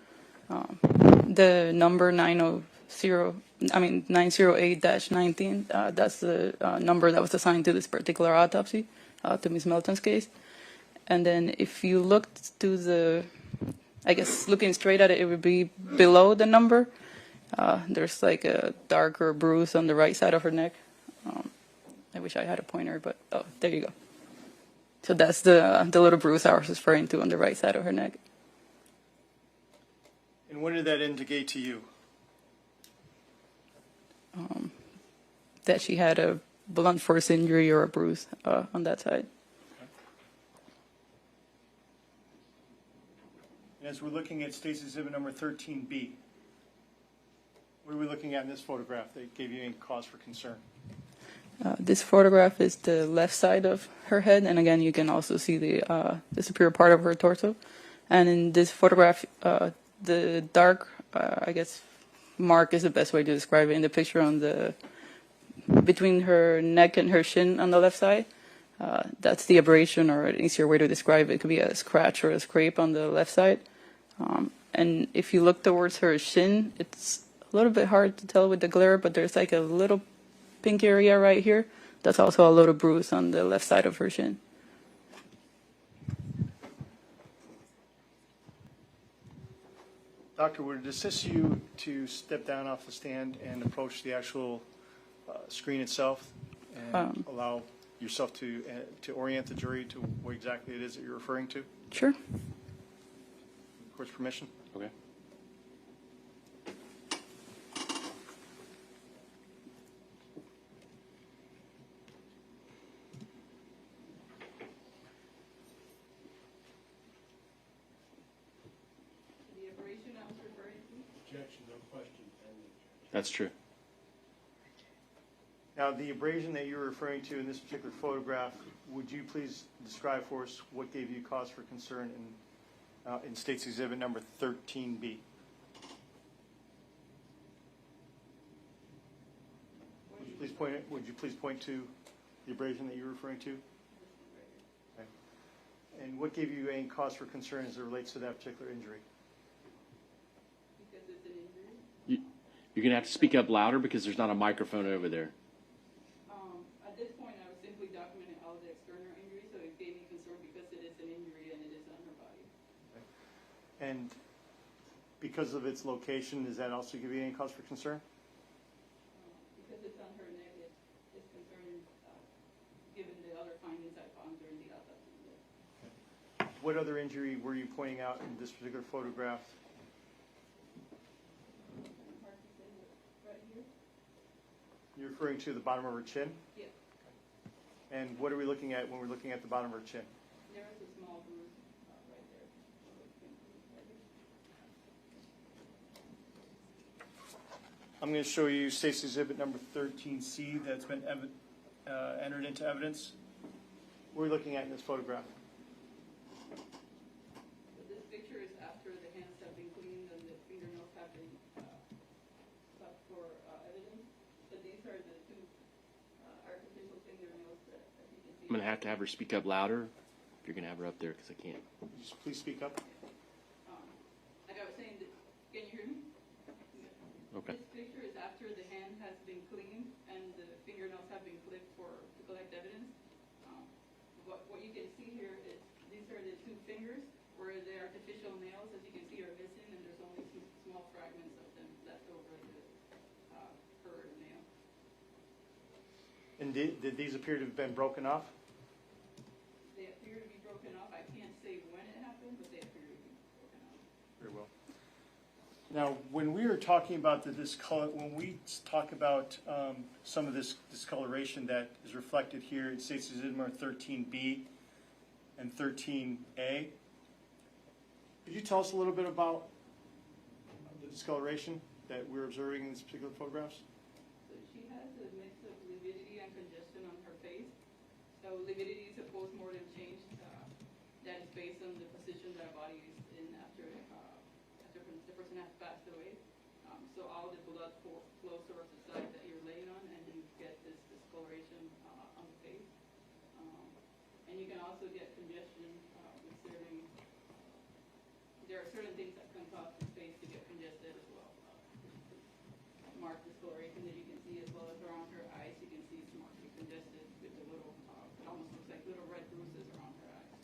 The number 908-19, that's the number that was assigned to this particular autopsy, to Ms. Melton's case. And then if you looked to the, I guess looking straight at it, it would be below the number. There's like a darker bruise on the right side of her neck. I wish I had a pointer, but oh, there you go. So that's the little bruise I was referring to on the right side of her neck. And what did that indicate to you? That she had a blunt force injury or a bruise on that side. And as we're looking at State's Exhibit number 13B, what are we looking at in this photograph that gave you any cause for concern? This photograph is the left side of her head, and again, you can also see the superior part of her torso. And in this photograph, the dark, I guess, mark is the best way to describe it. In the picture on the between her neck and her shin on the left side, that's the abrasion, or an easier way to describe it could be a scratch or a scrape on the left side. And if you look towards her shin, it's a little bit hard to tell with the glare, but there's like a little pink area right here. That's also a little bruise on the left side of her shin. Doctor, would it assist you to step down off the stand and approach the actual screen itself and allow yourself to orient the jury to what exactly it is that you're referring to? Sure. Court's permission? Okay. Objection, no question. That's true. Now, the abrasion that you're referring to in this particular photograph, would you please describe for us what gave you cause for concern in State's Exhibit number 13B? Would you please point to the abrasion that you're referring to? Okay. And what gave you any cause for concern as it relates to that particular injury? Because it's an injury. You're going to have to speak up louder because there's not a microphone over there. At this point, I was simply documenting all the external injuries, so it gave me concern because it is an injury and it is on her body. Okay. And because of its location, does that also give you any cause for concern? Because it's on her neck, it's concerning, given the other findings I found during the autopsy. What other injury were you pointing out in this particular photograph? Hard to say, right here? You're referring to the bottom of her chin? Yeah. And what are we looking at when we're looking at the bottom of her chin? There is a small bruise right there. I'm going to show you State's Exhibit number 13C that's been entered into evidence. What are we looking at in this photograph? This picture is after the hands have been cleaned and the fingernails have been cut for evidence. But these are the two artificial fingernails that you can see. I'm going to have her speak up louder if you're going to have her up there because I can't. Just please speak up. Like I was saying, can you hear me? Okay. This picture is after the hand has been cleaned and the fingernails have been clipped to collect evidence. What you can see here is these are the two fingers where the artificial nails, as you can see, are missing, and there's only some small fragments of them left over per nail. And did these appear to have been broken off? They appear to be broken off. I can't say when it happened, but they appear to be broken off. Very well. Now, when we are talking about when we talk about some of this discoloration that is reflected here in State's Exhibit number 13B and 13A, could you tell us a little bit about the discoloration that we're observing in these particular photographs? So she has a mix of lividity and congestion on her face. So lividity is a post-mortem change that is based on the position that our body is in after the person has passed away. So all the blood flows towards the side that you're laying on, and you get this discoloration on the face. And you can also get congestion with there are certain things that can cause the face to get congested as well. Marked discoloration that you can see, as well as around her eyes, you can see it's markedly congested with the little, it almost looks like little red bruises around her eyes.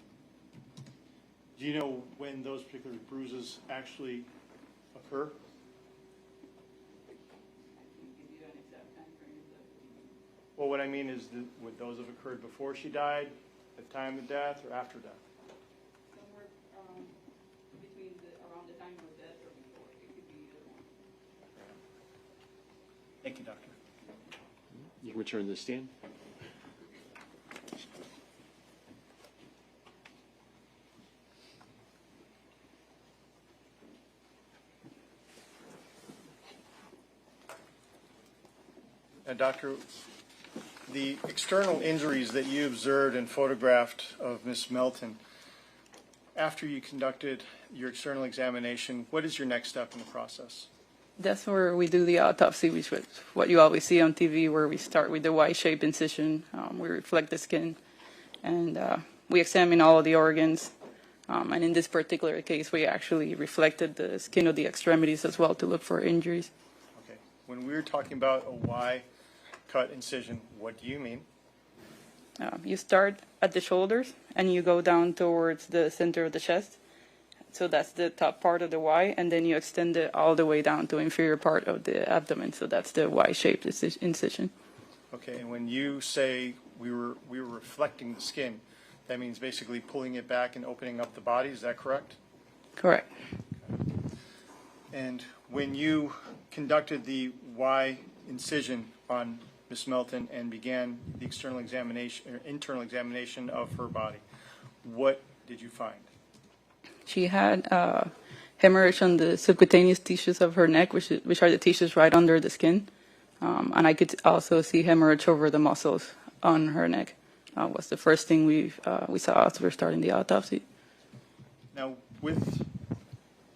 Do you know when those particular bruises actually occur? Well, what I mean is, would those have occurred before she died, at the time of death, or after death? Somewhere between around the time of death or before. It could be either one. Thank you, Doctor. You can return to the stand. Doctor, the external injuries that you observed and photographed of Ms. Melton, after you conducted your external examination, what is your next step in the process? That's where we do the autopsy, which is what you always see on TV, where we start with the Y-shaped incision. We reflect the skin, and we examine all of the organs. And in this particular case, we actually reflected the skin of the extremities as well to look for injuries. Okay. When we were talking about a Y-cut incision, what do you mean? You start at the shoulders, and you go down towards the center of the chest. So that's the top part of the Y, and then you extend it all the way down to inferior part of the abdomen. So that's the Y-shaped incision. Okay, and when you say we were reflecting the skin, that means basically pulling it back and opening up the body, is that correct? Correct. And when you conducted the Y incision on Ms. Melton and began the external examination, or internal examination of her body, what did you find? She had hemorrhage on the subcutaneous tissues of her neck, which are the tissues right under the skin. And I could also see hemorrhage over the muscles on her neck. Was the first thing we saw as we were starting the autopsy. Now, with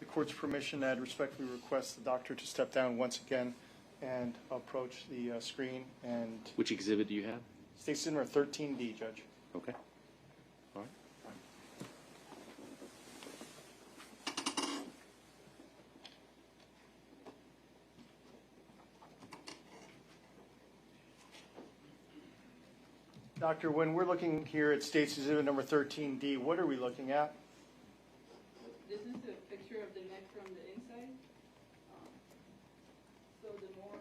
the court's permission, I'd respectfully request the doctor to step down once again and approach the screen. And Which exhibit do you have? State number 13D, Judge. Okay. All right. Doctor, when we're looking here at State's Exhibit number 13D, what are we looking at? This is a picture of the neck from the inside. So the more,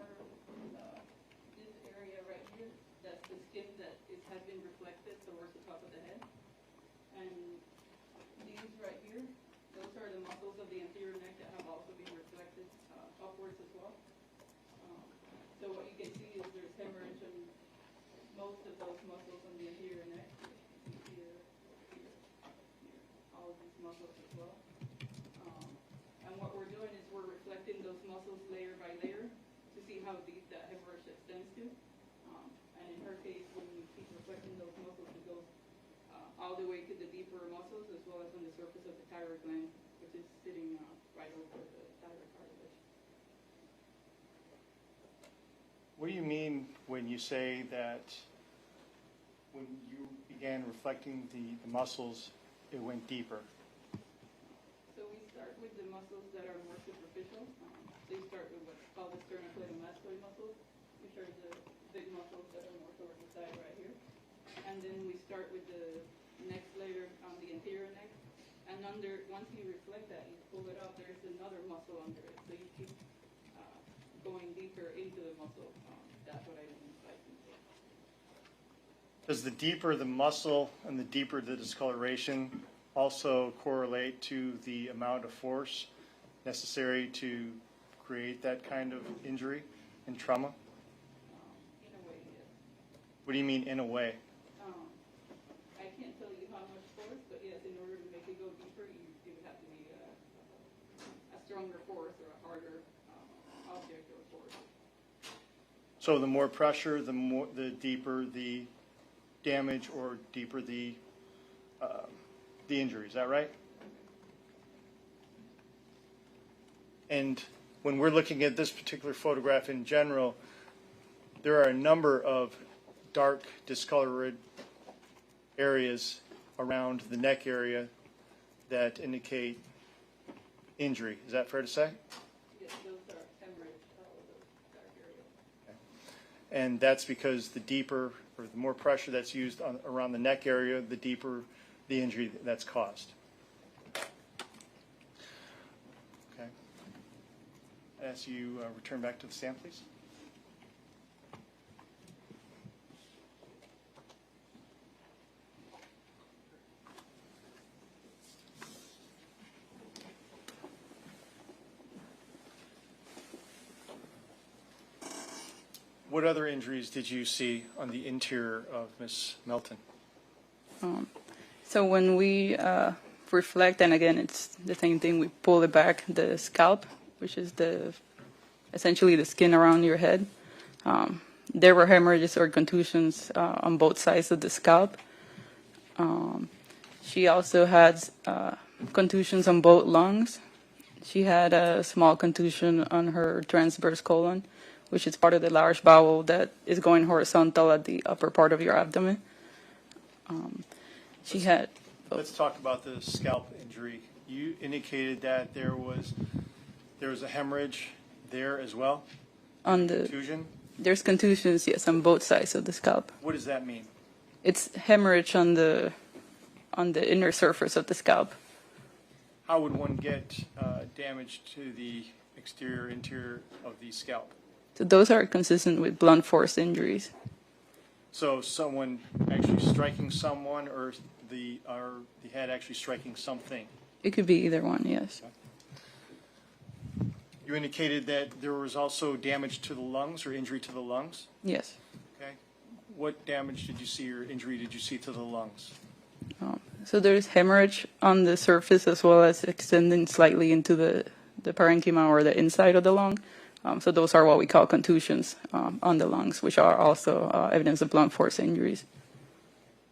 this area right here, that's the skin that has been reflected towards the top of the head. And these right here, those are the muscles of the anterior neck that have also been reflected upwards as well. So what you can see is there's hemorrhage on most of those muscles on the anterior neck. Here, all of these muscles as well. And what we're doing is we're reflecting those muscles layer by layer to see how deep that hemorrhage extends to. And in her case, when you keep reflecting those muscles, it goes all the way to the deeper muscles as well as on the surface of the thyroid gland, which is sitting right over the thyroid cartilage. What do you mean when you say that when you began reflecting the muscles, it went deeper? So we start with the muscles that are more superficial. So you start with what's called the sternocleidomastoid muscles, which are the big muscles that are more towards the side right here. And then we start with the next layer on the anterior neck. And once you reflect that, you pull it out, there's another muscle under it. So you keep going deeper into the muscle. That's what I mean by control. Does the deeper the muscle and the deeper the discoloration also correlate to the amount of force necessary to create that kind of injury and trauma? In a way, yes. What do you mean, in a way? I can't tell you how much force, but yes, in order to make it go deeper, it would have to be a stronger force or a harder object or force. So the more pressure, the deeper the damage or deeper the injury. Is that right? And when we're looking at this particular photograph in general, there are a number of dark discolored areas around the neck area that indicate injury. Is that fair to say? Yes, those are hemorrhage, all of those dark areas. Okay. And that's because the deeper or the more pressure that's used around the neck area, the deeper the injury that's caused. Okay. As you return back to the stand, please. What other injuries did you see on the interior of Ms. Melton? So when we reflect, and again, it's the same thing, we pull it back, the scalp, which is essentially the skin around your head. There were hemorrhages or contusions on both sides of the scalp. She also had contusions on both lungs. She had a small contusion on her transverse colon, which is part of the large bowel that is going horizontal at the upper part of your abdomen. Let's talk about the scalp injury. You indicated that there was a hemorrhage there as well? Contusion? There's contusions, yes, on both sides of the scalp. What does that mean? It's hemorrhage on the inner surface of the scalp. how would one get damage to the exterior, interior of the scalp? So those are consistent with blunt force injuries. So someone actually striking someone, or the head actually striking something? It could be either one, yes. You indicated that there was also damage to the lungs or injury to the lungs? Yes. Okay. What damage did you see or injury did you see to the lungs? So there's hemorrhage on the surface as well as extending slightly into the parenchyma or the inside of the lung. So those are what we call contusions on the lungs, which are also evidence of blunt force injuries.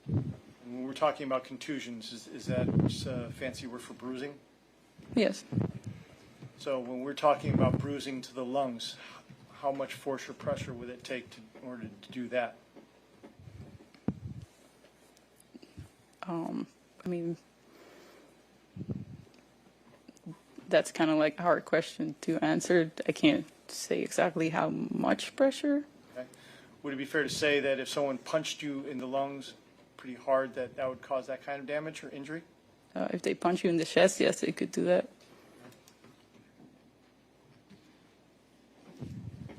When we're talking about contusions, is that just a fancy word for bruising? Yes. So when we're talking about bruising to the lungs, how much force or pressure would it take in order to do that? I mean, that's kind of like a hard question to answer. I can't say exactly how much pressure. Okay. Would it be fair to say that if someone punched you in the lungs pretty hard, that would cause that kind of damage or injury? If they punch you in the chest, yes, they could do that.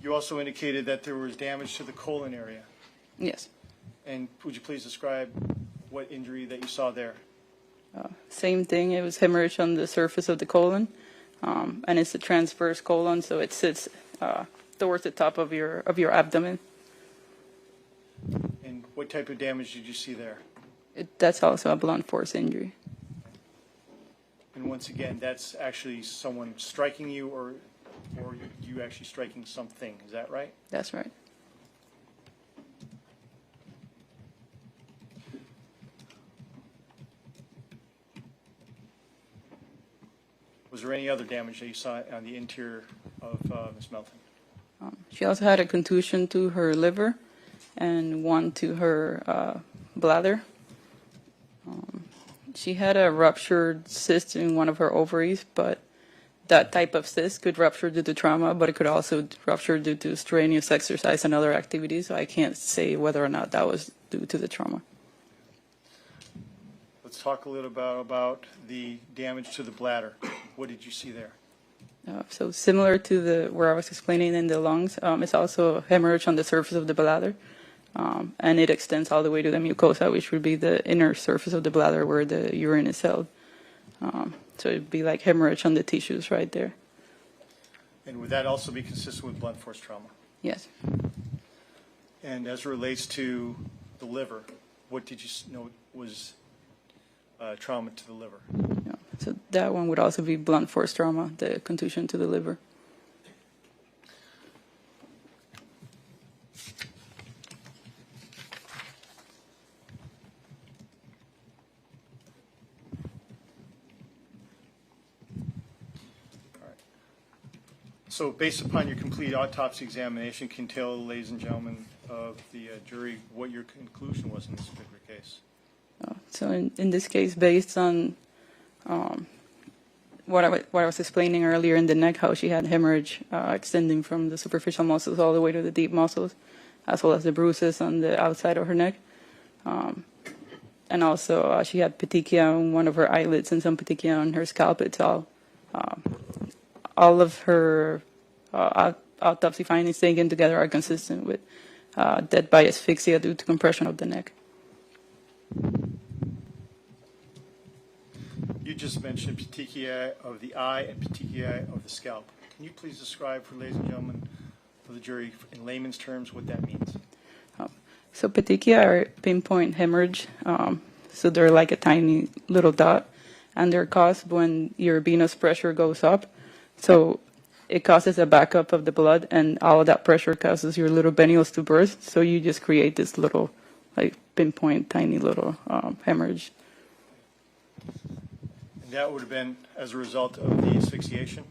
You also indicated that there was damage to the colon area. Yes. And would you please describe what injury that you saw there? Same thing. It was hemorrhage on the surface of the colon, and it's a transverse colon, so it sits towards the top of your abdomen. And what type of damage did you see there? That's also a blunt force injury. And once again, that's actually someone striking you, or you actually striking something. Is that right? That's right. Was there any other damage that you saw on the interior of Ms. Melton? She also had a contusion to her liver and one to her bladder. She had a ruptured cyst in one of her ovaries, but that type of cyst could rupture due to trauma, but it could also rupture due to strenuous exercise and other activities, so I can't say whether or not that was due to the trauma. Let's talk a little about the damage to the bladder. What did you see there? So similar to where I was explaining in the lungs, it's also hemorrhage on the surface of the bladder, and it extends all the way to the mucosa, which would be the inner surface of the bladder where the urine is held. So it'd be like hemorrhage on the tissues right there. And would that also be consistent with blunt force trauma? Yes. And as it relates to the liver, what did you know was trauma to the liver? Yeah. So that one would also be blunt force trauma, the contusion to the liver. So based upon your complete autopsy examination, can you tell, ladies and gentlemen of the jury, what your conclusion was in this particular case? So in this case, based on what I was explaining earlier in the neck, how she had hemorrhage extending from the superficial muscles all the way to the deep muscles, as well as the bruises on the outside of her neck. And also she had petechia on one of her eyelids and some petechia on her scalp. It's all of her autopsy findings taken together are consistent with death by asphyxia due to compression of the neck. You just mentioned petechia of the eye and petechia of the scalp. Can you please describe for ladies and gentlemen of the jury in layman's terms what that means? So petechia are pinpoint hemorrhage. So they're like a tiny little dot, and they're caused when your venous pressure goes up. So it causes a backup of the blood, and all of that pressure causes your little venules to burst. So you just create this little, like, pinpoint, tiny little hemorrhage. And that would have been as a result of the asphyxiation?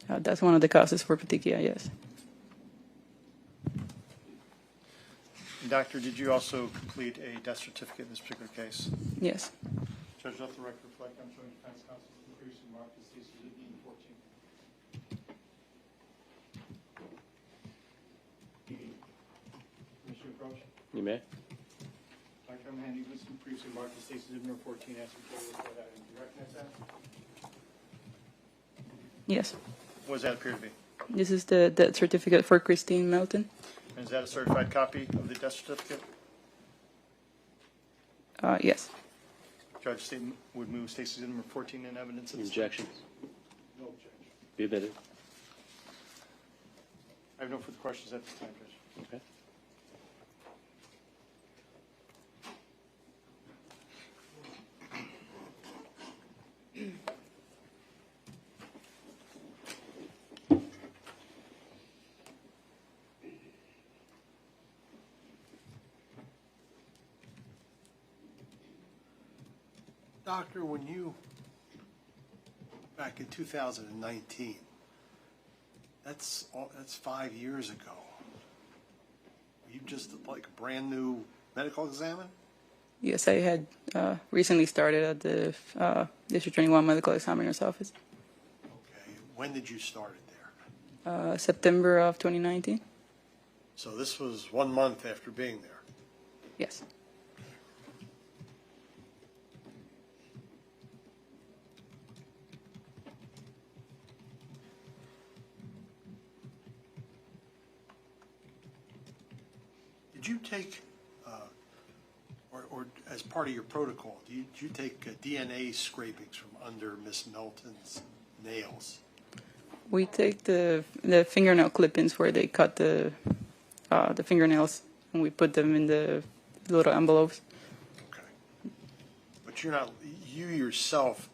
That's one of the causes for petechia, yes. And doctor, did you also complete a death certificate in this particular case? Yes. Judge, let the record reflect I'm showing defense counsel's increase in mark as cases of being 14. Commissioner approach. You may. Dr. I'm handing this previously marked as cases of number 14 as before. Do you recognize that? Yes. What does that appear to be? This is the death certificate for Christine Melton. And is that a certified copy of the death certificate? Yes. Judge Staten would move Stacy number 14 in evidence. Objections? No objection. Be admitted. I have no further questions at this time, Judge. Okay. Doctor, when you, back in 2019, that's 5 years ago. You just like a brand new medical examiner? Yes, I had recently started at the District 21 Medical Examiner's Office. Okay. When did you start it there? September of 2019. So this was 1 month after being there. Yes. Did you take, or as part of your protocol, did you take DNA scrapings from under Miss Melton's nails? We take the fingernail clippings where they cut the fingernails, and we put them in the little envelopes. Okay. But you're not, you yourself,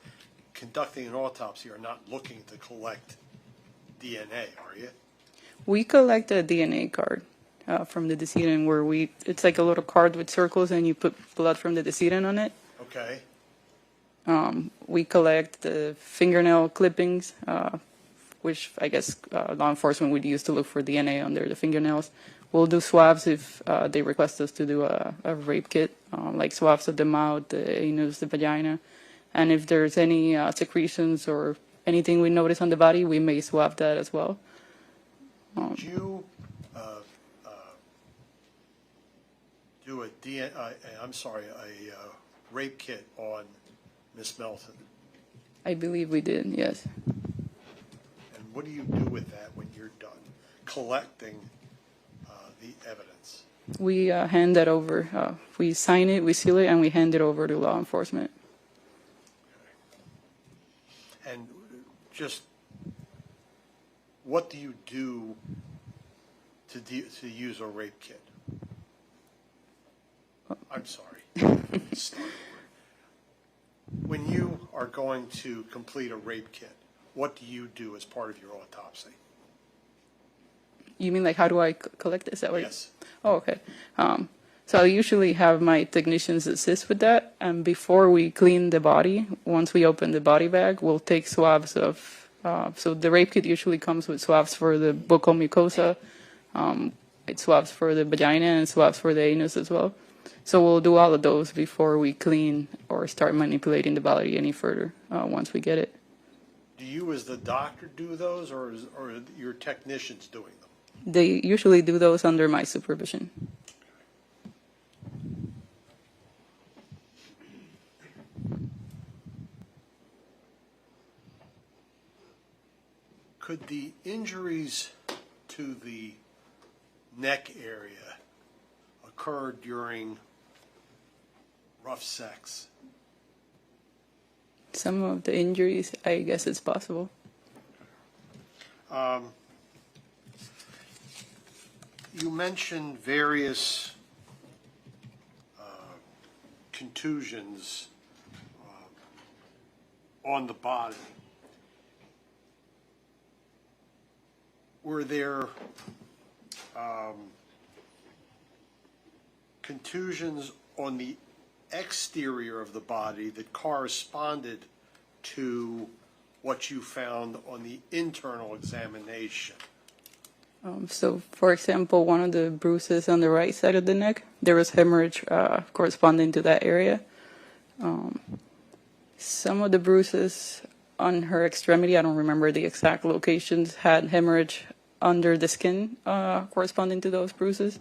conducting an autopsy, are not looking to collect DNA, are you? We collect a DNA card from the decedent where it's like a little card with circles and you put blood from the decedent on it. Okay. We collect the fingernail clippings, which I guess law enforcement would use to look for DNA under the fingernails. We'll do swabs if they request us to do a rape kit, like swabs of the mouth, the anus, the vagina. And if there's any secretions or anything we notice on the body, we may swab that as well. Did you do a rape kit on Miss Melton? I believe we did, yes. And what do you do with that when you're done collecting the evidence? We hand that over. We sign it, we seal it, and we hand it over to law enforcement. Okay. And just what do you do to use a rape kit? I'm sorry. Start over. When you are going to complete a rape kit, what do you do as part of your autopsy? You mean like how do I collect this? Is that what Yes. Oh, okay. So I usually have my technicians assist with that, and before we clean the body, once we open the body bag, we'll take swabs of, so the rape kit usually comes with swabs for the buccal mucosa, it swabs for the vagina, and swabs for the anus as well. So we'll do all of those before we clean or start manipulating the body any further, once we get it. Do you as the doctor do those, or are your technicians doing them? They usually do those under my supervision. Could the injuries to the neck area occur during rough sex? Some of the injuries, I guess it's possible. You mentioned various contusions on the body. Were there contusions on the exterior of the body that corresponded to what you found on the internal examination? So, for example, one of the bruises on the right side of the neck, there was hemorrhage corresponding to that area. Some of the bruises on her extremity, I don't remember the exact locations, had hemorrhage under the skin corresponding to those bruises.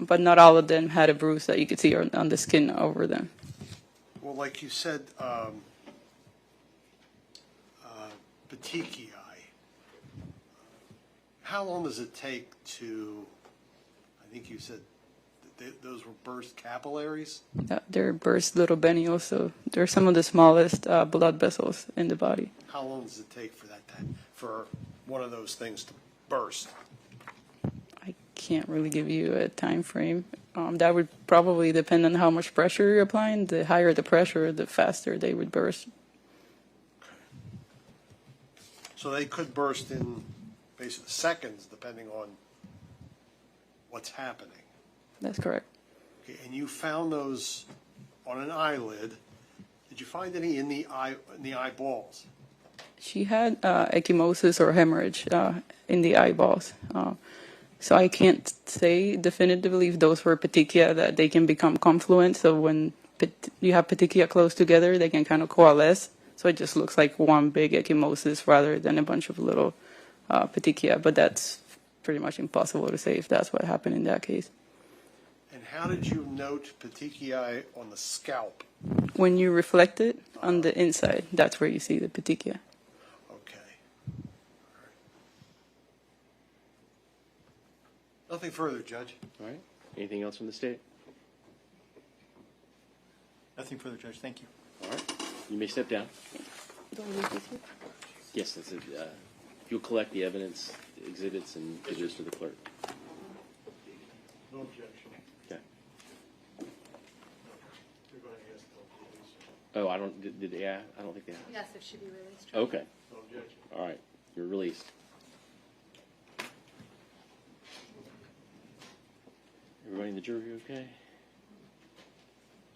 But not all of them had a bruise that you could see on the skin over them. Well, like you said, petechiae. How long does it take to, I think you said that those were burst capillaries? They're burst little venules, so they're some of the smallest blood vessels in the body. How long does it take for that for one of those things to burst? I can't really give you a time frame. That would probably depend on how much pressure you're applying. The higher the pressure, the faster they would burst. So they could burst in basically seconds, depending on what's happening. That's correct. Okay, and you found those on an eyelid. Did you find any in the eyeballs? She had ecchymosis or hemorrhage in the eyeballs. So I can't say definitively if those were petechia, that they can become confluent. So when you have petechia close together, they can kind of coalesce. So it just looks like one big ecchymosis rather than a bunch of little petechia. But that's pretty much impossible to say if that's what happened in that case. And how did you note petechiae on the scalp? When you reflect it on the inside, that's where you see the petechia. Okay. All right. Nothing further, Judge. All right. Anything else from the state? Nothing further, Judge. Thank you. All right. You may step down. Yes, that's it. You'll collect the evidence, the exhibits, and give those to the clerk. No objection. Okay. You're going to ask the police. Oh, I don't. Did they? I don't think they have. Yes, it should be released. Okay. No objection. All right. You're released. Everybody in the jury okay?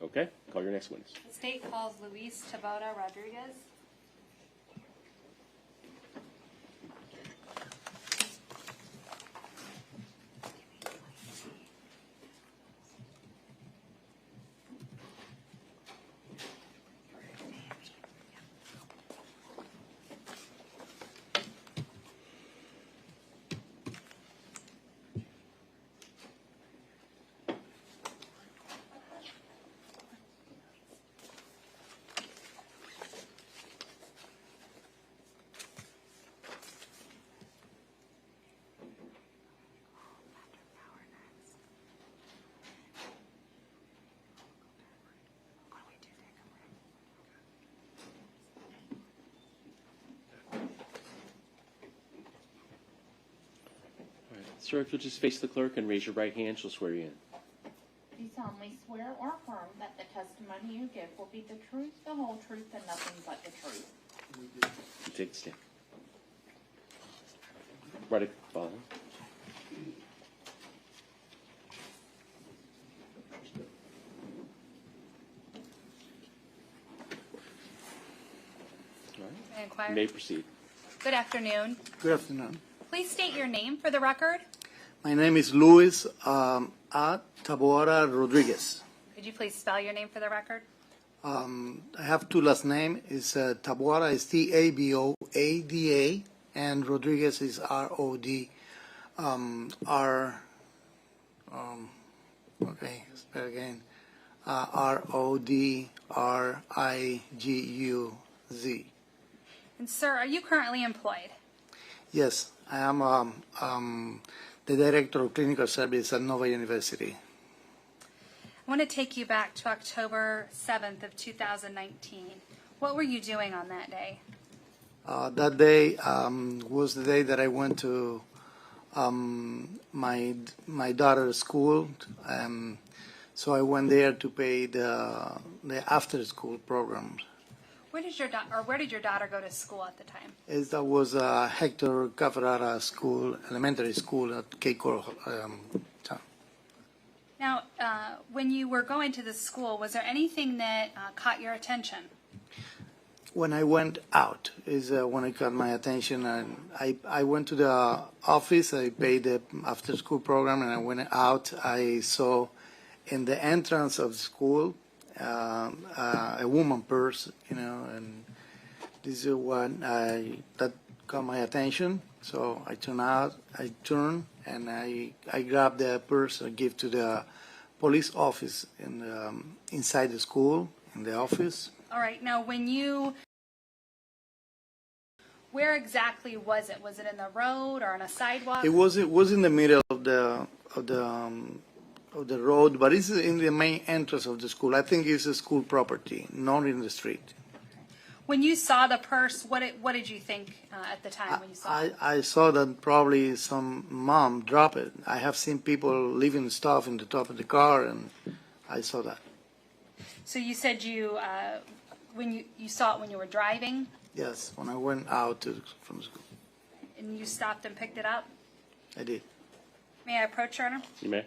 Okay. Call your next witness. The state calls Luis Tabota Rodriguez. Sir, if you'll just face the clerk and raise your right hand, she'll swear you in. Do you solemnly swear or affirm that the testimony you give will be the truth, the whole truth, and nothing but the truth? You take the stand. Right at Father. All right. May I inquire? You may proceed. Good afternoon. Good afternoon. Please state your name for the record. My name is Luis Taboada Rodriguez. Could you please spell your name for the record? I have two last names. It's Taboada is Taboada, and Rodriguez is Rod. Okay, spell again. Rodriguz. And sir, are you currently employed? Yes, I am the director of clinical service at Nova University. I want to take you back to October 7th of 2019. What were you doing on that day? That day was the day that I went to my daughter's school. So I went there to pay the after school programs. Where did your daughter go to school at the time? That was Hector Cafarara School, elementary school at Cape Coral town. Now, when you were going to the school, was there anything that caught your attention? When I went out is when it caught my attention. And I went to the office, I paid the after school program, and I went out. I saw in the entrance of the school a woman purse, and this is what that caught my attention. So I turned and I grabbed the purse and give to the police office inside the school, in the office. All right. Now, when Where exactly was it? Was it in the road or on a sidewalk? It was in the middle of the road, but it's in the main entrance of the school. I think it's a school property, not in the street. When you saw the purse, what did you think at the time when you saw it? I saw that probably some mom dropped it. I have seen people leaving stuff in the top of the car, and I saw that. So you said when you saw it when you were driving, Yes, when I went out from school, and you stopped and picked it up? I did. May I approach, Your Honor? You may.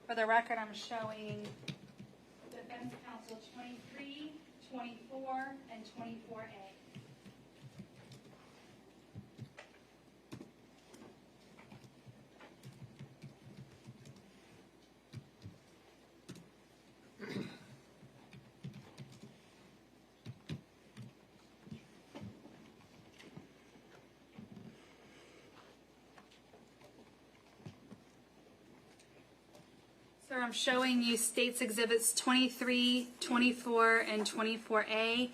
For the record, I'm showing defense counsel 23, 24, and 24A. Sir, I'm showing you States Exhibits 23, 24, and 24A.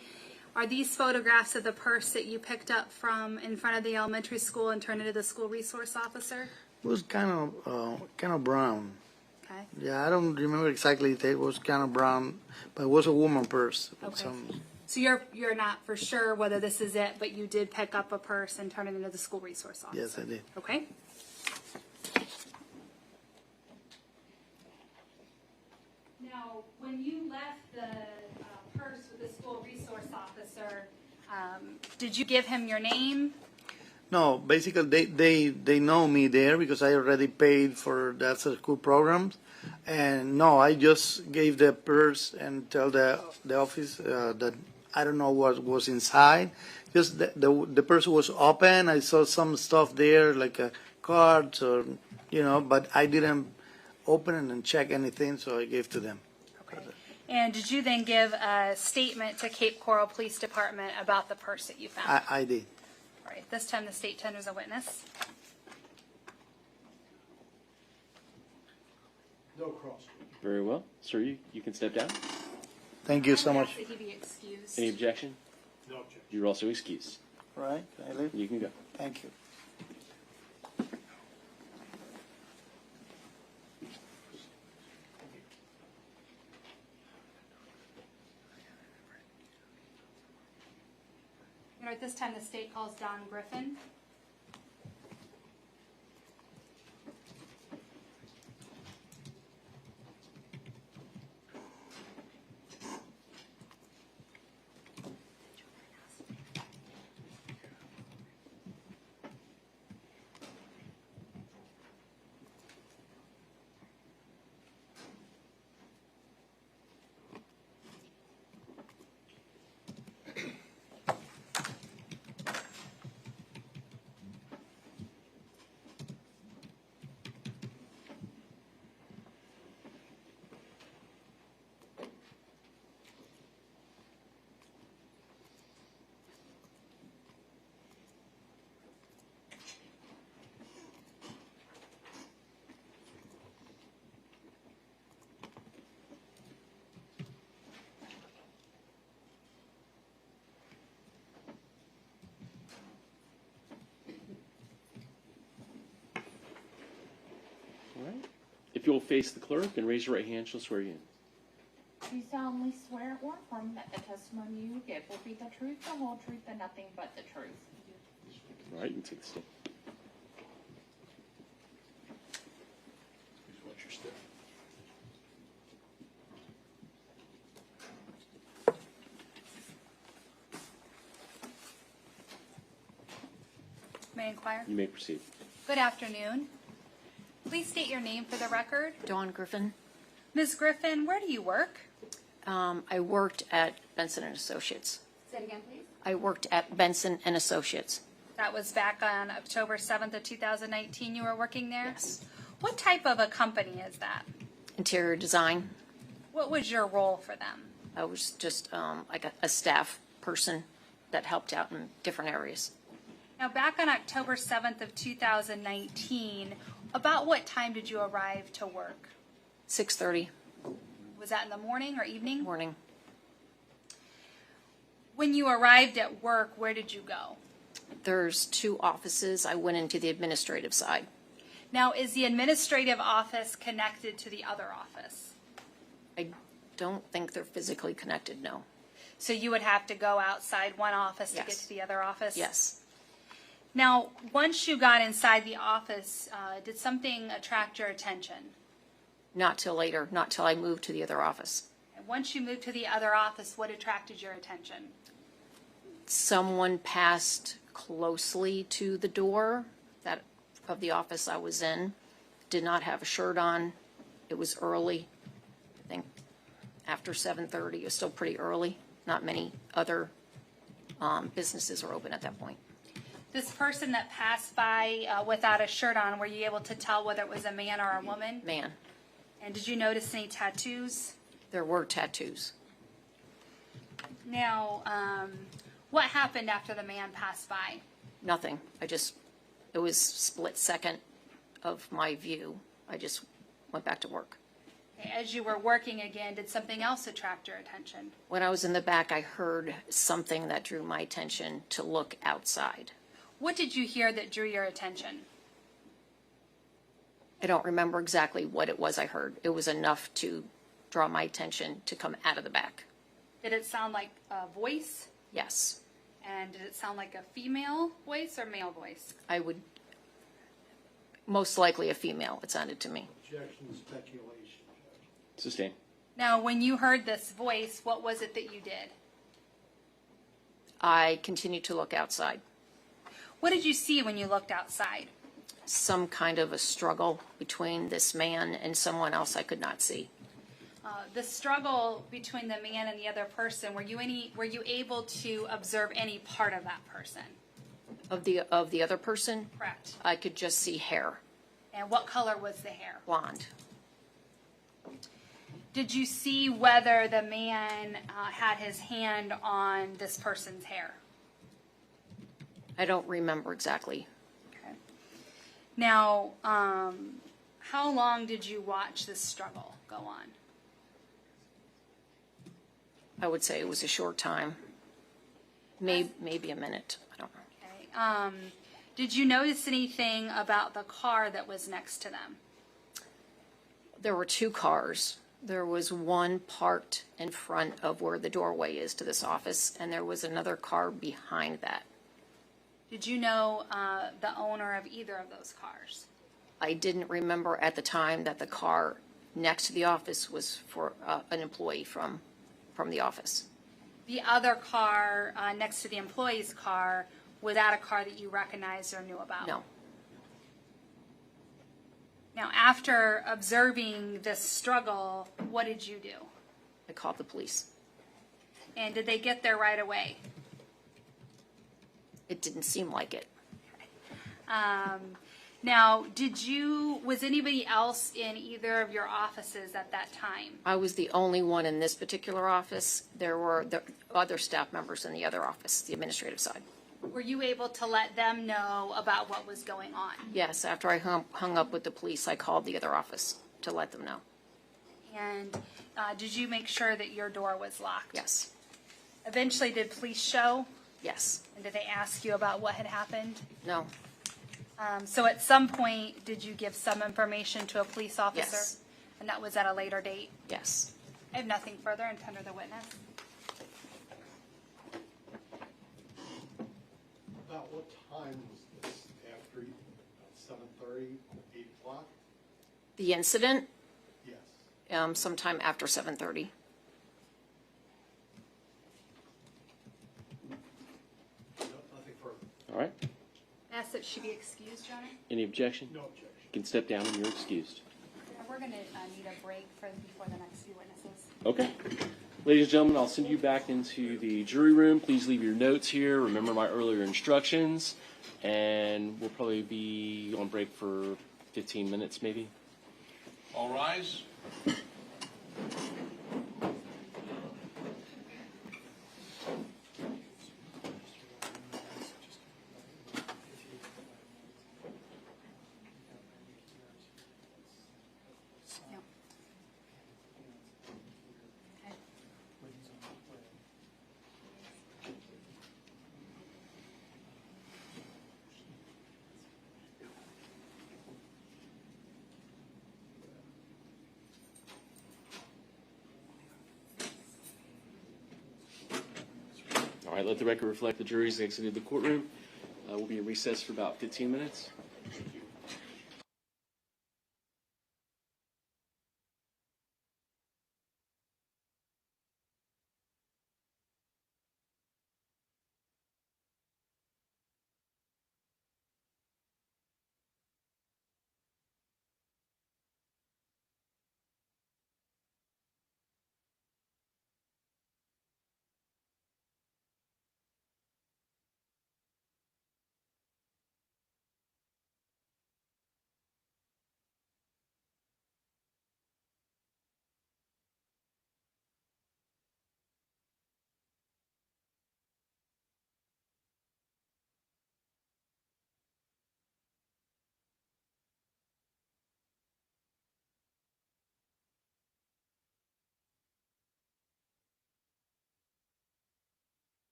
Are these photographs of the purse that you picked up from in front of the elementary school and turned it to the school resource officer? It was kind of brown. Okay. Yeah, I don't remember exactly. It was kind of brown, but it was a woman purse. Okay. So you're not for sure whether this is it, but you did pick up a purse and turn it into the school resource officer? Yes, I did. Okay. Now, when you left the purse with the school resource officer, did you give him your name? No, basically they know me there because I already paid for that school programs, and no, I just gave the purse and tell the office that I don't know what was inside. Just the purse was open. I saw some stuff there like cards or but I didn't open it and check anything, so I gave to them. Okay. And did you then give a statement to Cape Coral Police Department about the purse that you found? I did. All right, this time the state tenders a witness. No cross. Very well. Sir, you can step down. Thank you so much. I ask that he be excused. Any objection? No objection. You're also excused. Right? Can I leave? You can go. Thank you. At this time, the state calls Don Griffin. All right. If you'll face the clerk and raise your right hand, she'll swear you in. Do you solemnly swear or affirm that the testimony you give will be the truth, the whole truth, and nothing but the truth? All right, you can take the stand. Please watch your step. May I inquire? You may proceed. Good afternoon. Please state your name for the record. Dawn Griffin. Ms. Griffin, where do you work? I worked at Benson and Associates. Say it again, please. I worked at Benson and Associates. That was back on October 7th of 2019 you were working there? Yes. What type of a company is that? Interior design. What was your role for them? I was just like a staff person that helped out in different areas. Now, back on October 7th of 2019, about what time did you arrive to work? 6:30 Was that in the morning or evening? morning. When you arrived at work, where did you go? There's 2 offices. I went into the administrative side. Now, is the administrative office connected to the other office? I don't think they're physically connected, no. So you would have to go outside one office to get Yes. to the other office? Yes. Now, once you got inside the office, did something attract your attention? Not till later, not till I moved to the other office. And once you moved to the other office, what attracted your attention? Someone passed closely to the door that of the office I was in, did not have a shirt on. It was early, I think after 7:30. It was still pretty early. Not many other businesses are open at that point. This person that passed by without a shirt on, were you able to tell whether it was a man or a woman? Man, And did you notice any tattoos? there were tattoos. Now, what happened after the man passed by? Nothing. It was split second of my view. I just went back to work. As you were working again, did something else attract your attention? When I was in the back, I heard something that drew my attention to look outside. What did you hear that drew your attention? I don't remember exactly what it was I heard. It was enough to draw my attention to come out of the back. Did it sound like a voice? Yes. And did it sound like a female voice or male voice? I would, most likely a female, it sounded to me. Objection, speculation. Sustain. Now, when you heard this voice, what was it that you did? I continued to look outside. What did you see when you looked outside? Some kind of a struggle between this man and someone else I could not see. The struggle between the man and the other person, were you able to observe any part of that person? Of the other person, Correct. I could just see hair, And what color was the hair? blonde. Did you see whether the man had his hand on this person's hair? I don't remember exactly. Okay. Now, how long did you watch this struggle go on? I would say it was a short time. Maybe a minute. I don't know. Okay. Did you notice anything about the car that was next to them? There were 2 cars. There was one parked in front of where the doorway is to this office, and there was another car behind that. Did you know the owner of either of those cars? I didn't remember at the time that the car next to the office was for an employee from the office. The other car next to the employee's car, was that a car that you recognized or knew about? No. Now, after observing this struggle, what did you do? I called the police. And did they get there right away? It didn't seem like it. Now, was anybody else in either of your offices at that time? I was the only one in this particular office. There were other staff members in the other office, the administrative side. Were you able to let them know about what was going on? Yes, after I hung up with the police, I called the other office to let them know. And did you make sure that your door was locked? Yes. Eventually, did police show? Yes. And did they ask you about what had happened? No. So at some point, did you give some information to a police officer? Yes. And that was at a later date? Yes. I have nothing further and tender the witness. About what time was this? After 7:30, 8 o'clock? The incident, Yes. sometime after 7:30. Nothing further. All right. Ask that she be excused, Your Honor. Any objection? No objection. You can step down and you're excused. We're going to need a break before the next few witnesses. Okay. Ladies and gentlemen, I'll send you back into the jury room. Please leave your notes here. Remember my earlier instructions. And we'll probably be on break for 15 minutes maybe. All rise. right, let the record reflect the jury's exited the courtroom. We'll be in recess for about 15 minutes.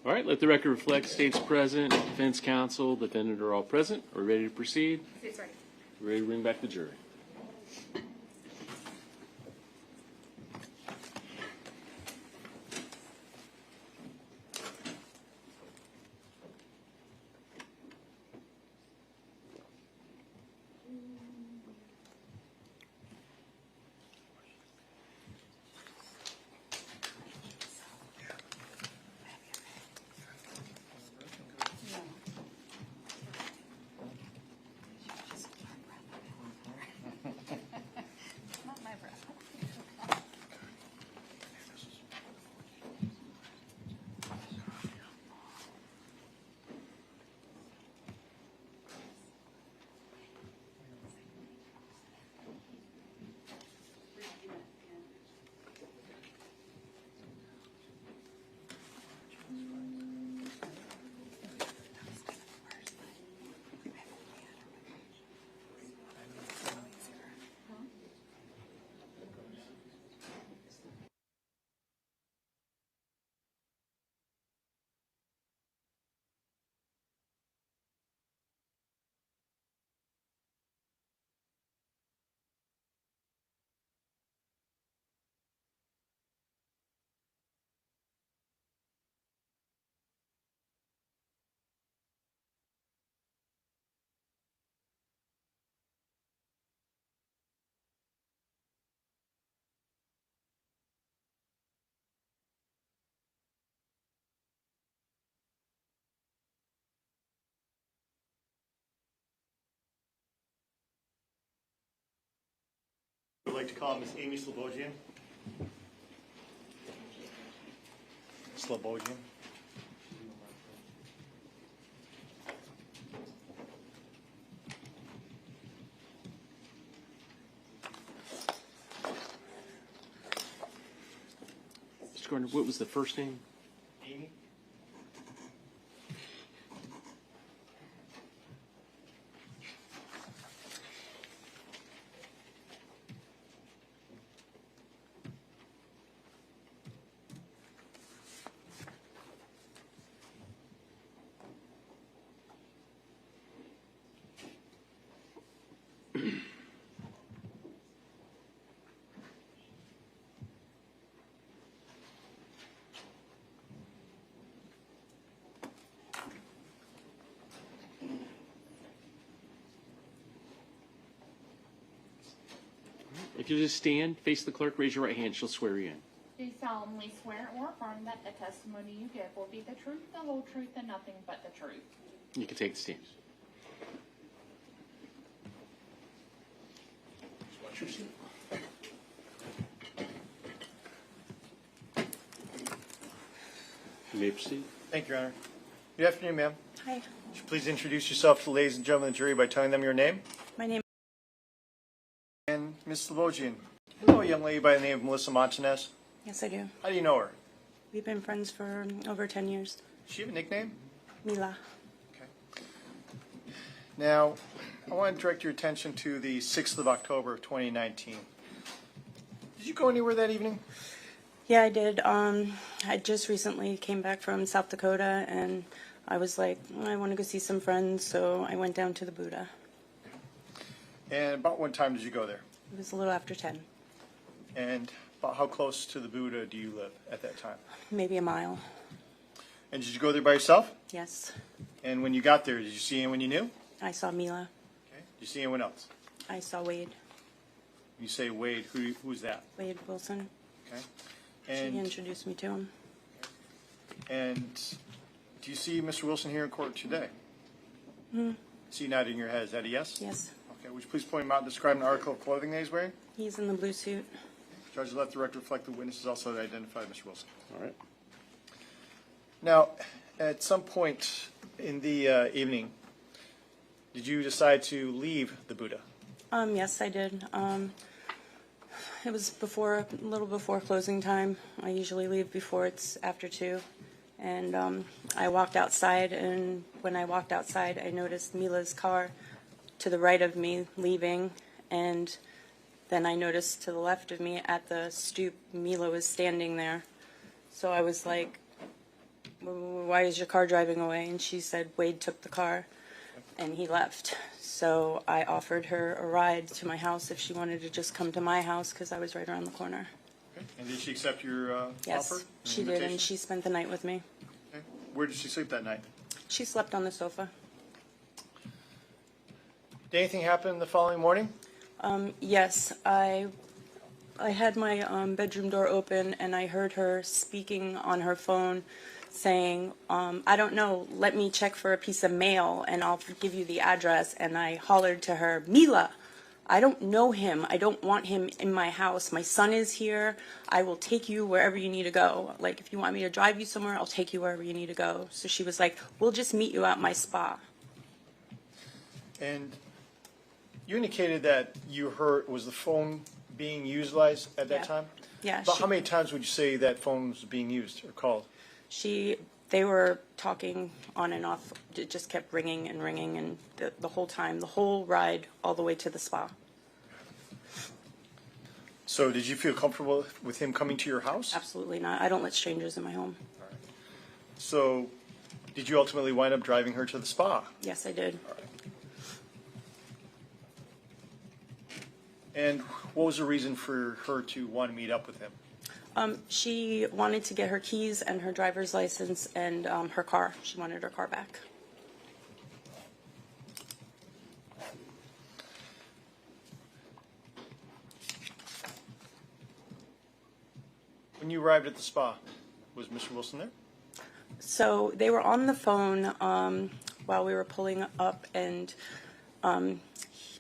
All right, let the record reflect state's present, defense counsel, defendant are all present. Are we ready to proceed? It's ready. Ready to bring back the jury? Not my breath. I'd like to call Ms. Amy Slobodian. Slobodian. Mr. Gardner, what was the first name? Amy? If you just stand, face the clerk, raise your right hand, she'll swear you in. Do solemnly swear or affirm that the testimony you give will be the truth, the whole truth, and nothing but the truth. You can take the stand. Watch your seat. You may proceed. Thank you, Your Honor. Good afternoon, ma'am. Hi, Would you please introduce yourself to the ladies and gentlemen of the jury by telling them your name? my name. And Ms. Slobodian, you know a young lady by the name of Melissa Martinez? Yes, I do. How do you know her? We've been friends for over 10 years. Does she have a nickname? Mila. Now, I want to direct your attention to the 6th of October of 2019. Did you go anywhere that evening? Yeah, I did. I just recently came back from South Dakota, and I was like, I want to go see some friends, so I went down to the Buddha. And about what time did you go there? It was a little after 10, And about how close to the Buddha do you live at that time? maybe a mile. And did you go there by yourself? Yes, And when you got there, did you see anyone you knew? I saw Mila. Okay. Did you see anyone else? I saw Wade. You say Wade. Who's that? Wade Wilson. Okay. She And introduced me to him. do you see Mr. Wilson here in court today? See you nodding your head. Is that a yes? Yes, Okay. Would you please point him out and describe an article of clothing that he's wearing? he's in the blue suit. Judge, let the record reflect the witnesses also identified Mr. Wilson. All right. Now, at some point in the evening, did you decide to leave the Buddha? Yes, I did. It was a little before closing time. I usually leave before it's after 2. And I walked outside, and when I walked outside, I noticed Mila's car to the right of me leaving, and then I noticed to the left of me at the stoop, Mila was standing there. So I was like, why is your car driving away? And she said, Wade took the car and he left. So I offered her a ride to my house if she wanted to just come to my house because I was right around the corner. Okay. And did she accept your Yes, offer? she did, and she spent the night with me. Okay. Where did she sleep that night? She slept on the sofa. Did anything happen the following morning? Yes, I had my bedroom door open and I heard her speaking on her phone saying, I don't know, let me check for a piece of mail and I'll give you the address. And I hollered to her, Mila, I don't know him. I don't want him in my house. My son is here. I will take you wherever you need to go. Like, if you want me to drive you somewhere, I'll take you wherever you need to go. So she was like, we'll just meet you at my spa. And you indicated that you heard, was the phone being utilized at that Yeah. time? Yeah. About how many times would you say that phone was being used or called? They were talking on and off. It just kept ringing and ringing, and the whole time, the whole ride, all the way to the spa. So did you feel comfortable with him coming to your house? Absolutely not. I don't let strangers in my home. So did you ultimately wind up driving her to the spa? Yes, I did. And what was the reason for her to want to meet up with him? She wanted to get her keys and her driver's license and her car. She wanted her car back. When you arrived at the spa, was Mr. Wilson there? So they were on the phone while we were pulling up, and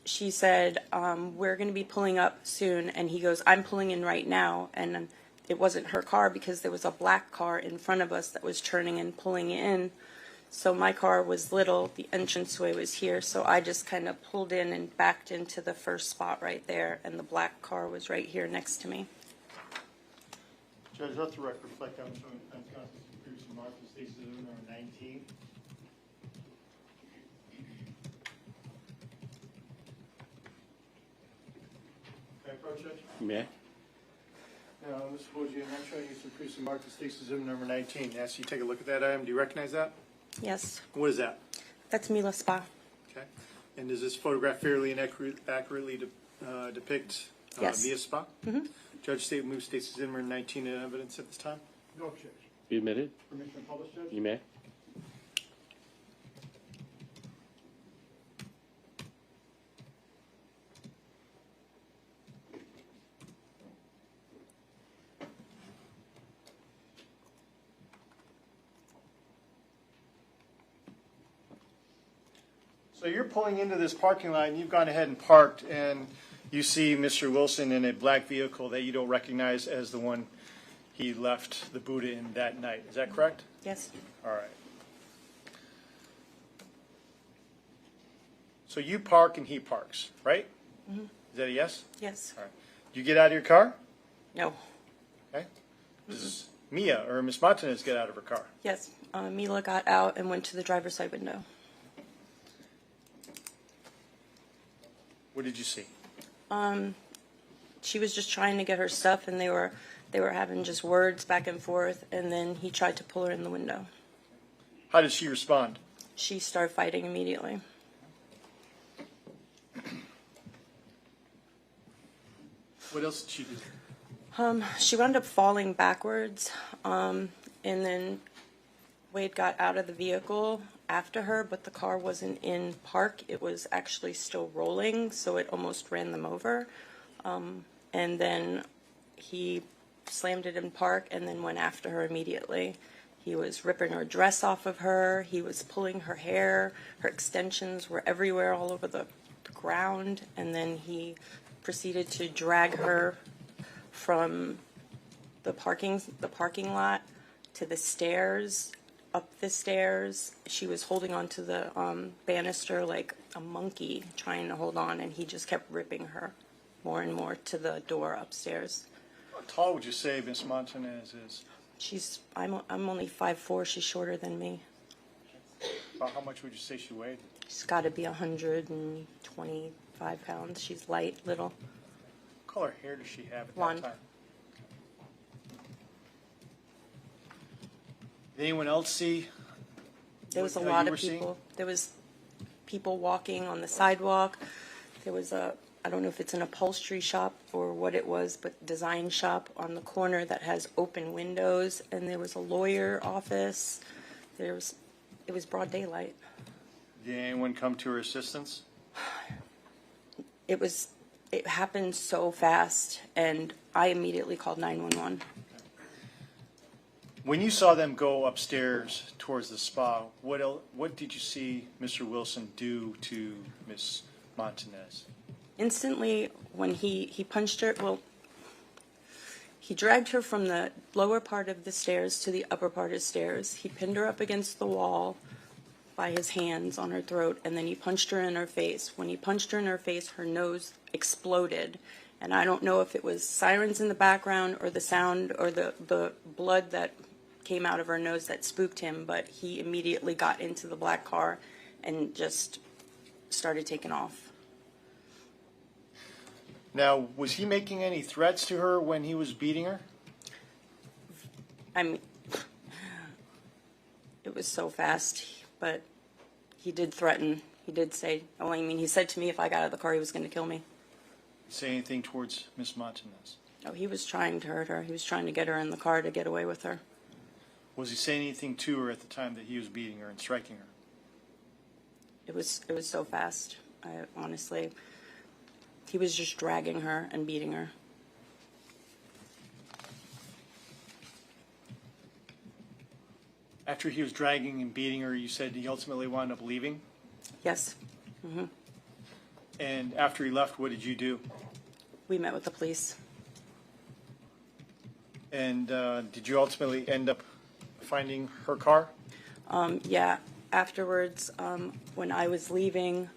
she said, we're going to be pulling up soon. And he goes, I'm pulling in right now. And it wasn't her car because there was a black car in front of us that was turning and pulling in. So my car was little, the entranceway was here, so I just kind of pulled in and backed into the first spot right there, and the black car was right here next to me. Judge, let the record reflect on previously marked as Stacy number 19. Can I approach, Judge? You may. Now, Mr. Boji, I'm showing you some previously marked as Stacy number 19. Ask you to take a look at that item. Do you recognize that? Yes. What is that? That's Mila Spa. Okay. And does this photograph fairly and accurately depict Yes. Mia Spa? Mm-hmm. Judge State moves Stacy Zimmer 19 in evidence at this time. No objection. Be admitted. Permission to publish, Judge? You may. So you're pulling into this parking lot, and you've gone ahead and parked, and you see Mr. Wilson in a black vehicle that you don't recognize as the one he left the Buddha in that night. Is that correct? Yes. All right. So you park and he parks, right? Mm-hmm. Is that a yes? Yes. All right. Do you get out of your car? No. Okay. Does Mia or Miss Martinez get out of her car? Yes. Mila got out and went to the driver's side window. What did you see? She was just trying to get her stuff, and they were having just words back and forth, and then he tried to pull her in the window. How did she respond? She started fighting immediately. What else did she do? She wound up falling backwards, and then Wade got out of the vehicle after her, but the car wasn't in park. It was actually still rolling, so it almost ran them over. And then he slammed it in park and then went after her immediately. He was ripping her dress off of her. He was pulling her hair. Her extensions were everywhere, all over the ground. And then he proceeded to drag her from the parking lot to the stairs, up the stairs. She was holding onto the banister like a monkey, trying to hold on, and he just kept ripping her more and more to the door upstairs. How tall would you say Miss Martinez is? I'm only 5'4". She's shorter than me. About how much would you say she weighed? She's got to be 125 pounds. She's light, little. What color hair does she have at Blonde. that time? Did anyone else see? There was a what, lot you of were seeing? people. There was people walking on the sidewalk. There was I don't know if it's an upholstery shop or what it was, but design shop on the corner that has open windows. And there was a lawyer office. It was broad daylight. Did anyone come to her assistance? It happened so fast, and I immediately called 911. When you saw them go upstairs towards the spa, what did you see Mr. Wilson do to Miss Martinez? Instantly, when he punched her, well, he dragged her from the lower part of the stairs to the upper part of the stairs. He pinned her up against the wall by his hands on her throat, and then he punched her in her face. When he punched her in her face, her nose exploded. And I don't know if it was sirens in the background or the sound or the blood that came out of her nose that spooked him, but he immediately got into the black car and just started taking off. Now, was he making any threats to her when he was beating her? I mean, it was so fast, but he did threaten. He did say, oh, I mean, he said to me if I got out of the car, he was going to kill me. Say anything towards Miss Martinez? Oh, he was trying to hurt her. He was trying to get her in the car to get away with her. Was he saying anything to her at the time that he was beating her and striking her? It was so fast. I honestly, he was just dragging her and beating her. After he was dragging and beating her, you said he ultimately wound up leaving? Yes. Mm-hmm. And after he left, what did you do? We met with the police. And did you ultimately end up finding her car? Yeah. Afterwards, when I was leaving,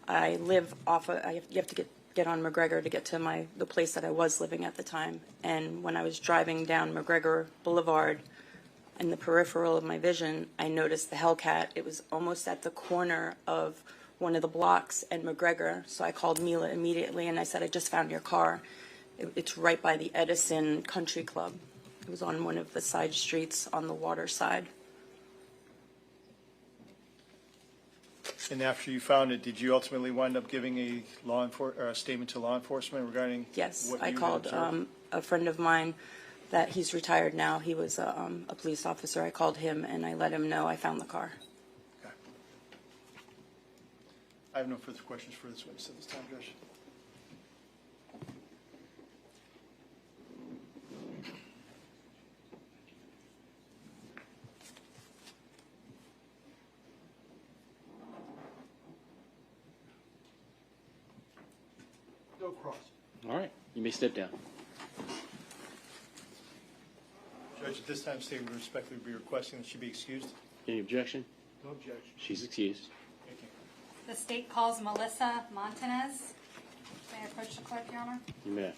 I live off of, you have to get on McGregor to get to the place that I was living at the time. And when I was driving down McGregor Boulevard, in the peripheral of my vision, I noticed the Hellcat. It was almost at the corner of one of the blocks and McGregor. So I called Mila immediately and I said, I just found your car. It's right by the Edison Country Club. It was on one of the side streets on the water side. And after you found it, did you ultimately wind up giving a statement to law enforcement regarding? Yes, what I you had called observed? a friend of mine that he's retired now. He was a police officer. I called him and I let him know I found the car. Okay. I have no further questions for this witness at this time, Judge. No cross. All right, you may step down. Judge, at this time, State would respectfully be requesting that she be excused. Any objection? No objection. She's excused. Thank you. The state calls Melissa Martinez. May I approach the clerk, Your Honor? You may.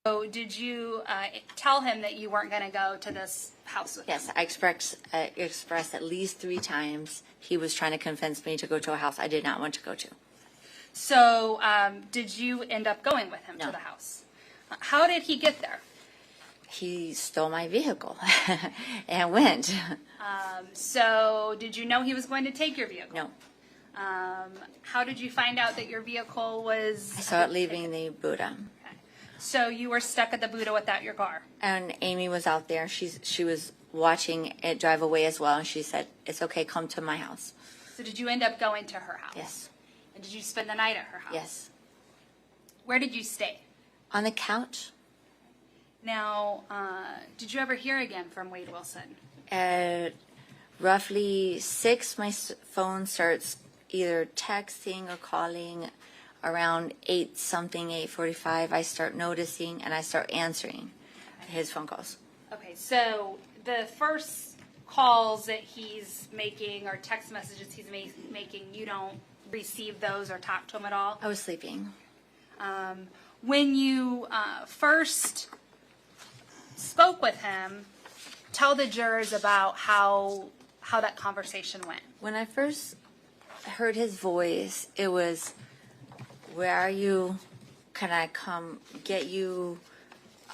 So did you tell him that you weren't going to go to this house with him? Yes, I expressed at least 3 times he was trying to convince me to go to a house I did not want to go to. So did you end up going with him to the house? How did he get there? He stole my vehicle and went. So did you know he was going to take your vehicle? No. How did you find out that your vehicle was? I saw it leaving the Buddha. So you were stuck at the Buddha without your car? And Amy was out there. She was watching it drive away as well, and she said, "It's okay, come to my house." So did you end up going to her house? Yes. And did you spend the night at her house? Yes. Where did you stay? On the couch. Now, did you ever hear again from Wade Wilson? At roughly 6, my phone starts either texting or calling. Around 8:45, I start noticing and I start answering his phone calls. Okay, so the first calls that he's making or text messages he's making, you don't receive those or talk to him at all? I was sleeping. When you first spoke with him, tell the jurors about how that conversation went. When I first heard his voice, it was, "Where are you? Can I come get you?"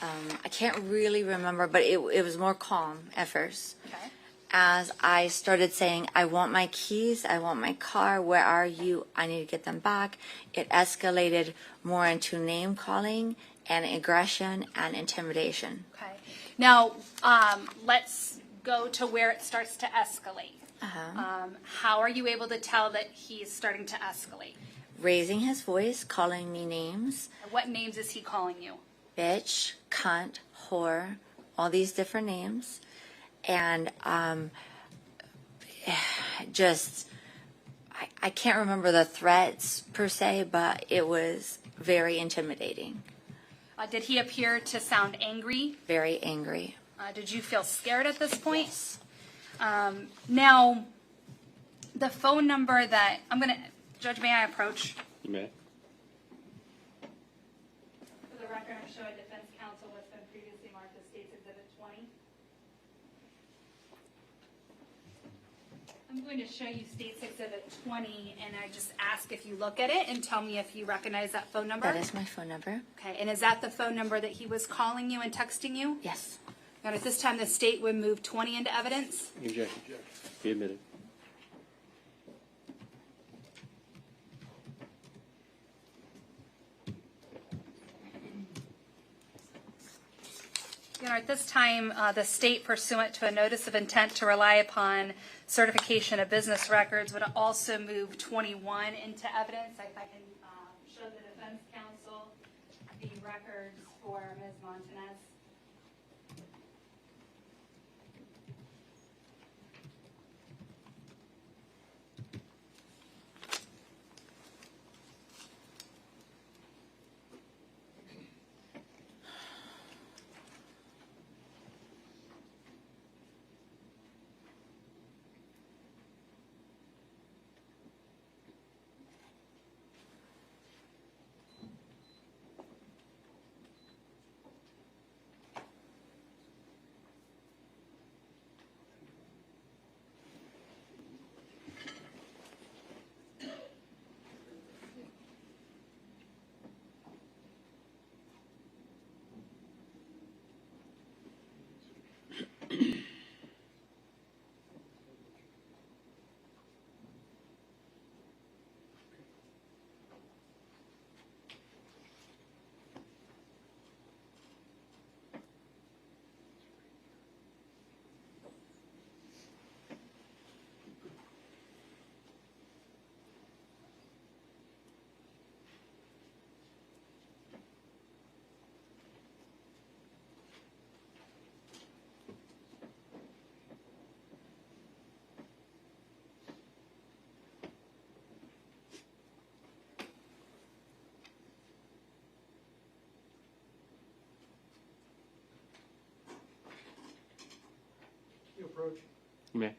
I can't really remember, but it was more calm at first. Okay. As I started saying, "I want my keys, I want my car, where are you? I need to get them back," it escalated more into name calling and aggression and intimidation. Okay. Now, let's go to where it starts to escalate. How are you able to tell that he's starting to escalate? Raising his voice, calling me names. What names is he calling you? Bitch, cunt, whore, all these different names. And I can't remember the threats per se, but it was very intimidating. Did he appear to sound angry? Very angry. Did you feel scared at this point? Yes. Now, the phone number that Judge, may I approach? You may. For the record, I'm showing defense counsel what's been previously marked as State's Exhibit 20. I'm going to show you State's Exhibit 20, and I just ask if you look at it and tell me if you recognize that phone number. That is my phone number. Okay, and is that the phone number that he was calling you and texting you? Yes. And at this time, the state would move 20 into evidence? Objection. Be admitted. At this time, the state, pursuant to a notice of intent to rely upon certification of business records, would also move 21 into evidence. If I can show the defense counsel the records for Ms. Martinez. You approach. You may.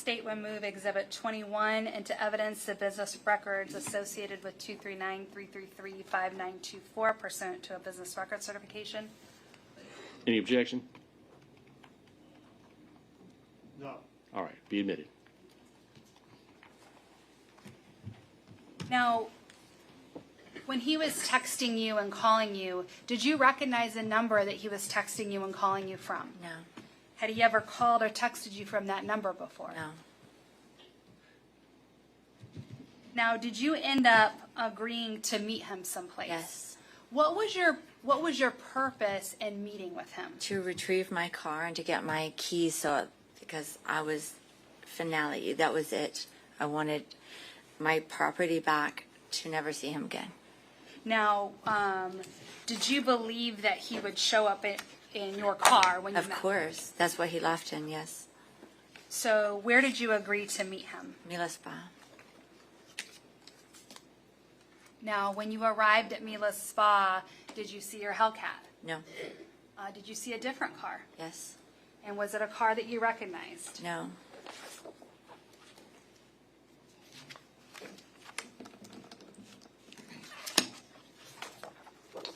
state would move Exhibit 21 into evidence the business records associated with 239-333-5924 pursuant to a business record certification. Any objection? No. All right, be admitted. Now, when he was texting you and calling you, did you recognize the number that he was texting you and calling you from? No. Had he ever called or texted you from that number before? No. Now, did you end up agreeing to meet him someplace? Yes. What was your purpose in meeting with him? To retrieve my car and to get my keys, because I was finale. That was it. I wanted my property back, to never see him again. Now, did you believe that he would show up in your car when you met? Of course. That's what he left in, yes. So where did you agree to meet him? Mila Spa. Now, when you arrived at Mila's Spa, did you see your Hellcat? No. Did you see a different car? Yes. And was it a car that you recognized? No.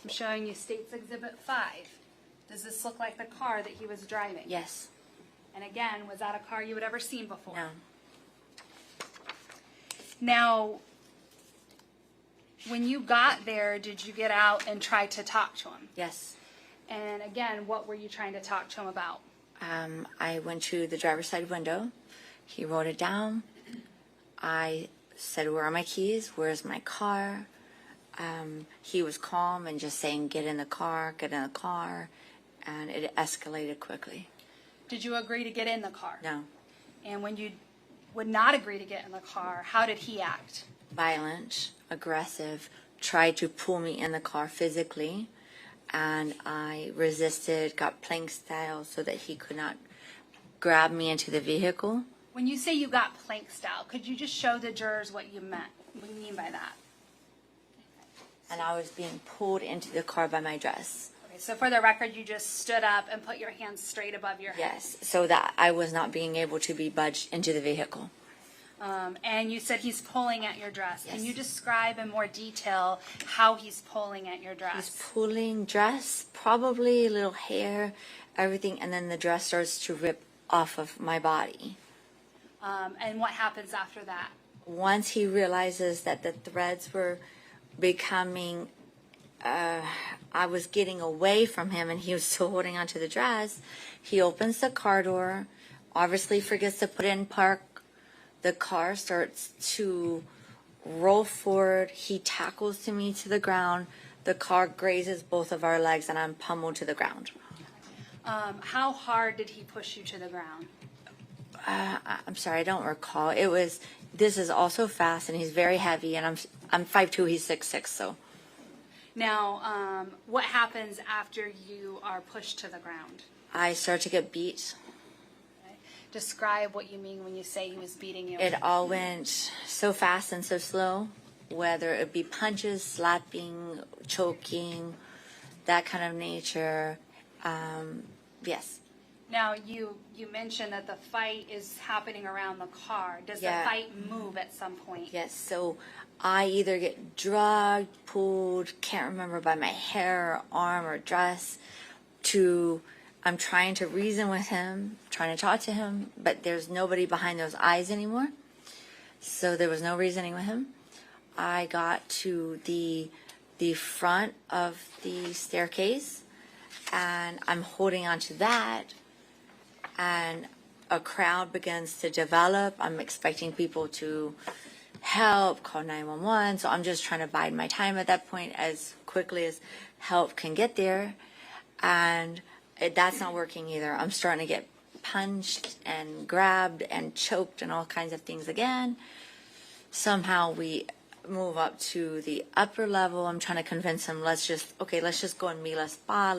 I'm showing you State's Exhibit 5. Does this look like the car that he was driving? Yes. And again, was that a car you had ever seen before? No. Now, when you got there, did you get out and try to talk to him? Yes. And again, what were you trying to talk to him about? I went to the driver's side window. He wrote it down. I said, where are my keys? Where's my car? He was calm and just saying, get in the car, get in the car. And it escalated quickly. Did you agree to get in the car? No. And when you would not agree to get in the car, how did he act? Violent, aggressive, tried to pull me in the car physically. And I resisted, got plank style so that he could not grab me into the vehicle. When you say you got plank style, could you just show the jurors what you meant? What do you mean by that? And I was being pulled into the car by my dress. Okay, so for the record, you just stood up and put your hands straight above your head. Yes, so that I was not being able to be budged into the vehicle. And you said he's pulling at your dress. Yes. Can you describe in more detail how he's pulling at your dress? He's pulling dress, probably a little hair, everything, and then the dress starts to rip off of my body. And what happens after that? Once he realizes that the threads were becoming, I was getting away from him and he was still holding onto the dress, he opens the car door, obviously forgets to put it in park. The car starts to roll forward. He tackles me to the ground. The car grazes both of our legs and I'm pummeled to the ground. How hard did he push you to the ground? I'm sorry, I don't recall. This is also fast and he's very heavy and I'm 5'2", he's 6'6", so. Now, what happens after you are pushed to the ground? I start to get beat. Describe what you mean when you say he was beating you. It all went so fast and so slow, whether it be punches, slapping, choking, that kind of nature. Yes. Now, you mentioned that the fight is happening around the car. Does Yeah. the fight move at some point? Yes, so I either get drugged, pulled, can't remember, by my hair or arm or dress, to I'm trying to reason with him, trying to talk to him, but there's nobody behind those eyes anymore. So there was no reasoning with him. I got to the front of the staircase, and I'm holding on to that, and a crowd begins to develop. I'm expecting people to help, call 911, so I'm just trying to bide my time at that point as quickly as help can get there, and that's not working either. I'm starting to get punched and grabbed and choked and all kinds of things again. Somehow we move up to the upper level. I'm trying to convince him, let's just go in Mila Spa.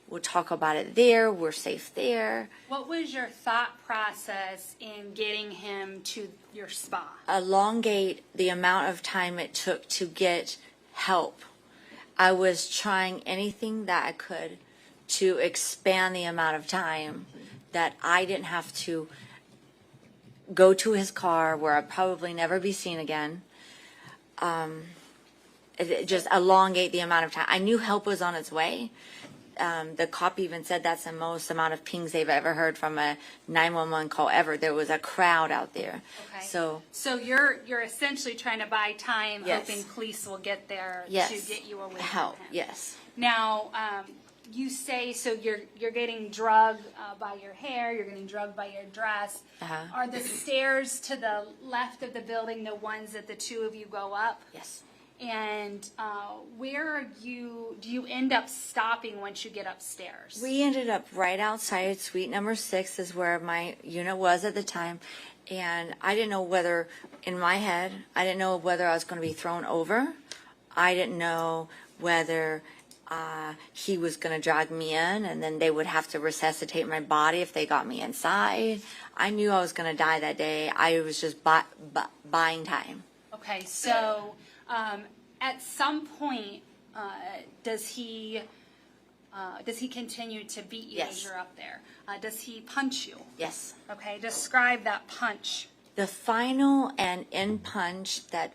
We'll talk about it there. We're safe there. What was your thought process in getting him to your spa? Elongate the amount of time it took to get help. I was trying anything that I could to expand the amount of time that I didn't have to go to his car where I'd probably never be seen again. It just elongate the amount of time. I knew help was on its way. The cop even said that's the most amount of pings they've ever heard from a 911 call ever. There was a crowd out there. Okay. So you're essentially trying to buy time, Yes. hoping police will get there Yes. to get you away help, from him. yes. Now, you say so you're getting drugged by your hair, you're getting drugged by your dress. Uh-huh. Are the stairs to the left of the building the ones that the two of you go up? Yes. And where do you end up stopping once you get upstairs? We ended up right outside suite number 6 is where my unit was at the time. And I didn't know whether, in my head, I didn't know whether I was going to be thrown over. I didn't know whether he was going to drag me in and then they would have to resuscitate my body if they got me inside. I knew I was going to die that day. I was just buying time. Okay, so at some point, does he continue to beat you as Yes. you're up there? Does he punch you? Yes. Okay, describe that punch. The final and end punch that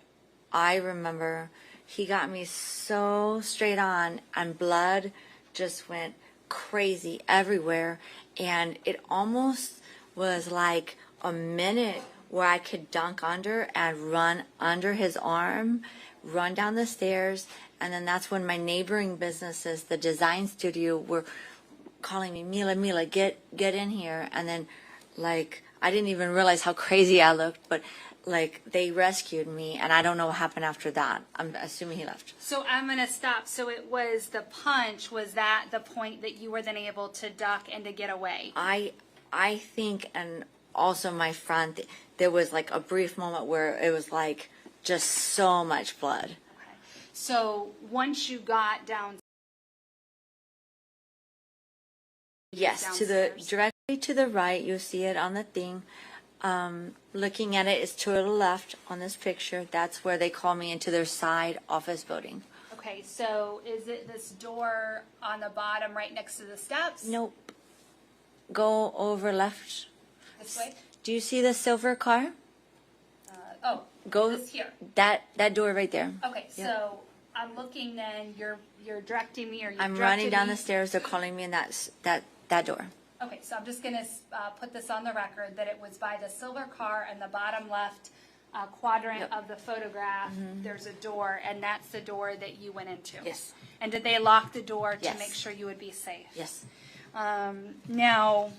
I remember, he got me so straight on and blood just went crazy everywhere. And it almost was like a minute where I could dunk under and run under his arm, run down the stairs. And then that's when my neighboring businesses, the design studio, were calling me, Mila, get in here. And then, like, I didn't even realize how crazy I looked, but like they rescued me, and I don't know what happened after that. I'm assuming he left. So I'm going to stop. So it was the punch, was that the point that you were then able to duck and to get away? I think, and also my friend, there was like a brief moment where it was like just so much blood. Okay. So once you got down. Yes, to the directly to the right, you'll see it on the thing. Looking at it is to the left on this picture. That's where they call me into their side office building. Okay, so is it this door on the bottom right next to the steps? Nope. Go over left. This way? Do you see the silver car? Go this here. That door right there. Okay, so I'm looking then, you're directing me or you're I'm directing running down me? the stairs. They're calling me in that door. Okay, so I'm just going to put this on the record that it was by the silver car and the bottom left quadrant of the photograph. There's a door, and that's the door that you went into. Yes. And did they lock the door to Yes. make sure you would be safe? Yes. Now,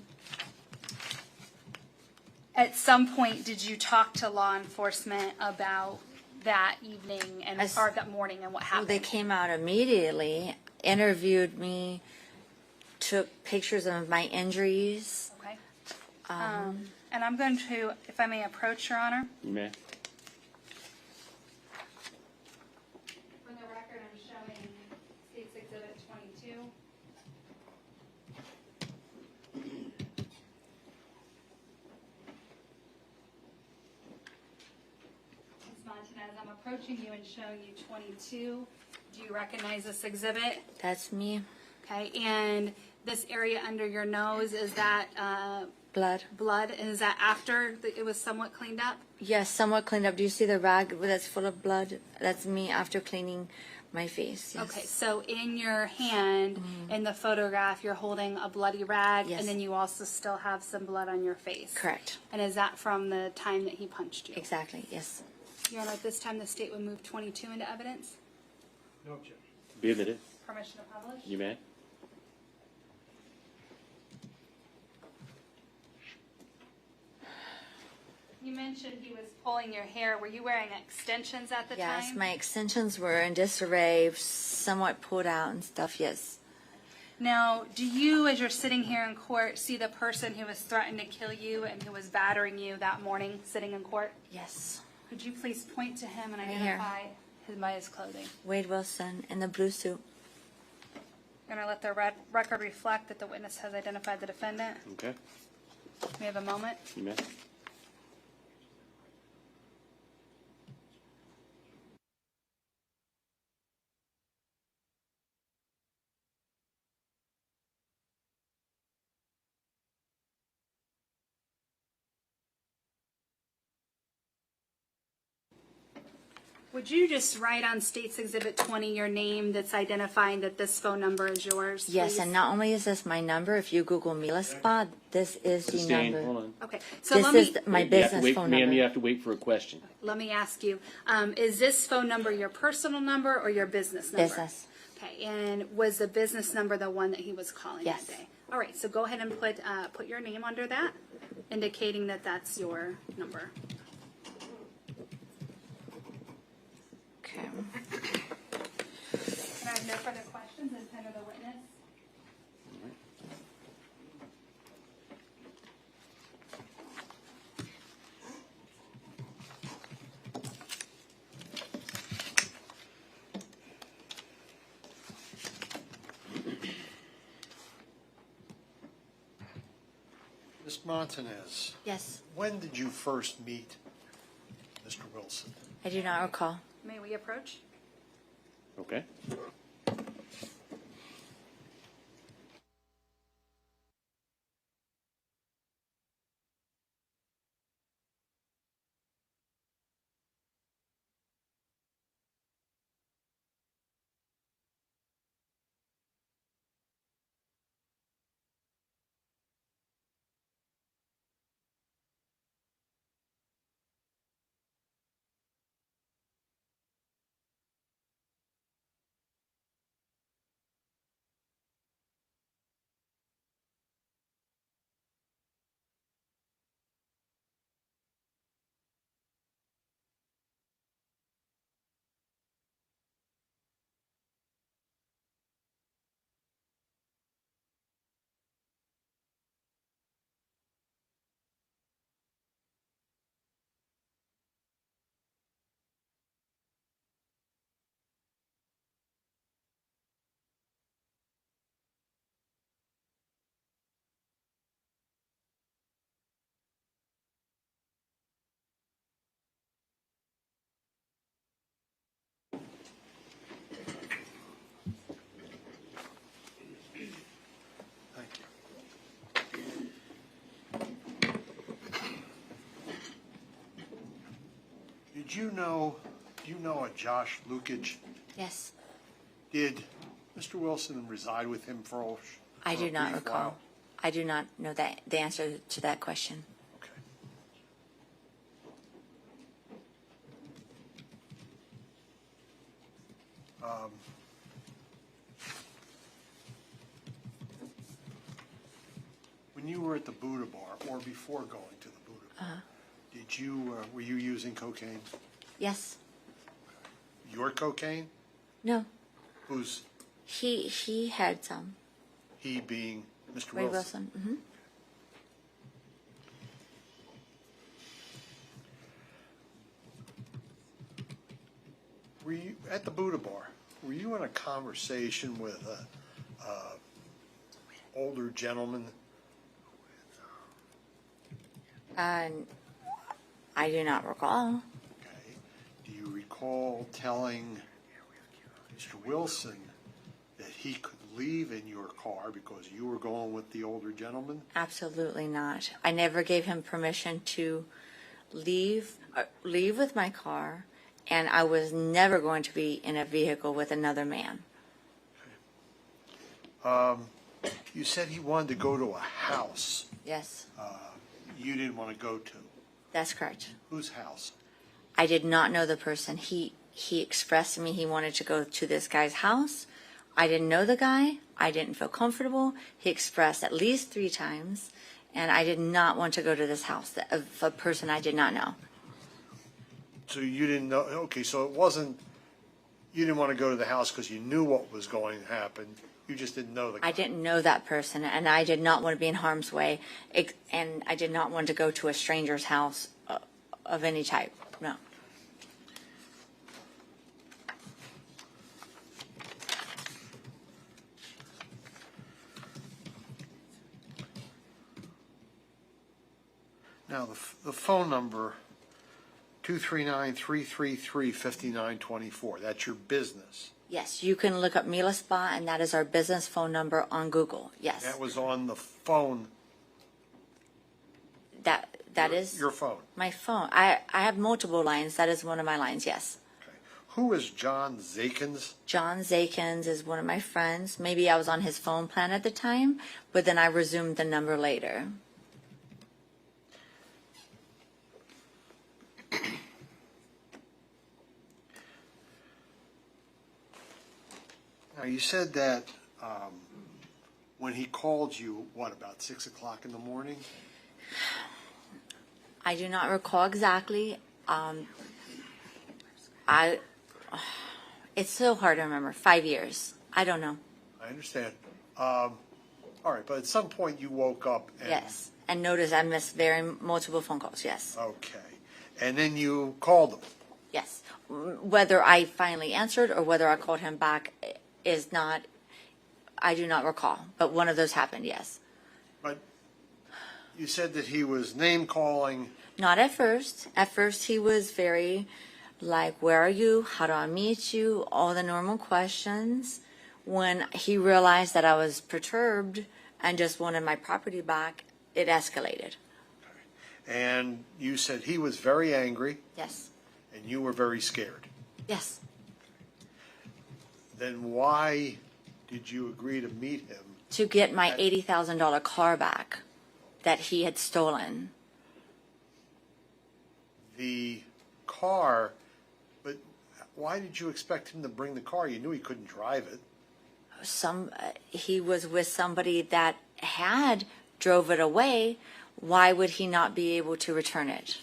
at some point, did you talk to law enforcement about that evening and or that morning and what happened? They came out immediately, interviewed me, took pictures of my injuries. Okay. And I'm going to, if I may approach, Your Honor. You may. For the record, I'm showing State's Exhibit 22. Ms. Martinez, I'm approaching you and showing you 22. Do you recognize this exhibit? That's me. Okay, and this area under your nose, is that Blood. blood? And is that after it was somewhat cleaned up? Yes, somewhat cleaned up. Do you see the rag that's full of blood? That's me after cleaning my face. Yes. Okay, so in your hand, in the photograph, you're holding a bloody rag, Yes. and then you also still have some blood on your face. Correct. And is that from the time that he punched you? Exactly, yes. Your Honor, at this time, the state would move 22 into evidence. No objection. Be admitted. Permission to publish? You may. You mentioned he was pulling your hair. Were you wearing extensions at the Yes, time? my extensions were in disarray, somewhat pulled out and stuff, yes. Now, do you, as you're sitting here in court, see the person who was threatened to kill you and who was battering you that morning sitting in court? Yes. Could you please point to him and Right here. identify him by his clothing? Wade Wilson in the blue suit. Going to let the record reflect that the witness has identified the defendant. Okay. We have a moment. You may. Would you just write on State's Exhibit 20 your name that's identifying that this phone number is yours? Yes, please? and not only is this my number, if you Google Mila Spa, this is the Christine, number. hold on. Okay, so This let me, is my You have to business wait, phone ma'am, number. you have to wait for a question. let me ask you, is this phone number your personal number or your business number? Business. Okay, and was the business number the one that he was calling Yes. that day? All right, so go ahead and put your name under that, indicating that that's your number. Okay. And I have no further questions and tender the witness. Ms. Martinez, Yes, when did you first meet Mr. Wilson? I do not recall. May we approach? Okay. Thank you. Do you know a Josh Lukic? Yes, Did Mr. Wilson reside with him for a I do not brief recall. while? I do not know the answer to that question. Okay. When you were at the Buddha Bar, or before going to the Buddha Bar, were you using cocaine? Yes. Your cocaine? No. Who's He had some. he being Mr. Ray Wilson? Wilson. Mm-hmm. Were you at the Buddha Bar? Were you in a conversation with a older gentleman? I do not recall. Okay. Do you recall telling Mr. Wilson that he could leave in your car because you were going with the older gentleman? Absolutely not. I never gave him permission to leave with my car, and I was never going to be in a vehicle with another man. You said he wanted to go to a house Yes, you didn't want to go to. that's correct. Whose house? I did not know the person. He expressed to me he wanted to go to this guy's house. I didn't know the guy. I didn't feel comfortable. He expressed at least 3 times, and I did not want to go to this house of a person I did not know. So you didn't know, okay, so it wasn't, you didn't want to go to the house because you knew what was going to happen. You just didn't know the guy. I didn't know that person, and I did not want to be in harm's way, and I did not want to go to a stranger's house of any type. No. Now, the phone number, 239-333-5924, that's your business. Yes, you can look up Mila Spa, and that is our business phone number on Google. Yes. That was on the phone. That is your phone. my phone. I have multiple lines. That is one of my lines. Yes. Okay. Who is John Zakins? John Zakins is one of my friends. Maybe I was on his phone plan at the time, but then I resumed the number later. Now, you said that when he called you, what, about 6 o'clock in the morning? I do not recall exactly. It's so hard to remember. 5 years. I don't know. I understand. All right, but at some point you woke up and... Yes, and noticed I missed multiple phone calls, yes. Okay. And then you called him? Yes. Whether I finally answered or whether I called him back is not, I do not recall. But one of those happened, yes. But you said that he was name-calling. Not at first. At first he was very like, where are you? How do I meet you? All the normal questions. When he realized that I was perturbed and just wanted my property back, it escalated. And you said he was very angry. Yes. And you were very scared. Yes. Then why did you agree to meet him? To get my $80,000 car back that he had stolen. The car, but why did you expect him to bring the car? You knew he couldn't drive it. He was with somebody that had drove it away. Why would he not be able to return it?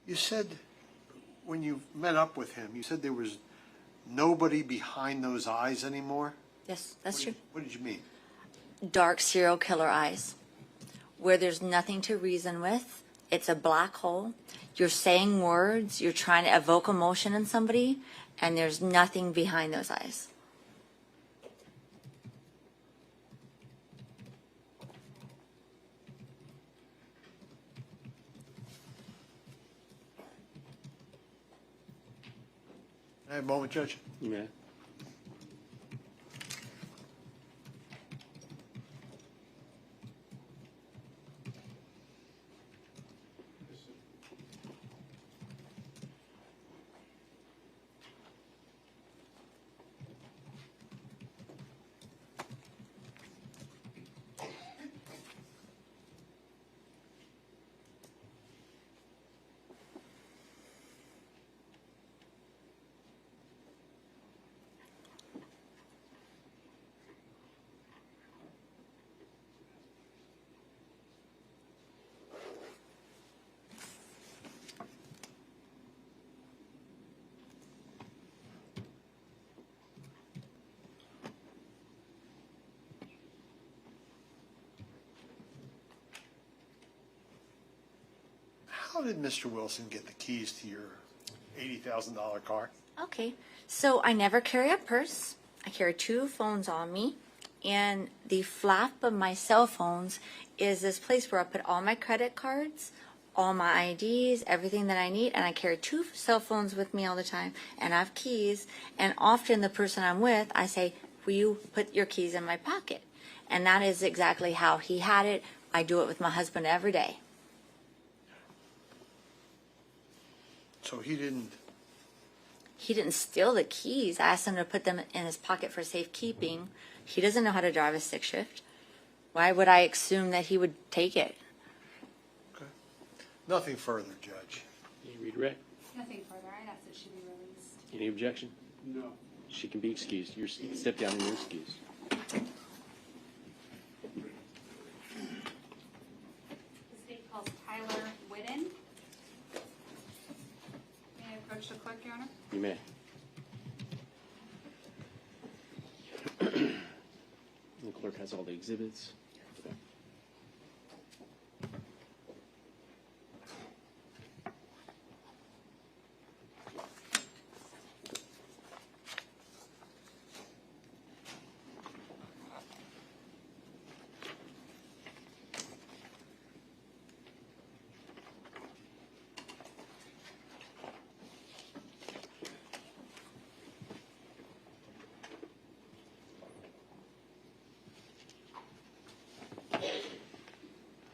You said when you met up with him, you said there was nobody behind those eyes anymore? Yes, that's true. What did you mean? Dark serial killer eyes, where there's nothing to reason with. It's a black hole. You're saying words, you're trying to evoke emotion in somebody, and there's nothing behind those eyes. Can I have a moment, Judge? Yeah. How did Mr. Wilson get the keys to your $80,000 car? Okay, so I never carry a purse. I carry 2 phones on me, and the flap of my cell phones is this place where I put all my credit cards, all my IDs, everything that I need, and I carry 2 cell phones with me all the time, and I have keys, and often the person I'm with, I say, will you put your keys in my pocket? And that is exactly how he had it. I do it with my husband every day. So he didn't steal the keys. I asked him to put them in his pocket for safekeeping. He doesn't know how to drive a stick shift. Why would I assume that he would take it? Okay. Nothing further, Judge. You redirect. Nothing further. I'd ask that she be released. Any objection? No. She can be excused. You're step down and you're excused. The state calls Tyler Whiten. May I approach the clerk, Your Honor? You may. The clerk has all the exhibits.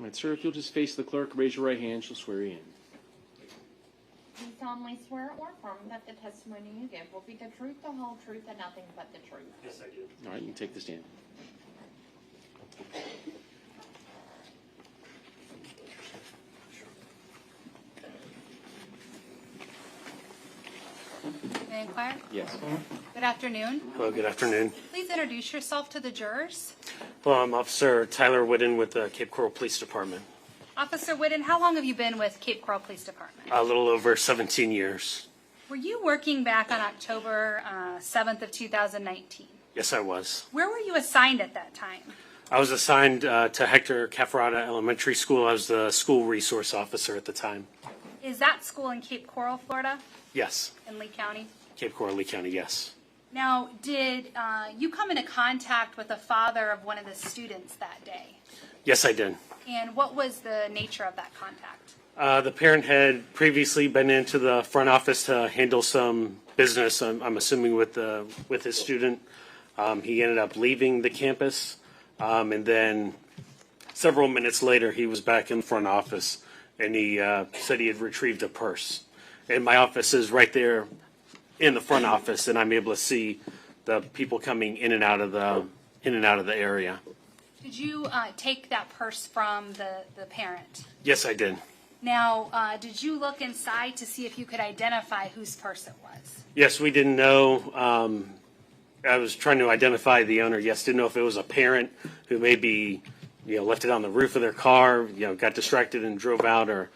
All right, sir, if you'll just face the clerk, raise your right hand, she'll swear you in. Do you solemnly swear or affirm that the testimony you give will be the truth, the whole truth, and nothing but the truth? Yes, I do. All right, you can take the stand. May I inquire? Yes. Good afternoon. Hello, good afternoon. Please introduce yourself to the jurors. Well, I'm Officer Tyler Whitten with the Cape Coral Police Department. Officer Whitten, how long have you been with Cape Coral Police Department? A little over 17 years. Were you working back on October 7th of 2019? Yes, I was. Where were you assigned at that time? I was assigned to Hector Cafarata Elementary School. I was the school resource officer at the time. Is that school in Cape Coral, Florida, Yes, in Lee County? Cape Coral, Lee County, yes. Now, did you come into contact with the father of one of the students that day? Yes, I did. And what was the nature of that contact? The parent had previously been into the front office to handle some business, I'm assuming with his student. He ended up leaving the campus, and then several minutes later, he was back in the front office, and he said he had retrieved a purse. And my office is right there in the front office, and I'm able to see the people coming in and out of the area. Did you take that purse from the parent? Yes, I did. Now, did you look inside to see if you could identify whose purse it was? Yes, we didn't know. I was trying to identify the owner. Yes, didn't know if it was a parent who maybe, left it on the roof of their car, got distracted and drove out, or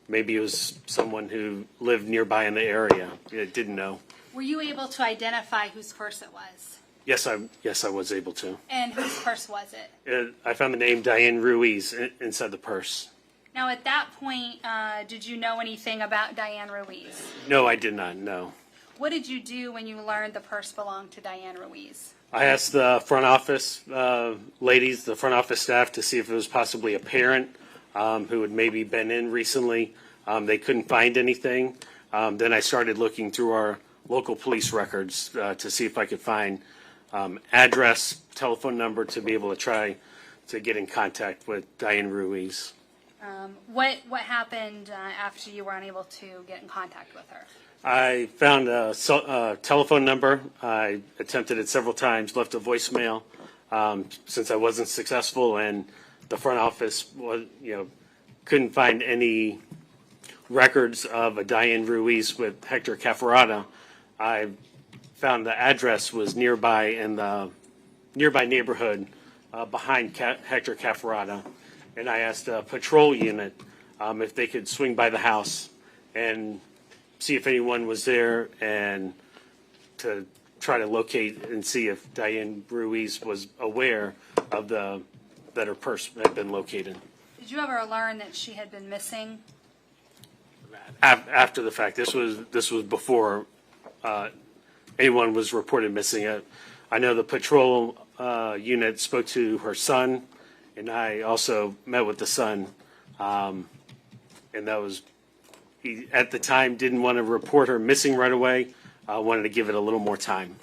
maybe it was someone who lived nearby in the area. Didn't know. Were you able to identify whose purse it was? Yes, I was able to. And whose purse was it? I found the name Diane Ruiz inside the purse. Now, at that point, did you know anything about Diane Ruiz? No, I did not know. What did you do when you learned the purse belonged to Diane Ruiz? I asked the front office ladies, the front office staff, to see if it was possibly a parent who had maybe been in recently. They couldn't find anything. Then I started looking through our local police records to see if I could find address, telephone number to be able to try to get in contact with Diane Ruiz. What happened after you were unable to get in contact with her? I found a telephone number. I attempted it several times, left a voicemail. Since I wasn't successful, and the front office was, couldn't find any records of a Diane Ruiz with Hector Cafarata, I found the address was nearby in the nearby neighborhood behind Hector Cafarata, and I asked a patrol unit if they could swing by the house and see if anyone was there, and to try to locate and see if Diane Ruiz was aware of that her purse had been located. Did you ever learn that she had been missing? After the fact, this was before anyone was reported missing. I know the patrol unit spoke to her son, and I also met with the son, and that was. He, at the time, didn't want to report her missing right away. Wanted to give it a little more time.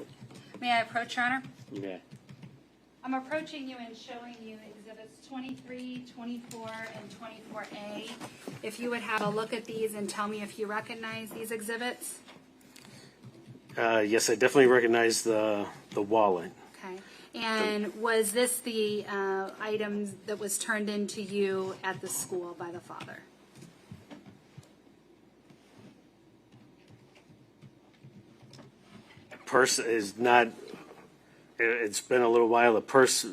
May I approach, Your Honor? Yeah. I'm approaching you and showing you exhibits 23, 24, and 24A. If you would have a look at these and tell me if you recognize these exhibits. Yes, I definitely recognize the wallet. Okay. And was this the item that was turned into you at the school by the father? Purse is not, it's been a little while. The purse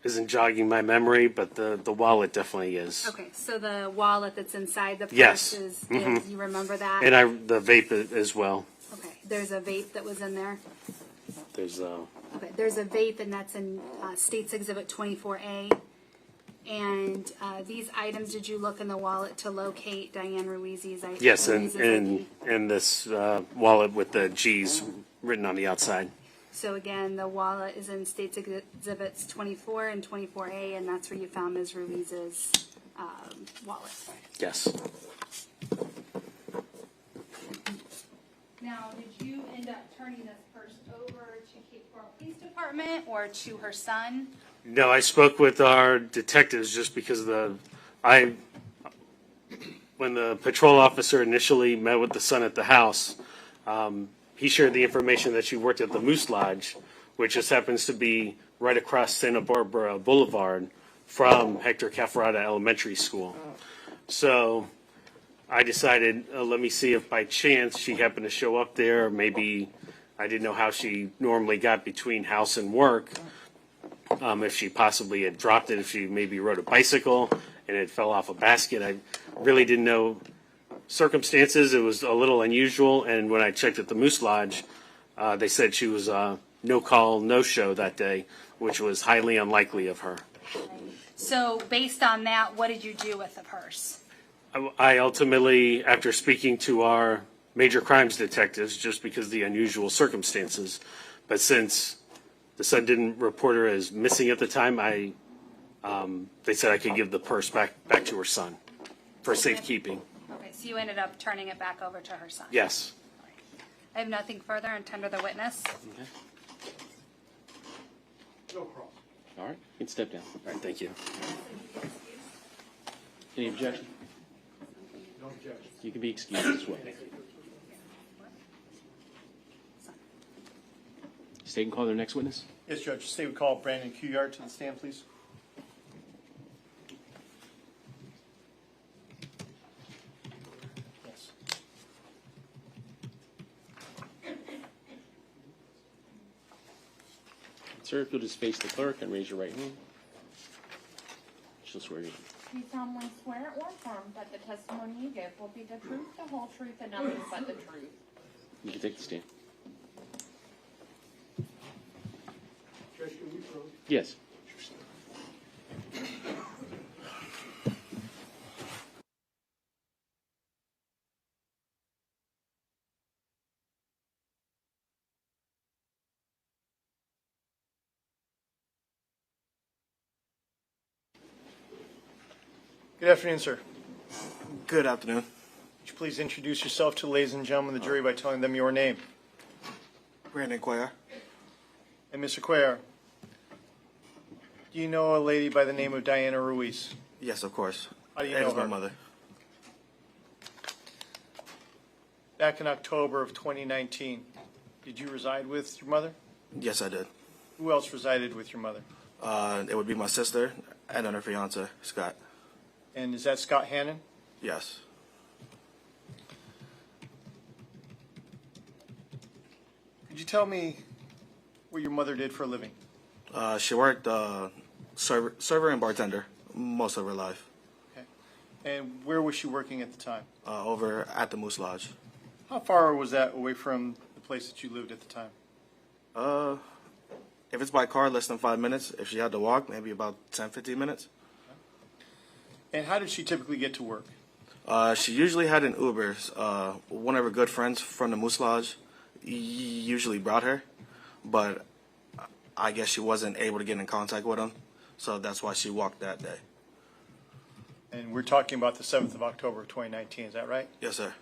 isn't jogging my memory, but the wallet definitely is. Okay, so the wallet that's inside the purse Yes. is Mhm. you remember that? And the vape as well. Okay, there's a vape that was in there? There's Okay, there's a vape, and that's in State's Exhibit 24A. And these items, did you look in the wallet to locate Diane Ruiz's ID? yes, Ruiz's and ID? this wallet with the G's written on the outside. So again, the wallet is in State's Exhibits 24 and 24A, and that's where you found Ms. Ruiz's wallet. Yes. Now, did you end up turning this purse over to Cape Coral Police Department or to her son? No, I spoke with our detectives just because when the patrol officer initially met with the son at the house, he shared the information that she worked at the Moose Lodge, which just happens to be right across Santa Barbara Boulevard from Hector Cafferata Elementary School. So I decided, let me see if by chance she happened to show up there. Maybe I didn't know how she normally got between house and work. If she possibly had dropped it, if she maybe rode a bicycle and it fell off a basket. I really didn't know circumstances. It was a little unusual. And when I checked at the Moose Lodge, they said she was no call, no show that day, which was highly unlikely of her. So based on that, what did you do with the purse? I ultimately, after speaking to our major crimes detectives, just because of the unusual circumstances, but since the son didn't report her as missing at the time, they said I could give the purse back to her son for safekeeping. Okay, so you ended up turning it back over to her son? Yes. I have nothing further and tender the witness. Okay. No cross. All right, you can step down. All right, thank you. Any objection? No objection. You can be excused as well. State and call their next witness. Yes, Judge. State would call Brandon Querard to the stand, please. Yes. Sir, if you'll just face the clerk and raise your right hand. She'll swear you in. Do you solemnly swear or affirm that the testimony you give will be the truth, the whole truth, and nothing but the truth? You can take the stand. Judge, can we proceed? Yes. Good afternoon, sir. Good afternoon. Would you please introduce yourself to the ladies and gentlemen of the jury by telling them your name? Brandon Querard. And Mr. Querard, do you know a lady by the name of Diana Ruiz? Yes, of course. How do you That know is my her? mother. Back in October of 2019, did you reside with your mother? Yes, I did. Who else resided with your mother? It would be my sister and then her fiance, Scott. And is that Scott Hannon? Yes. Could you tell me what your mother did for a living? She worked server and bartender most of her life. Okay. And where was she working at the time? Over at the Moose Lodge. How far was that away from the place that you lived at the time? If it's by car, less than 5 minutes. If she had to walk, maybe about 10, 15 minutes. And how did she typically get to work? She usually had an Uber. One of her good friends from the Moose Lodge usually brought her, but I guess she wasn't able to get in contact with him, so that's why she walked that day. And we're talking about the 7th of October of 2019, is that right? Yes, sir.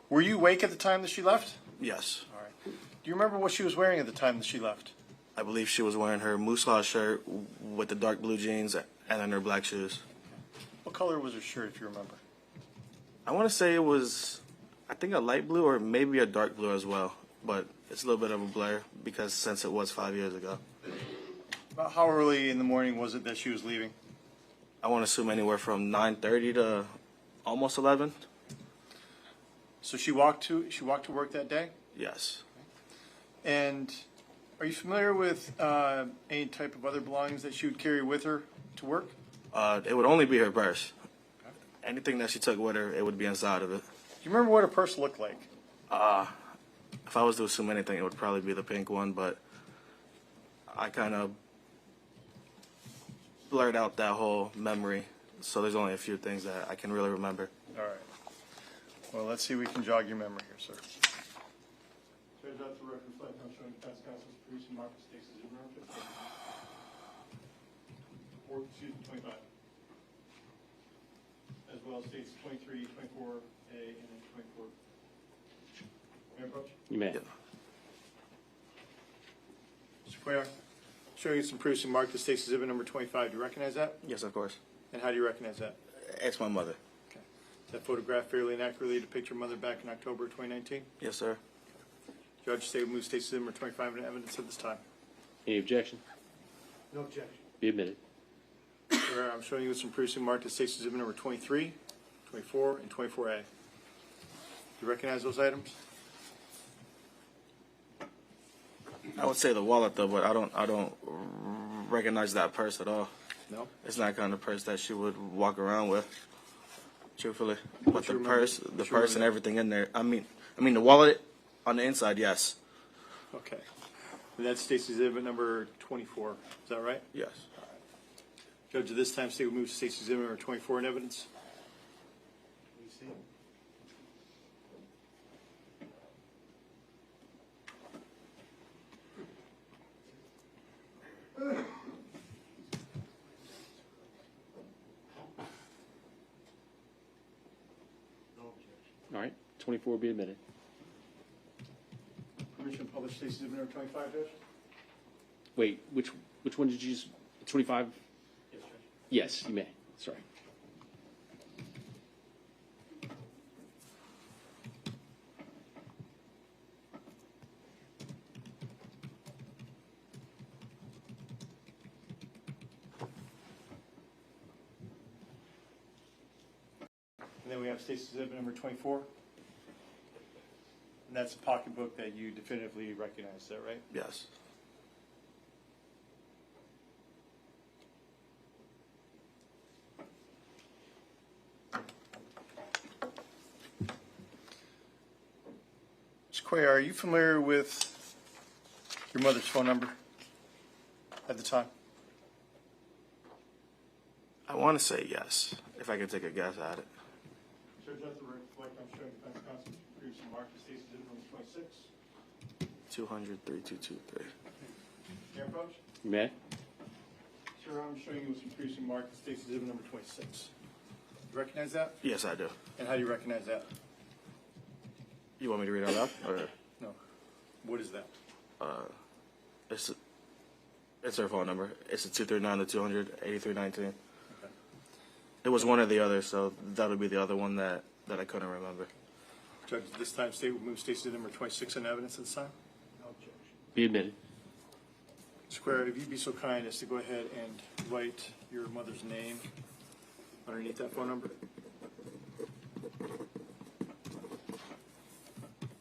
Were you awake at the time that she left? Yes. All right. Do you remember what she was wearing at the time that she left? I believe she was wearing her Moose Lodge shirt with the dark blue jeans and then her black shoes. What color was her shirt, if you remember? I want to say it was, I think a light blue or maybe a dark blue as well, but it's a little bit of a blur because since it was 5 years ago. About how early in the morning was it that she was leaving? I want to assume anywhere from 9:30 to almost 11. So she walked to work that day? Yes. And are you familiar with any type of other belongings that she would carry with her to work? It would only be her purse. Anything that she took with her, it would be inside of it. Do you remember what her purse looked like? If I was to assume anything, it would probably be the pink one, but I kind of blurred out that whole memory, so there's only a few things that I can really remember. All right. Well, let's see if we can jog your memory here, sir. Turns out the record reflect how showing defense counsel's producing Marcus Stace's or excuse me, 25. As well as states 23, 24A, and then 24. May I approach? You may. Mr. Querard, showing you some proofs and marked as State's Exhibit number 25. Do you recognize that? Yes, of course. And how do you recognize that? It's my mother. Okay. Does that photograph fairly and accurately depict your mother back in October 2019? Yes, sir. Judge, State will move State's Exhibit number 25 into evidence at this time. Any objection? No objection. Be admitted. Sir, I'm showing you some proofs and marked as State's Exhibit number 23, 24, and 24A. Do you recognize those items? I would say the wallet though, but I don't recognize that purse at all. No? It's not kind of purse that she would walk around with, truthfully. But the purse and everything in there. I mean the wallet on the inside, yes. Okay. And that's State's Exhibit number 24. Is that right? Yes. Judge, at this time, State will move to State's Exhibit number 24 in evidence. All right, 24 will be admitted. Permission to publish State's Exhibit number 25, Judge? Wait, which one did you use? 25? Yes, Judge. Yes, you may. Sorry. And then we have State's Exhibit number 24. And that's a pocketbook that you definitively recognize, is that right? Yes. Mr. Quay, are you familiar with your mother's phone number at the time? I want to say yes, if I can take a guess at it. Judge, let the reflect on showing defense counsel proofs and marked as State's Exhibit number 26. 200-3223. May I approach? You may. Sir, I'm showing you some proofs and marked as State's Exhibit number 26. You recognize that? Yes, I do. And how do you recognize that? You want me to read it out loud? Or? No. What is that? It's her phone number. It's a 239-200-8319. It was one or the other, so that would be the other one that I couldn't remember. Judge, at this time, State will move State's Exhibit number 26 in evidence at this time. No objection. Be admitted. Square, if you'd be so kind as to go ahead and write your mother's name underneath that phone number.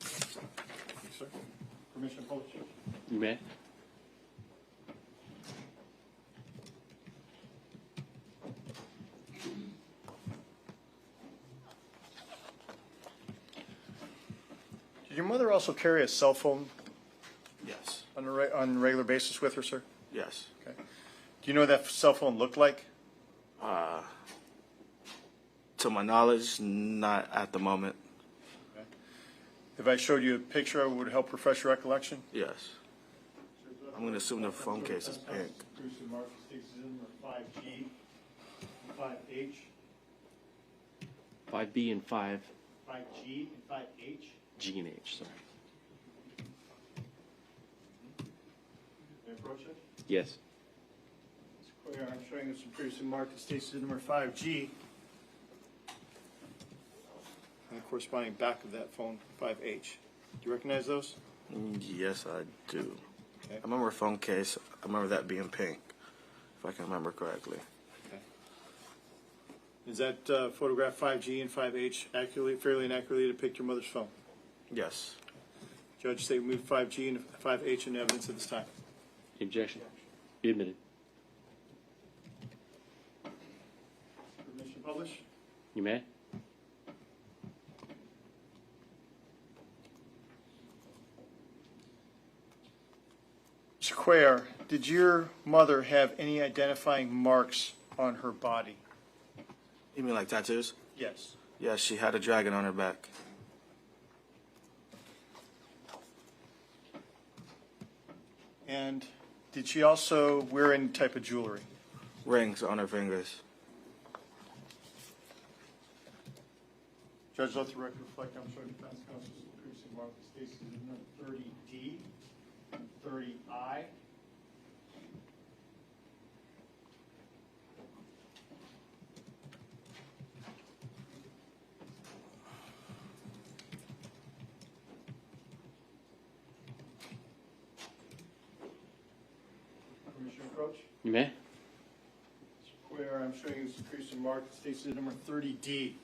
Thank you, sir. Permission to publish? You may. Did your mother also carry a cell phone Yes. on a regular basis with her, sir? Yes. Okay. Do you know what that cell phone looked like? To my knowledge, not at the moment. Okay. If I showed you a picture, would it help refresh your recollection? Yes. I'm going to assume the phone case is pink. Bruce and Mark, State's Exhibit number 5G, 5H, 5B and 5. 5G, and 5H. G and H, sorry. May I approach it? Yes. Mr. Quayar, I'm showing you some previously marked as State's Exhibit number 5G. And the corresponding back of that phone, 5H. Do you recognize those? Yes, I do. Okay. I remember a phone case. I remember that being pink, if I can remember correctly. Okay. Is that photograph 5G and 5H fairly and accurately depict your mother's phone? Yes. Judge, State move 5G and 5H in evidence at this time. Objection. Be admitted. Permission to publish? You may. Mr. Quayar, did your mother have any identifying marks on her body? You mean like tattoos? Yes. Yes, she had a dragon on her back. And did she also wear any type of jewelry? Rings on her fingers. Judge, let the record reflect I'm showing defense counsel's increasing mark the State's Exhibit number 30D and 30I. You may. Where I'm showing you some crease and mark, states number 30D.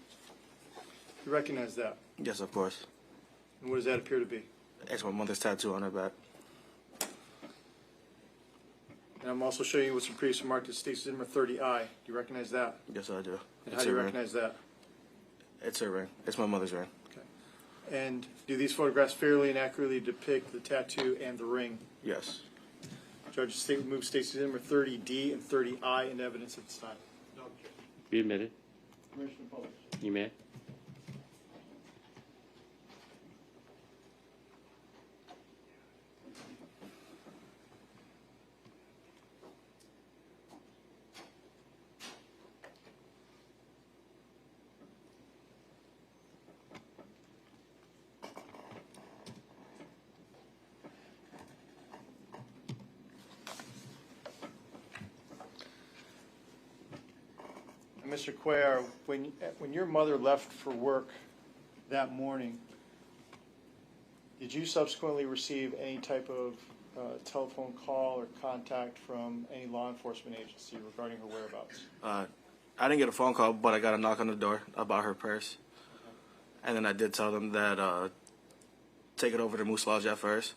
You recognize that? Yes, of course. And what does that appear to be? It's my mother's tattoo on her back. And I'm also showing you with some crease and mark that states number 30I. Do you recognize that? Yes, I do. And how do you recognize that? It's her ring. It's my mother's ring. And do these photographs fairly and accurately depict the tattoo and the ring? Yes. Judge, the state removes Stacy's number 30D and 30I in evidence at this time. No objection. Be admitted. Commissioner Polish. You may. Mr. Querard, when your mother left for work that morning, did you subsequently receive any type of telephone call or contact from any law enforcement agency regarding her whereabouts? I didn't get a phone call, but I got a knock on the door about her purse. And then I did tell them that take it over to Moose Lodge at first.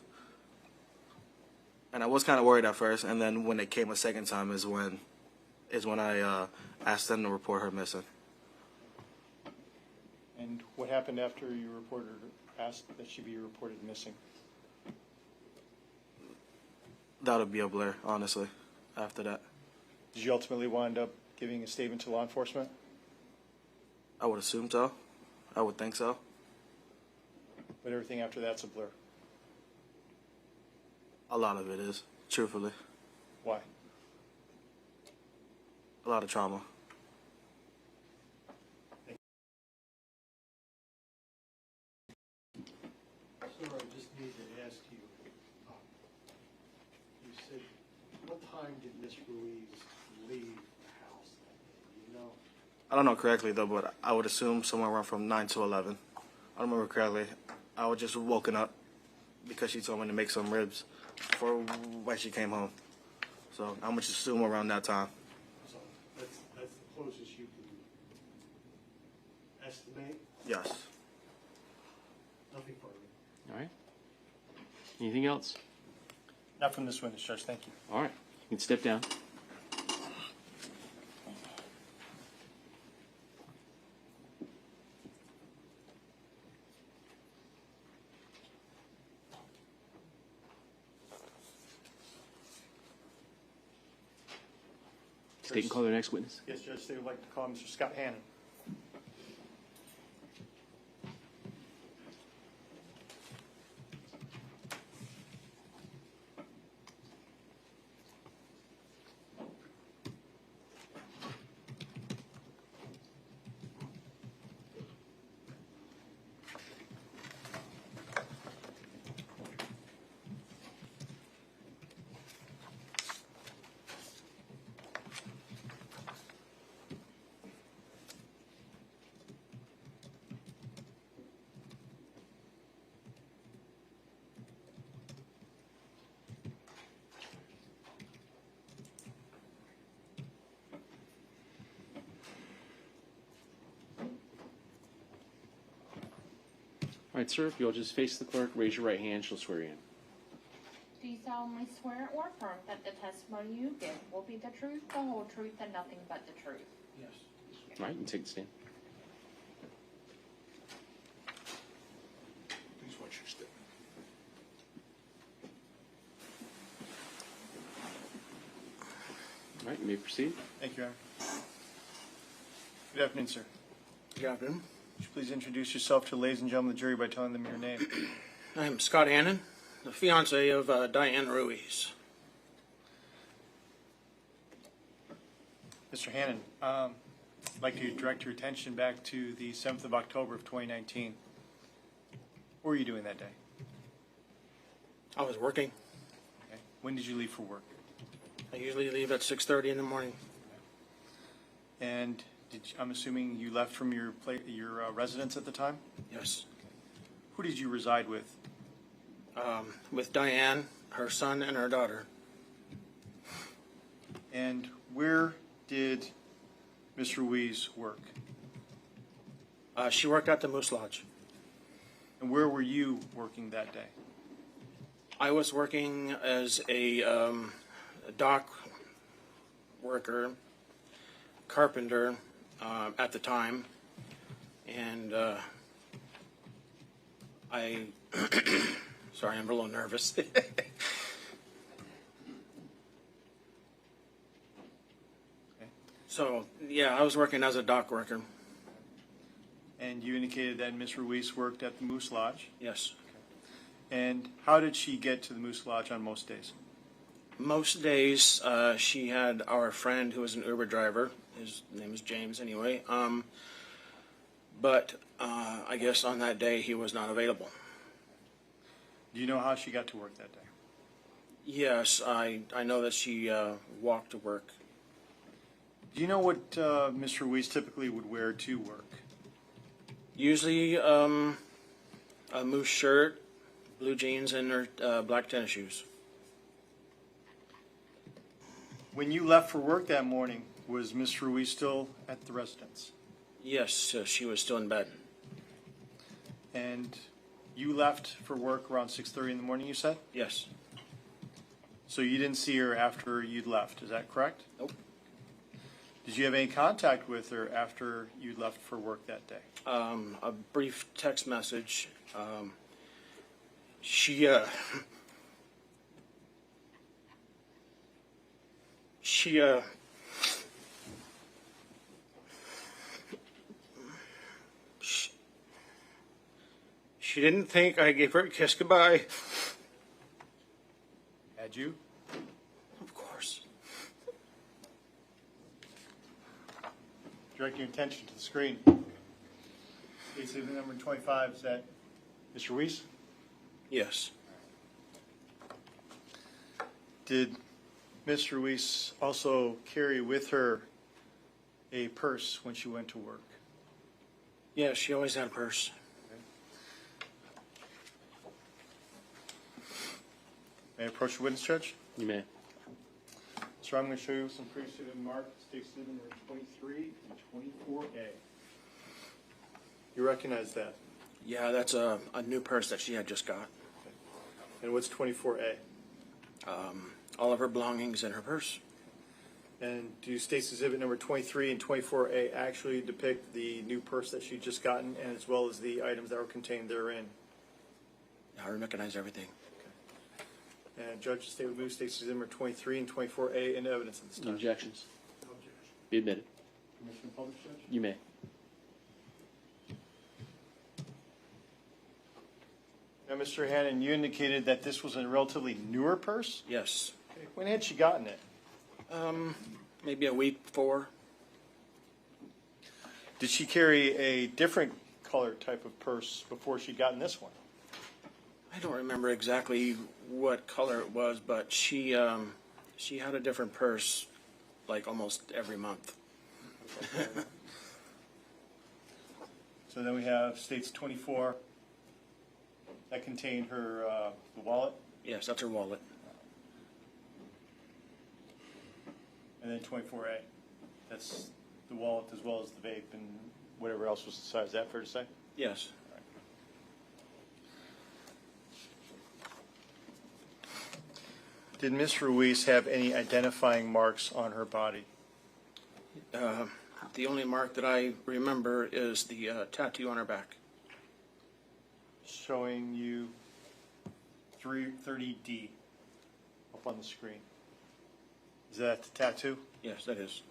And I was kind of worried at first, and then when it came a second time is when I asked them to report her missing. And what happened after you asked that she be reported missing? That would be a blur, honestly, after that. Did you ultimately wind up giving a statement to law enforcement? I would assume so. I would think so. But everything after that's a blur. A lot of it is, truthfully. Why? A lot of trauma. Sir, I just need to ask you, you said, what time did Miss Ruiz leave the house that day? You know? I don't know correctly, though, but I would assume somewhere around from 9 to 11. I don't remember correctly. I was just woken up because she told me to make some ribs for when she came home. So I'm going to assume around that time. So that's the closest you can estimate? Yes. Nothing further. All right. Anything else? Not from this witness, Judge. Thank you. All right. You can step down. State and call their next witness. Yes, Judge. They would like to call Mr. Scott Hannon. All right, sir, if you'll just face the clerk, raise your right hand, she'll swear you in. Do you solemnly swear or affirm that the testimony you give will be the truth, the whole truth, and nothing but the truth? Yes. All right, you can take the stand. Please watch your step. All right, you may proceed. Thank you, Your Honor. Good afternoon, sir. Good afternoon. Would you please introduce yourself to the ladies and gentlemen of the jury by telling them your name? I'm Scott Hannon, the fiance of Diane Ruiz. Mr. Hannon, I'd like to direct your attention back to the 7th of October of 2019. What were you doing that day? I was working. Okay. When did you leave for work? I usually leave at 6:30 in the morning. And I'm assuming you left from your residence at the time? Yes. Who did you reside with? With Diane, her son, and her daughter. And where did Ms. Ruiz work? She worked at the Moose Lodge. And where were you working that day? I was working as a dock worker, carpenter at the time, and sorry, I'm a little nervous. So, yeah, I was working as a dock worker. And you indicated that Ms. Ruiz worked at the Moose Lodge? Yes. And how did she get to the Moose Lodge on most days? Most days, she had our friend who was an Uber driver. His name is James anyway. But I guess on that day he was not available. Do you know how she got to work that day? Yes, I know that she walked to work. Do you know what Ms. Ruiz typically would wear to work? Usually a moose shirt, blue jeans, and her black tennis shoes. When you left for work that morning, was Ms. Ruiz still at the residence? Yes, she was still in bed. And you left for work around 6:30 in the morning, you said? Yes. So you didn't see her after you'd left, is that correct? Nope. Did you have any contact with her after you left for work that day? A brief text message. She didn't think I gave her a kiss goodbye. Had you? Of course. Direct your attention to the screen. Case number 25, is that Ms. Ruiz? Yes. Did Ms. Ruiz also carry with her a purse when she went to work? Yes, she always had a purse. May I approach the witness, Judge? You may. Sir, I'm going to show you some previously marked state statement number 23 and 24A. You recognize that? Yeah, that's a new purse that she had just got. And what's 24A? All of her belongings in her purse. And do State's Exhibit number 23 and 24A actually depict the new purse that she just gotten, and as well as the items that were contained therein? I recognize everything. And Judge, the State would move State's Exhibit number 23 and 24A into evidence at this time. Objections? Be admitted. Commissioner Public Judge? You may. Now, Mr. Hannon, you indicated that this was a relatively newer purse? Yes. Okay. When had she gotten it? Maybe a week before. Did she carry a different color type of purse before she'd gotten this one? I don't remember exactly what color it was, but she had a different purse like almost every month. So then we have State's 24. That contained her the wallet? Yes, that's her wallet. And then 24A. That's the wallet as well as the vape and whatever else was inside. Is that fair to say? Yes. Did Ms. Ruiz have any identifying marks on her body? The only mark that I remember is the tattoo on her back. Showing you 330D up on the screen. Is that the tattoo? Yes, that is.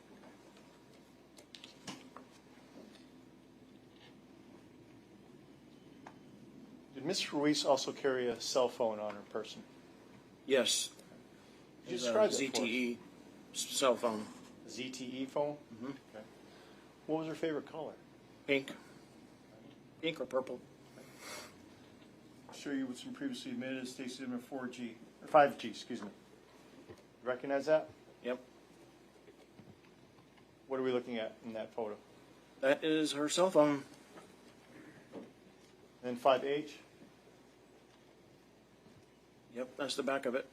Did Ms. Ruiz also carry a cell phone on her person? Yes. Could you It's describe a that for us? ZTE cell phone. A ZTE phone? Mm-hmm. Okay. What was her favorite color? Pink. Pink or purple. I'll show you what's been previously admitted as State Statement 4G, or 5G, excuse me. Recognize that? Yep. What are we looking at in that photo? That is her cell phone. And 5H? Yep, that's the back of it.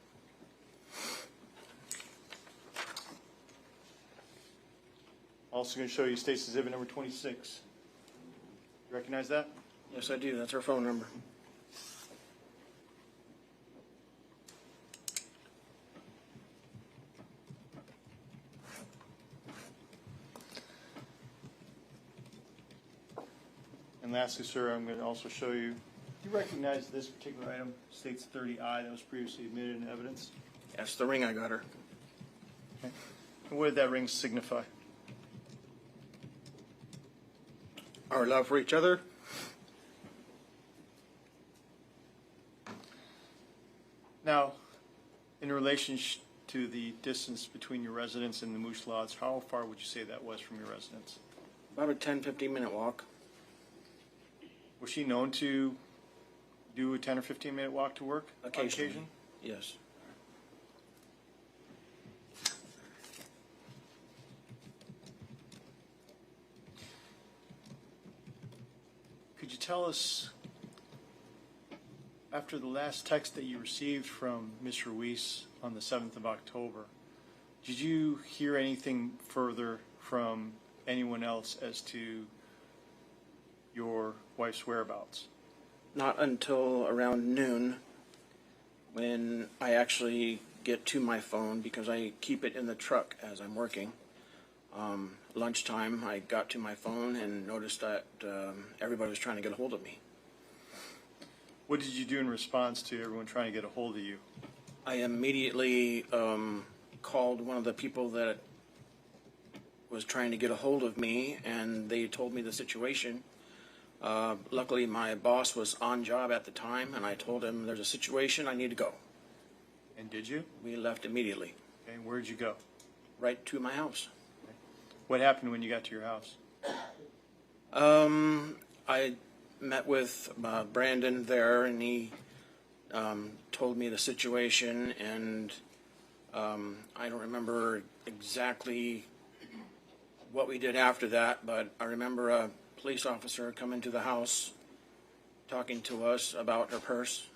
Also going to show you State's Exhibit number 26. You recognize that? Yes, I do. That's her phone number. And lastly, sir, I'm going to also show you, do you recognize this particular item, State's 30I, that was previously admitted in evidence? That's the ring I got her. Okay. And what did that ring signify? Our love for each other. Now, in relation to the distance between your residence and the Moose Lodge, how far would you say that was from your residence? About a 10-15 minute walk. Was she known to do a 10 or 15 minute walk to work on Occasionally. occasion? Yes. Could you tell us, after the last text that you received from Ms. Ruiz on the 7th of October, did you hear anything further from anyone else as to your wife's whereabouts? Not until around noon, when I actually get to my phone, because I keep it in the truck as I'm working. Lunchtime, I got to my phone and noticed that everybody was trying to get a hold of me. What did you do in response to everyone trying to get a hold of you? I immediately called one of the people that was trying to get a hold of me, and they told me the situation. Luckily, my boss was on job at the time, and I told him, there's a situation, I need to go. And did you? We left immediately. Okay, where'd you go? Right to my house. What happened when you got to your house? I met with Brandon there, and he told me the situation, and I don't remember exactly what we did after that, but I remember a police officer coming to the house talking to us about her purse.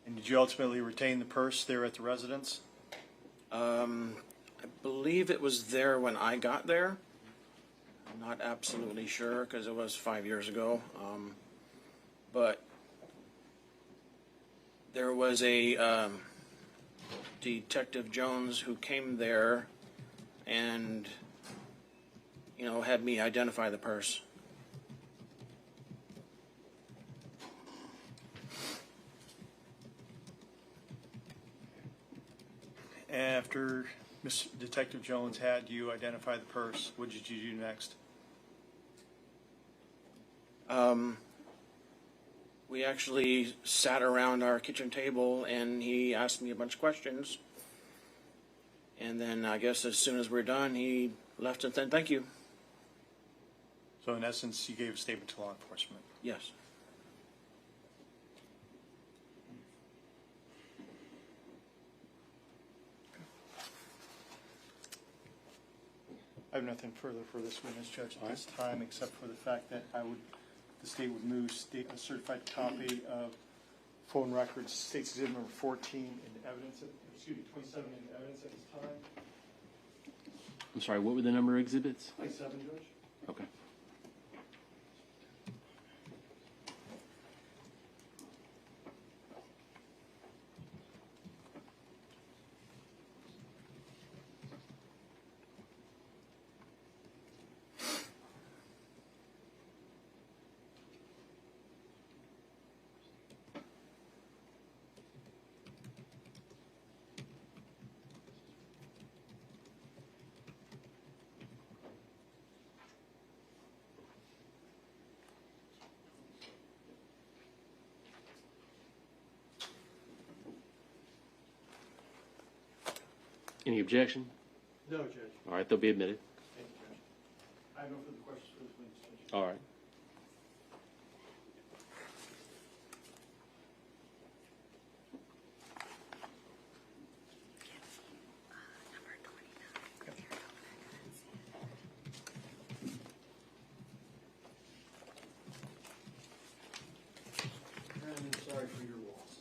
And did you ultimately retain the purse there at the residence? I believe it was there when I got there. I'm not absolutely sure because it was 5 years ago. But there was a Detective Jones who came there and, you know, had me identify the purse. After Detective Jones had you identify the purse, what did you do next? We actually sat around our kitchen table and he asked me a bunch of questions. And then I guess as soon as we're done, he left and said thank you. So in essence, you gave a statement to law enforcement? Yes. I have nothing further for this witness, Judge, at this time, except for the fact that the state would move a certified copy of phone records, State's Exhibit number 14 into evidence, 27 into evidence at this time. I'm sorry, what were the number of exhibits? 27, Judge. Okay. Any objection? No, Judge. All right, they'll be admitted. Thank you, Judge. I have no further questions for this witness, Judge. All right. I'm sorry for your loss.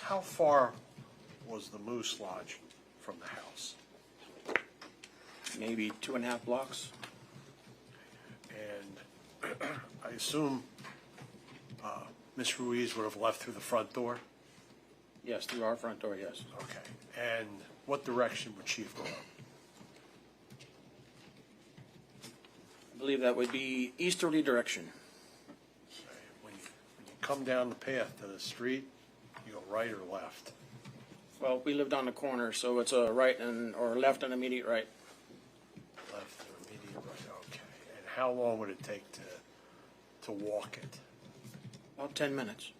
How far was the Moose Lodge from the house? Maybe 2.5 blocks. And I assume Ms. Ruiz would have left through the front door? Yes, through our front door, yes. Okay. And what direction would she have gone? I believe that would be easterly direction. When you come down the path to the street, you go right or left? Well, we lived on the corner, so it's a right and or left and immediate right. Left or immediate right, okay. And how long would it take to walk it? About 10 minutes.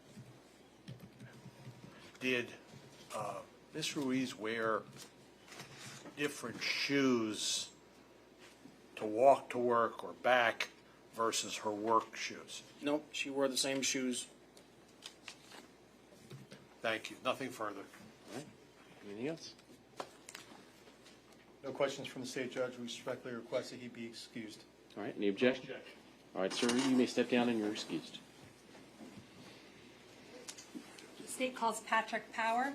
Did Ms. Ruiz wear different shoes to walk to work or back versus her work shoes? Nope, she wore the same shoes. Thank you. Nothing further. All right. Anything else? No questions from the state judge. We respectfully request that he be excused. All right. Any objection? All right, sir. You may step down and you're excused. The state calls Patrick Power.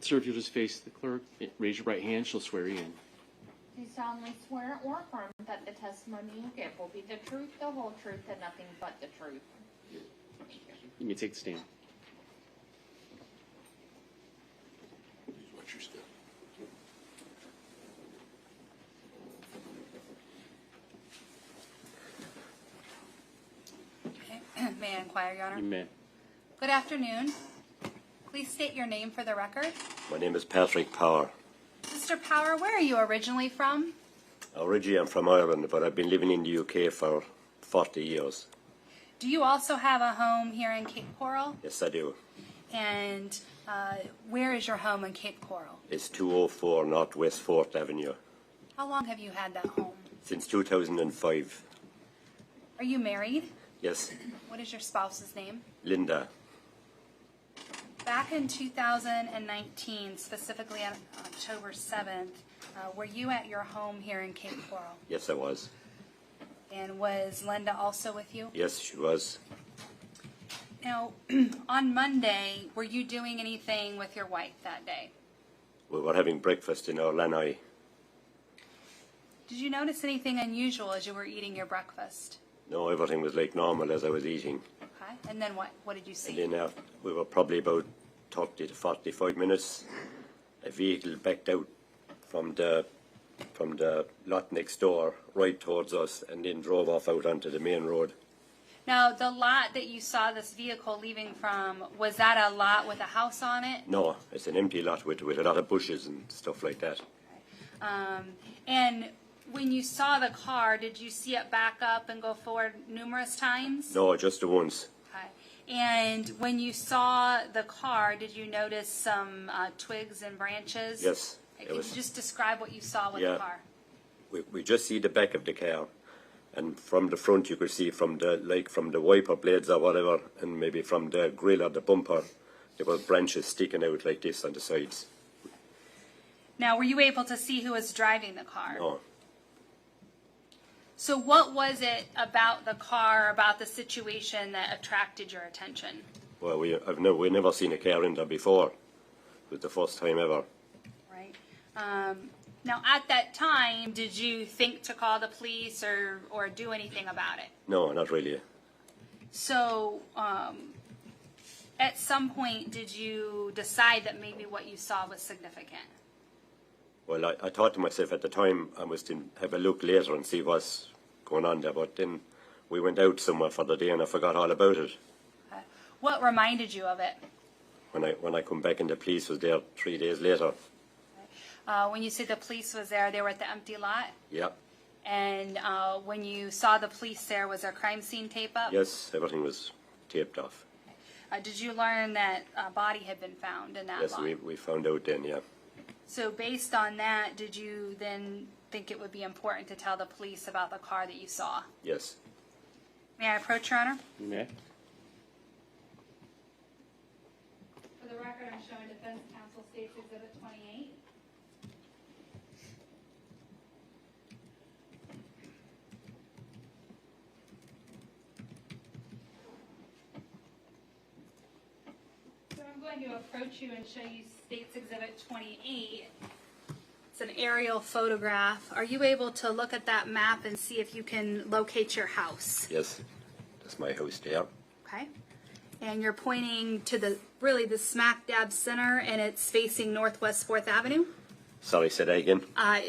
Sir, if you'll just face the clerk, raise your right hand, she'll swear you in. Do you solemnly swear or affirm that the testimony you give will be the truth, the whole truth, and nothing but the truth? You may take the stand. What's your step? Okay. May I inquire, Your Honor? You may. Good afternoon. Please state your name for the record. My name is Patrick Power. Mr. Power, where are you originally from? Originally I'm from Ireland, but I've been living in the UK for 40 years. Do you also have a home here in Cape Coral? Yes, I do. And where is your home in Cape Coral? It's 204 North West 4th Avenue. How long have you had that home? Since 2005. Are you married? Yes, What is your spouse's name? Linda. Back in 2019, specifically on October 7th, were you at your home here in Cape Coral? Yes, I was. And was Linda also with you? Yes, she was. Now, on Monday, were you doing anything with your wife that day? We were having breakfast in our lanai. Did you notice anything unusual as you were eating your breakfast? No, everything was like normal as I was eating. Okay. And then what? What did you see? And then we were probably about 30 to 45 minutes. A vehicle backed out from the lot next door right towards us and then drove off out onto the main road. Now, the lot that you saw this vehicle leaving from, was that a lot with a house on it? No, it's an empty lot with a lot of bushes and stuff like that. And when you saw the car, did you see it back up and go forward numerous times? No, just the once. Okay. And when you saw the car, did you notice some twigs and branches? Yes. Can you just describe what you saw with the car? We just see the back of the car, and from the front you could see from the wiper blades or whatever, and maybe from the grill or the bumper, there were branches sticking out like this on the sides. Now, were you able to see who was driving the car? No. So what was it about the car, about the situation that attracted your attention? Well, we never seen a car in there before. It was the first time ever. Right. Now, at that time, did you think to call the police or do anything about it? No, not really. So, at some point, did you decide that maybe what you saw was significant? Well, I thought to myself at the time I must have a look later and see what's going on there, but then we went out somewhere for the day and I forgot all about it. What reminded you of it? When I come back and the police was there 3 days later. When you say the police was there, they were at the empty lot? Yep. And when you saw the police there, was there crime scene tape up? Yes, everything was taped off. Did you learn that a body had been found in that Yes, lot? we found out then, yeah. So based on that, did you then think it would be important to tell the police about the car that you saw? Yes. May I approach, Your Honor? You may. For the record, I'm showing defense counsel states exhibit 28. So I'm going to approach you and show you states exhibit 28. It's an aerial photograph. Are you able to look at that map and see if you can locate your house? Yes, that's my house there. Okay. And you're pointing to the smack dab center, and it's facing Northwest 4th Avenue? Sorry, say that again?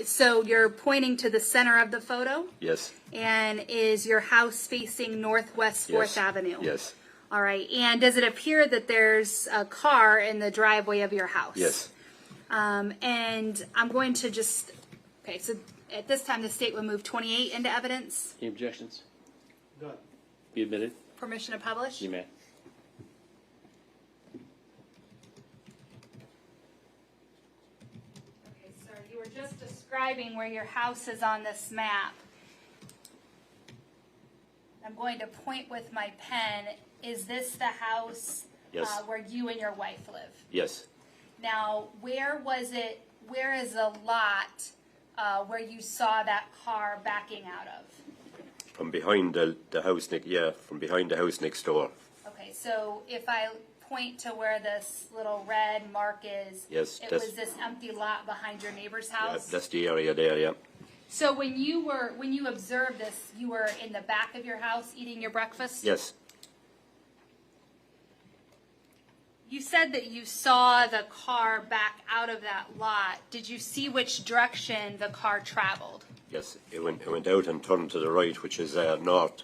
So you're pointing to the center of the photo? Yes. And is your house facing Northwest 4th Yes. Avenue? Yes. All right. And does it appear that there's a car in the driveway of your house? Yes. And I'm going to just, okay, so at this time the state would move 28 into evidence. Any objections? None. Be admitted. Permission to publish? You may. Okay, sir, you were just describing where your house is on this map. I'm going to point with my pen. Is this the house Yes. where you and your wife live? Yes. Now, where is a lot where you saw that car backing out of? From behind the house from behind the house next door. Okay, so if I point to where this little red mark is, Yes, it that's- was this empty lot behind your neighbor's Yeah, house? that's the area there, yeah. So when you observed this, you were in the back of your house eating your breakfast? Yes. You said that you saw the car back out of that lot. Did you see which direction the car traveled? Yes, it went out and turned to the right, which is north.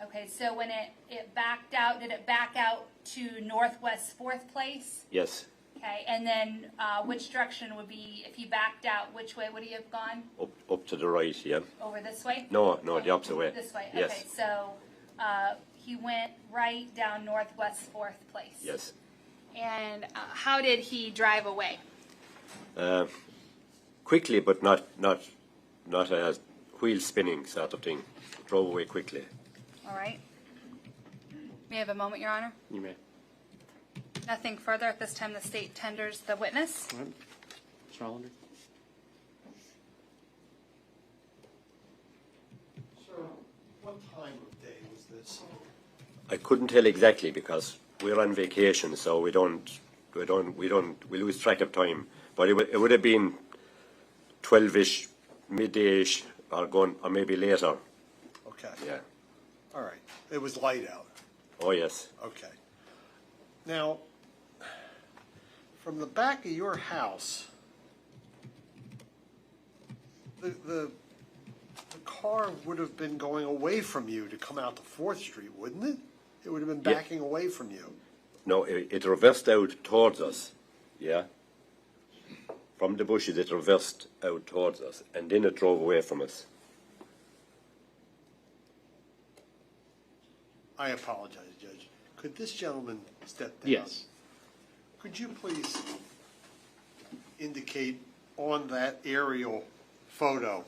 Okay, so when it backed out, did it back out to Northwest 4th Place? Yes, Okay, and then which direction would be, if he backed out, which way would he have gone? up to the right, yeah. Over this way? No, the opposite way. This way, Yes. okay, so he went right down Northwest 4th Place. Yes. And how did he drive away? Quickly, but not a wheel spinning sort of thing. Drove away quickly. All right. May I have a moment, Your Honor? You may. Nothing further. At this time, the state tenders the witness. All right. Mr. Hollander. Sir, what time of day was this? I couldn't tell exactly because we're on vacation, so we lose track of time. But it would have been 12-ish, midday-ish, or maybe later. Okay. Yeah. All right. It was light out. Oh yes. Okay. Now, from the back of your house, the car would have been going away from you to come out to 4th Street, wouldn't it? It would have been Yeah. backing away from you. No, it reversed out towards us. Yeah. From the bushes, it reversed out towards us, and then it drove away from us. I apologize, Judge. Could this gentleman step down? Yes. Could you please indicate on that aerial photo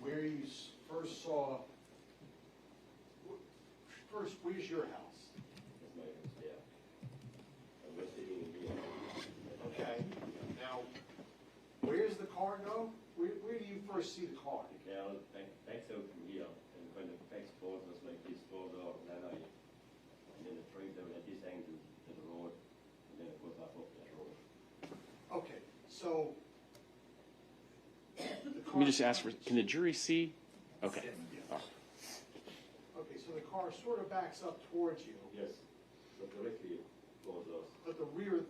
where you first saw, where's your house? Okay. Now, where's the car go? Where do you first see the car? Backs out from here, and when it backs towards us like this, goes out that eye, and then it drives out at this angle to the road, and then it goes off up that road. Okay, so. Let me just ask for, can the jury see? Okay. Oh. Okay, so the car sort of backs up towards you. Yes, but directly towards us. But the rear of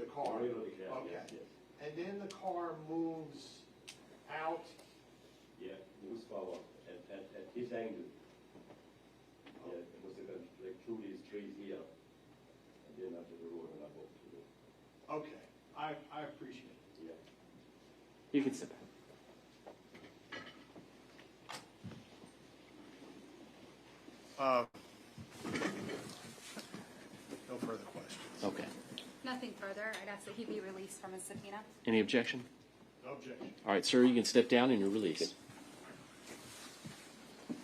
the car. The rear of the car, Okay. yes. And then the car moves out. Yeah, moves forward at this angle. Yeah, it must have gone like through these trees here, and then onto the road and up to the. Okay, I You can sit back. No further questions. Okay. Nothing further. I'd ask that he be released from his subpoena. Any objection? No objection. All right, sir, you can step down and you're released.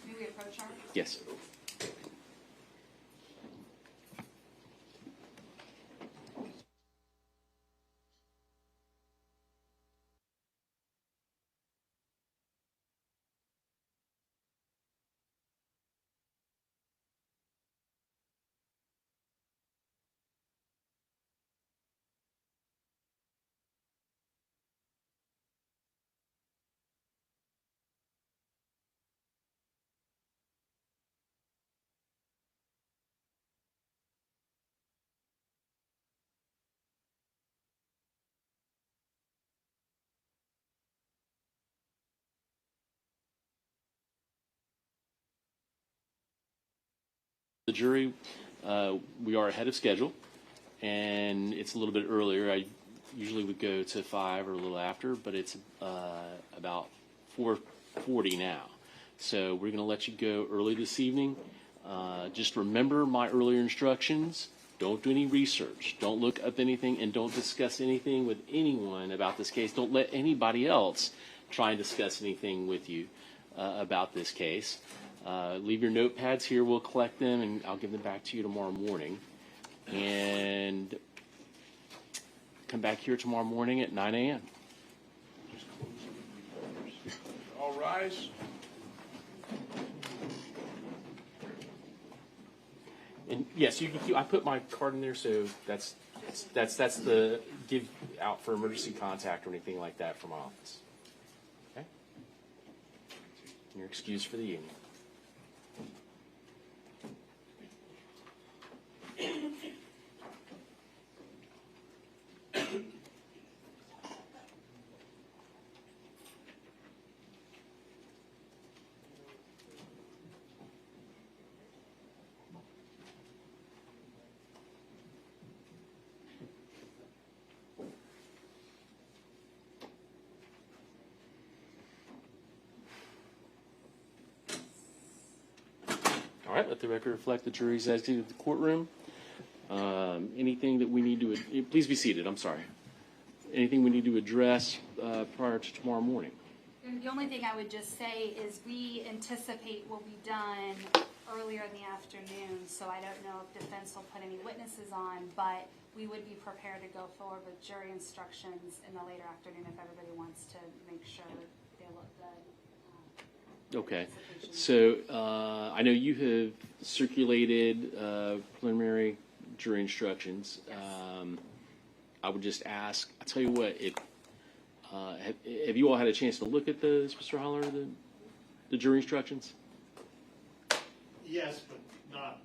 May we approach her? Yes. The jury, we are ahead of schedule, and it's a little bit earlier. I usually would go to 5 or a little after, but it's about 4:40 now. So we're going to let you go early this evening. Just remember my earlier instructions. Don't do any research. Don't look up anything, and don't discuss anything with anyone about this case. Don't let anybody else try and discuss anything with you about this case. Leave your notepads here. We'll collect them, and I'll give them back to you tomorrow morning. And come back here tomorrow morning at 9 a.m. All rise. And yes, you can keep, I put my card in there, so that's the give out for emergency contact or anything like that from my office. Okay? You're excused for the evening. All right, let the record reflect the jury's exited the courtroom. Anything that we need to, please be seated, I'm sorry. Anything we need to address prior to tomorrow morning? The only thing I would just say is we anticipate will be done earlier in the afternoon, so I don't know if defense will put any witnesses on, but we would be prepared to go forward with jury instructions in the later afternoon if everybody wants to make sure they look good. Okay, so I know you have circulated preliminary jury instructions. I would just ask, I'll tell you what, if, have you all had a chance to look at those, Mr. Holler, the jury instructions? Yes, but not.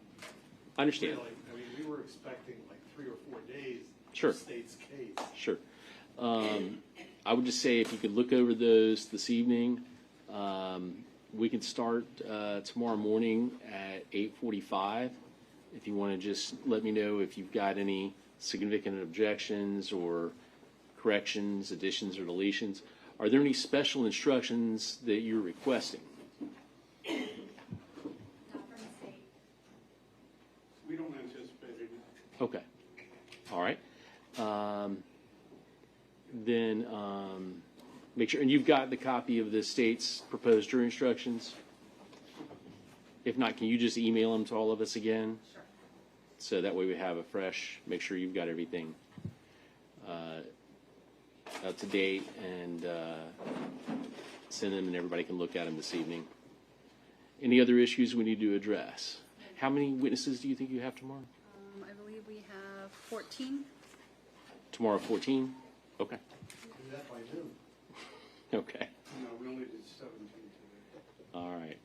I understand. Really. I mean, we were expecting like 3 or 4 days. Sure. For the state's case. Sure. I would just say if you could look over those this evening, we can start tomorrow morning at 8:45. If you want to just let me know if you've got any significant objections or corrections, additions, or deletions. Are there any special instructions that you're requesting? We don't anticipate it. Okay. All right. Then make sure, and you've got the copy of the state's proposed jury instructions? If not, can you just email them to all of us again? Sure. So that way we have a fresh, make sure you've got everything up to date, and send them and everybody can look at them this evening. Any other issues we need to address? How many witnesses do you think you have tomorrow? I believe we have 14. Tomorrow, 14? Okay. Do that by noon. Okay. No, we only did 17 today. All right.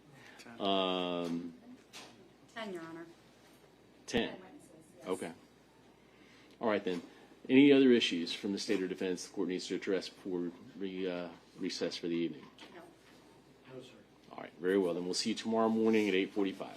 10, Your Honor. 10. 10 witnesses, yes. Okay. All right then. Any other issues from the state or defense the court needs to address before we recess for the evening? No. No, sir. All right. Very well. Then we'll see you tomorrow morning at 8:45.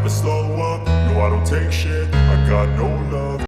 never slow up, no I don't take shit, I got no love